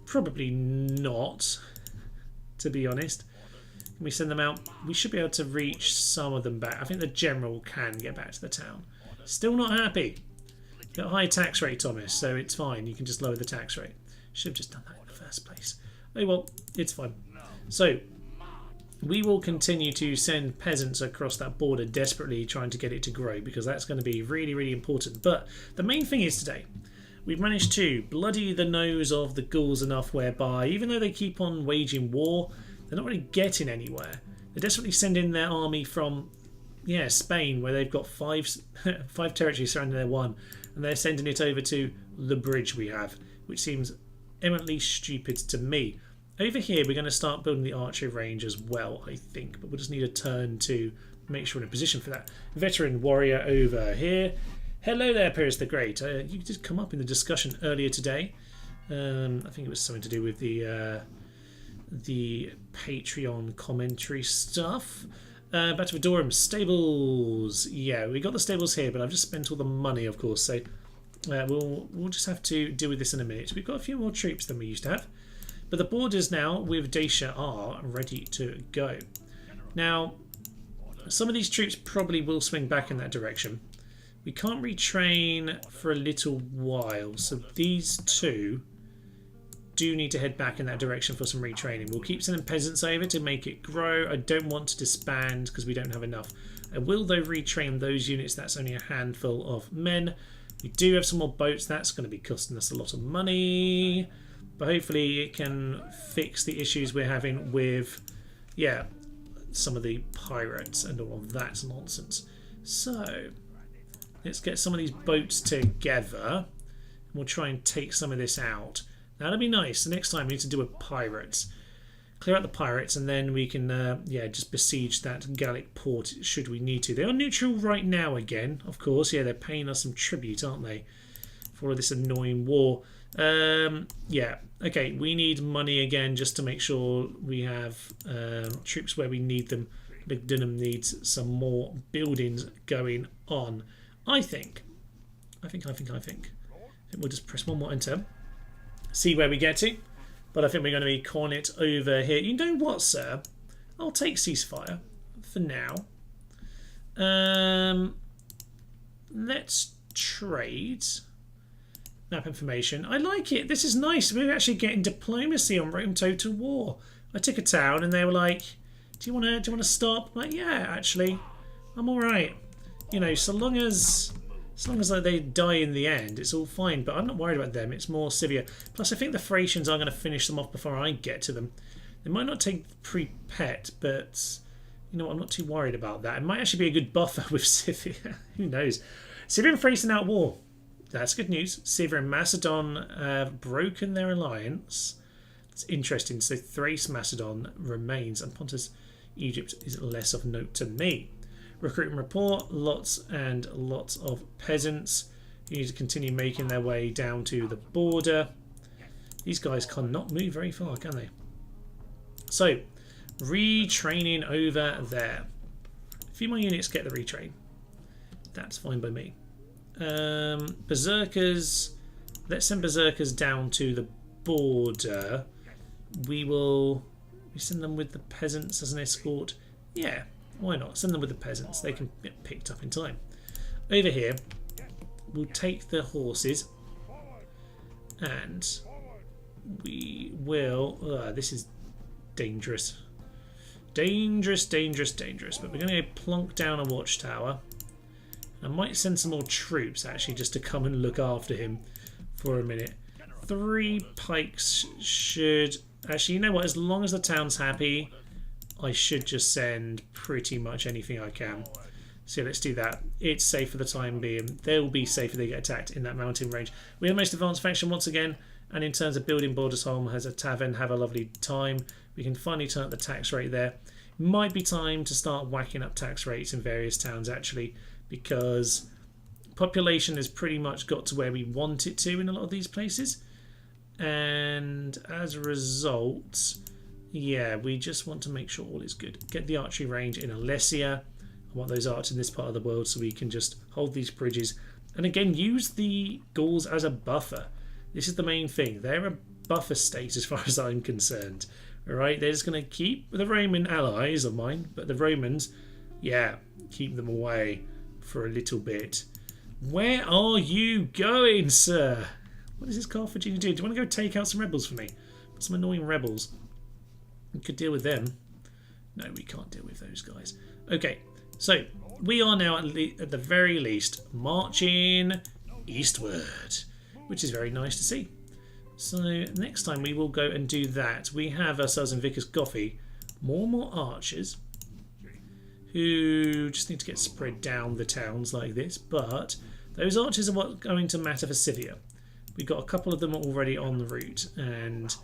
Probably not, to be honest. Can we send them out? We should be able to reach some of them back. I think the general can get back to the town. Still not happy. Got a high tax rate, Thomas, so it's fine. You can just lower the tax rate. Should have just done that in the first place. Oh well, it's fine. So, we will continue to send peasants across that border desperately trying to get it to grow because that's going to be really, really important. But the main thing is today, we've managed to bloody the nose of the Gauls enough whereby even though they keep on waging war, they're not really getting anywhere. They're desperately sending their army from, yeah, Spain where they've got five territories surrounding their one, and they're sending it over to the bridge we have, which seems eminently stupid to me. Over here we're going to start building the archery range as well, I think, but we'll just need a turn to make sure we're in a position for that. Veteran warrior over here. Hello there, Pyrrhus the Great. You did come up in the discussion earlier today. I think it was something to do with the Patreon commentary stuff. Back to Vidorum. Stables. Yeah, we got the stables here, but I've just spent all the money, of course, so we'll just have to deal with this in a minute. We've got a few more troops than we used to have. But the borders now with Dacia are ready to go. Now, some of these troops probably will swing back in that direction. We can't retrain for a little while, so these two do need to head back in that direction for some retraining. We'll keep sending peasants over to make it grow. I don't want to disband because we don't have enough. I will, though, retrain those units. That's only a handful of men. We do have some more boats. That's going to be costing us a lot of money. But hopefully it can fix the issues we're having with, yeah, some of the pirates and all of that nonsense. So, let's get some of these boats together. And we'll try and take some of this out. That'll be nice. The next time we need to do with pirates. Clear out the pirates and then we can, yeah, just besiege that Gallic port should we need to. They are neutral right now again, of course. Yeah, they're paying us some tribute, aren't they? For all this annoying war. Yeah, okay, we need money again just to make sure we have troops where we need them. Dunham needs some more buildings going on. I think we'll just press one more enter, see where we get to, but I think we're going to be calling it over here. You know what, sir? I'll take ceasefire for now. Let's trade. Map information. I like it. This is nice. We're actually getting diplomacy on Rome Total War. I took a town and they were like, "Do you want to stop?" I'm like, yeah, actually, I'm all right. You know, so long as like, they die in the end, it's all fine. But I'm not worried about them. It's more Scythia. Plus, I think the Thracians are going to finish them off before I get to them. They might not take Pripyat, but You know what, I'm not too worried about that. It might actually be a good buffer with Scythia. Who knows? Scythia and Thrace are now at war. That's good news. Scythia and Macedon have broken their alliance. It's interesting. So Thrace, Macedon remains, and Pontus, Egypt is less of note to me. Recruit and report. Lots and lots of peasants who need to continue making their way down to the border. These guys cannot move very far, can they? So, retraining over there. A few more units get the retrain. That's fine by me. Berserkers. Let's send berserkers down to the border. We send them with the peasants as an escort. Yeah, why not? Send them with the peasants. They can get picked up in time. Over here, we'll take the horses, and we will. This is dangerous. Dangerous. But we're going to plonk down a watchtower. I might send some more troops actually just to come and look after him for a minute. 3 pikes should... Actually, you know what? As long as the town's happy, I should just send pretty much anything I can. So let's do that. It's safe for the time being. They'll be safe if they get attacked in that mountain range. We're the most advanced faction once again. And in terms of building Bordersholm has a tavern. Have a lovely time. We can finally turn up the tax rate there. Might be time to start whacking up tax rates in various towns actually, because population has pretty much got to where we want it to in a lot of these places, and as a result, yeah, we just want to make sure all is good. Get the archery range in Alesia. I want those archers in this part of the world so we can just hold these bridges, and again use the Gauls as a buffer. This is the main thing. They're a buffer state as far as I'm concerned. Alright, they're just going to keep the Roman allies of mine, but the Romans, yeah, keep them away for a little bit. Where are you going, sir? What is this Carthagena doing? Do you want to go take out some rebels for me? Some annoying rebels. We could deal with them. No, we can't deal with those guys. Okay, so we are now at the very least marching eastward, which is very nice to see. So next time we will go and do that. We have ourselves in Vicus Gothy more and more archers who just need to get spread down the towns like this, but those archers are what's going to matter for Scythia. We've got a couple of them already on the route, and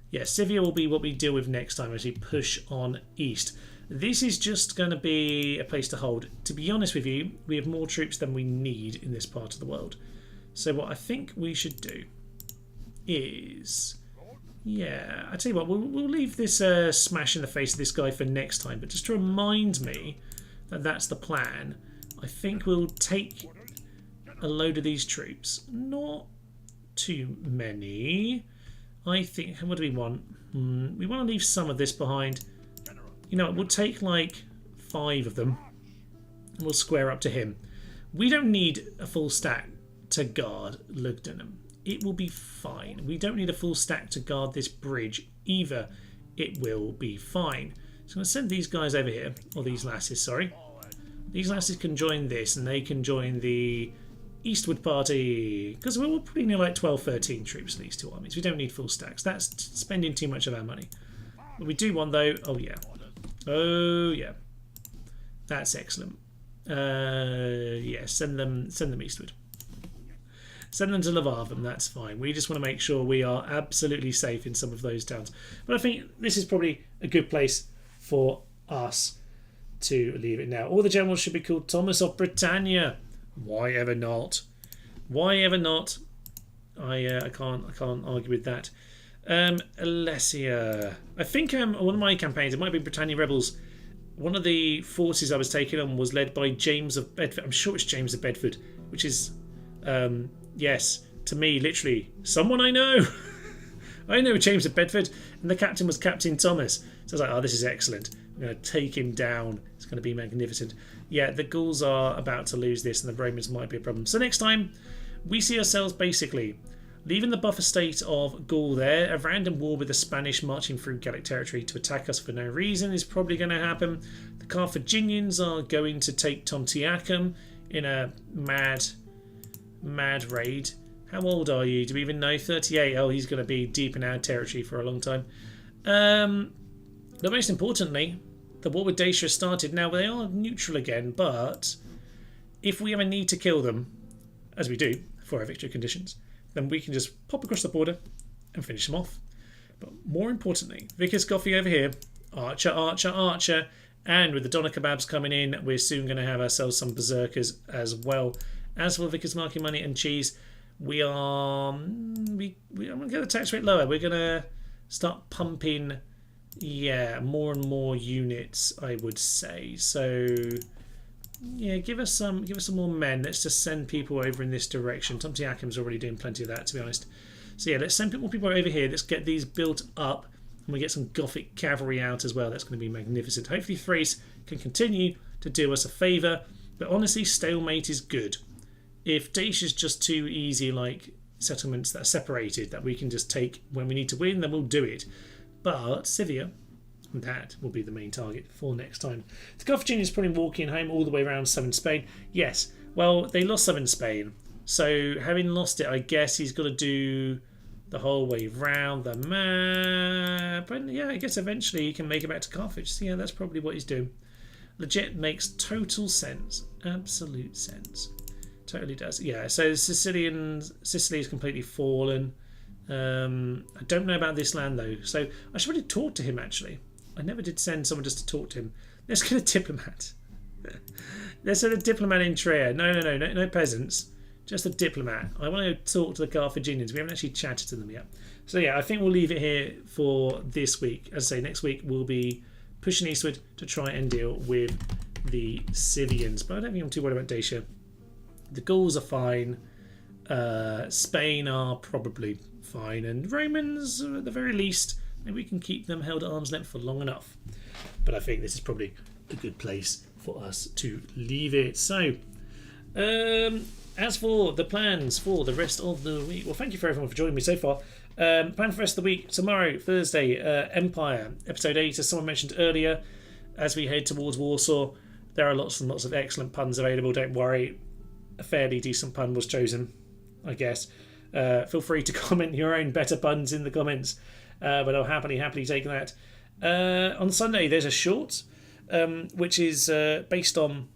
yeah, Scythia will be what we deal with next time as we push on east. This is just going to be a place to hold. To be honest with you, we have more troops than we need in this part of the world. So what I think we should do is, yeah, I tell you what, we'll leave this smash in the face of this guy for next time, but just to remind me that that's the plan, I think we'll take a load of these troops. Not too many. I think, what do we want? We want to leave some of this behind. You know, we'll take like 5 of them and we'll square up to him. We don't need a full stack to guard Lugdunum. It will be fine. We don't need a full stack to guard this bridge either. It will be fine. So I'm going to send these guys over here, or these lasses, sorry. These lasses can join this, and they can join the eastward party, because we're probably near like 12, 13 troops in these two armies. We don't need full stacks. That's spending too much of our money. What we do want, though, oh yeah, that's excellent. Yeah, send them eastward. Send them to Levarvum, that's fine. We just want to make sure we are absolutely safe in some of those towns. But I think this is probably a good place for us to leave it now. All the generals should be called Thomas of Britannia. Why ever not? Why ever not? I can't argue with that. Alesia. I think one of my campaigns, it might be Britannia Rebels. One of the forces I was taking on was led by James of Bedford. I'm sure it's James of Bedford, which is, yes, to me, literally, someone I know. I know James of Bedford, and the captain was Captain Thomas. So I was like, oh, this is excellent. I'm going to take him down. It's going to be magnificent. Yeah, the Gauls are about to lose this, and the Romans might be a problem. So next time, we see ourselves basically leaving the buffer state of Gaul there. A random war with the Spanish marching through Gallic territory to attack us for no reason is probably going to happen. The Carthaginians are going to take Tontiacum in a mad raid. How old are you? Do we even know? 38. Oh, he's going to be deep in our territory for a long time. But most importantly, the war with Dacia has started. Now, they are neutral again, but if we ever need to kill them, as we do for our victory conditions, then we can just pop across the border and finish them off. But more importantly, Vickers Coffee over here, Archer, Archer, Archer, and with the Doner Kebabs coming in, we're soon going to have ourselves some Berserkers as well. As for Vickers Market Money and Cheese, we are... I'm going to get the tax rate lower. We're going to start pumping, more and more units, I would say. So... yeah, give us some more men. Let's just send people over in this direction. Tom T. Ackham's already doing plenty of that, to be honest. So yeah, let's send more people over here. Let's get these built up, and we get some Gothic cavalry out as well. That's going to be magnificent. Hopefully Thrace can continue to do us a favour, but honestly, stalemate is good. If Dacia's just too easy, like settlements that are separated, that we can just take when we need to win, then we'll do it. But Scythia, that will be the main target for next time. The Carthaginians probably walking home all the way around southern Spain. Yes, well, they lost southern Spain. So having lost it, I guess he's got to do the whole way round the map. And yeah, I guess eventually he can make it back to Carthage. So yeah, that's probably what he's doing. Legit makes total sense. Absolute sense. Totally does. Yeah, so Sicily is completely fallen. I don't know about this land though. So I should really talk to him actually. I never did send someone just to talk to him. Let's get a diplomat. Let's get a diplomat in Trier. No peasants. Just a diplomat. I want to talk to the Carthaginians. We haven't actually chatted to them yet. So yeah, I think we'll leave it here for this week. As I say, next week we'll be pushing eastward to try and deal with the Scythians. But I don't think I'm too worried about Dacia. The Gauls are fine. Spain are probably fine. And Romans, at the very least, maybe we can keep them held at arm's length for long enough. But I think this is probably a good place for us to leave it. So, as for the plans for the rest of the week, well, thank you for everyone for joining me so far. Plan for the rest of the week, tomorrow, Thursday, Empire, episode 8, as someone mentioned earlier, as we head towards Warsaw. There are lots and lots of excellent puns available, don't worry. A fairly decent pun was chosen, I guess. Feel free to comment your own better puns in the comments, but I'll happily take that. On Sunday, there's a short, which is based on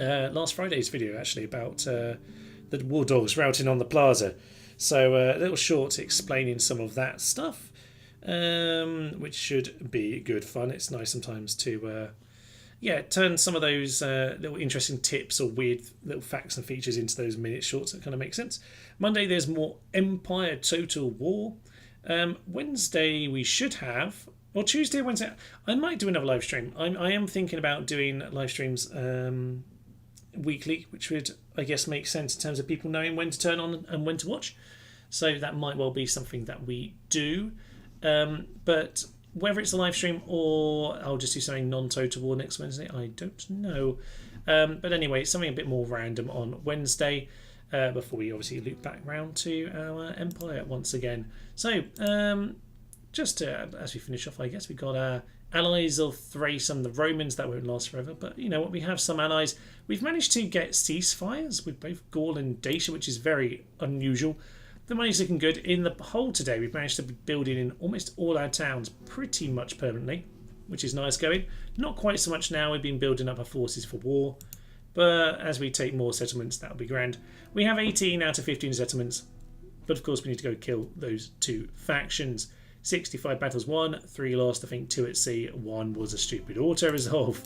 last Friday's video, actually, about the war dogs routing on the plaza. So a little short explaining some of that stuff, which should be good fun. It's nice sometimes to turn some of those little interesting tips or weird little facts and features into those minute shorts that kind of make sense. Monday, there's more Empire Total War. Wednesday, we should have... Or Tuesday, Wednesday, I might do another live stream. I am thinking about doing live streams weekly, which would, I guess, make sense in terms of people knowing when to turn on and when to watch. So that might well be something that we do. But whether it's a live stream or I'll just do something non-Total War next Wednesday, I don't know. But anyway, it's something a bit more random on Wednesday before we obviously loop back round to our Empire once again. So, just as we finish off, I guess we've got our allies of Thrace and the Romans. That won't last forever, but you know what, we have some allies. We've managed to get ceasefires with both Gaul and Dacia, which is very unusual. The money's looking good. In the whole today, we've managed to be building in almost all our towns pretty much permanently, which is nice going. Not quite so much now. We've been building up our forces for war, but as we take more settlements, that'll be grand. We have 18 out of 15 settlements, but of course we need to go kill those two factions. 65 battles won, 3 lost, I think 2 at sea, 1 was a stupid auto-resolve.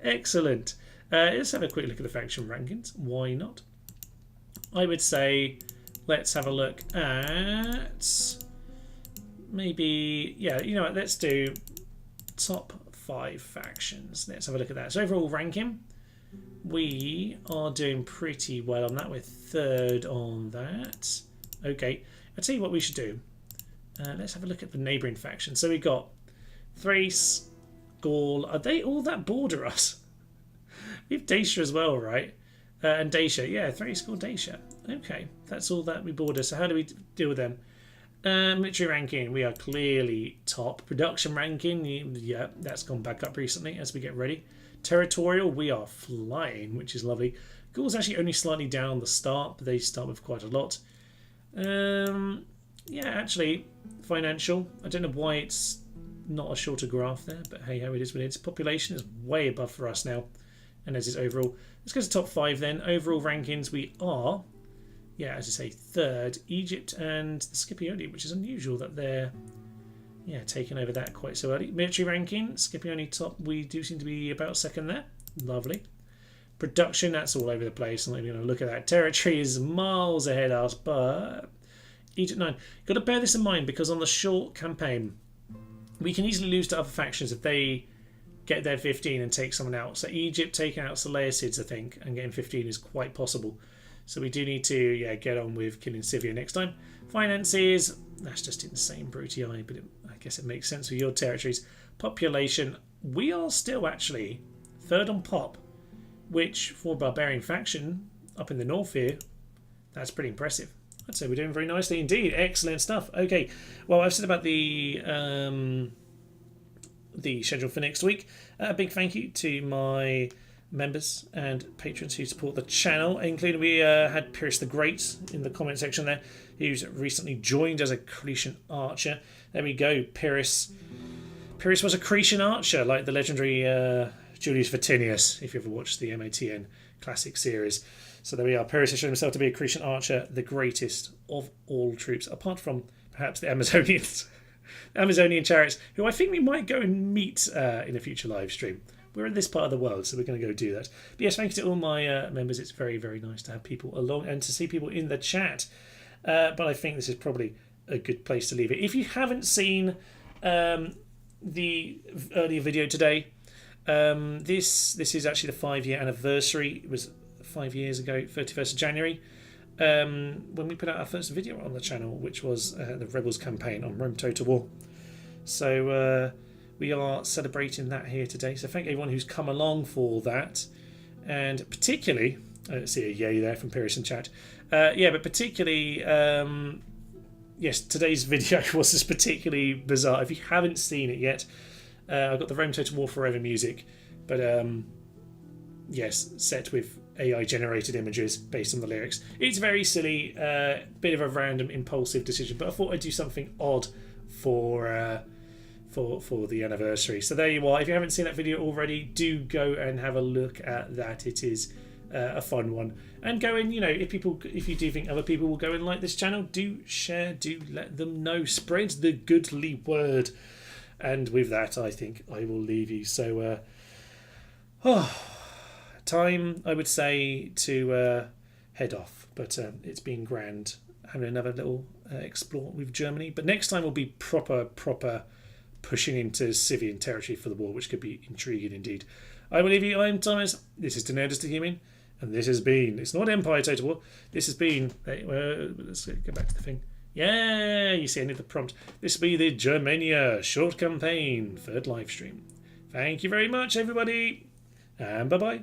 Excellent. Let's have a quick look at the faction rankings. Why not? I would say let's have a look at maybe, you know what, let's do top 5 factions. Let's have a look at that. So overall ranking, we are doing pretty well on that. We're 3rd on that. Okay, I'll tell you what we should do. Let's have a look at the neighbouring factions. So we've got Thrace, Gaul. Are they all that border us? We have Dacia as well, right? And Dacia. Yeah, Thrace, Gaul, Dacia. Okay, that's all that we border. So how do we deal with them? Military ranking, we are clearly top. Production ranking, yeah, that's gone back up recently as we get ready. Territorial, we are flying, which is lovely. Gaul's actually only slightly down on the start, but they start with quite a lot. Yeah, actually, financial. I don't know why it's not a shorter graph there, but hey ho, it is what it is. Population is way above for us now, and as is overall. Let's go to top 5 then. Overall rankings, we are, yeah, as I say, third. Egypt and the Scipione, which is unusual that they're, yeah, taking over that quite so early. Military ranking, Scipione top. We do seem to be about second there. Lovely. Production, that's all over the place. I'm not even going to look at that. Territory is miles ahead of us, but Egypt 9. Got to bear this in mind because on the short campaign, we can easily lose to other factions if they get their 15 and take someone out. So Egypt taking out Seleucids, I think, and getting 15 is quite possible. So we do need to get on with killing Scythia next time. Finances, that's just insane, Brutii, but I guess it makes sense with your territories. Population, we are still actually third on pop, which for a barbarian faction up in the north here, that's pretty impressive. I'd say we're doing very nicely indeed. Excellent stuff. Okay, well, I've said about the schedule for next week. A big thank you to my members and patrons who support the channel, including we had Pyrrhus the Great in the comment section there, who's recently joined as a Cretan archer. There we go, Pyrrhus. Pyrrhus was a Cretan archer, like the legendary Julius Vatinius, if you ever watched the MATN classic series. So there we are. Pyrrhus has shown himself to be a Cretan archer, the greatest of all troops, apart from perhaps the Amazonians. Amazonian chariots, who I think we might go and meet in a future live stream. We're in this part of the world, so we're going to go do that. But yes, thank you to all my members. It's very, very nice to have people along and to see people in the chat. But I think this is probably a good place to leave it. If you haven't seen the earlier video today, this is actually the 5-year anniversary. It was 5 years ago, 31st of January, when we put out our first video on the channel, which was the Rebels campaign on Rome Total War. So we are celebrating that here today. So thank everyone who's come along for that, and particularly, I see a yay there from Pyrrhus in chat. But particularly, yes, today's video was just particularly bizarre. If you haven't seen it yet, I've got the Rome Total War Forever music, but yes, set with AI generated images based on the lyrics. It's very silly, bit of a random impulsive decision, but I thought I'd do something odd for the anniversary. So there you are. If you haven't seen that video already, do go and have a look at that. It is a fun one. And go in, if you do think other people will go and like this channel, do share, do let them know. Spread the goodly word. And with that, I think I will leave you. So, time, I would say, to head off. But it's been grand having another little explore with Germany. But next time will be proper pushing into Scythian territory for the war, which could be intriguing indeed. I will leave you. I'm Thomas. This is Denerdus the Human. And this has been, it's not Empire Total War. This has been, let's go back to the thing. Yeah, you see, I need the prompt. This will be the Germania short campaign, 3rd live stream. Thank you very much, everybody. And bye-bye.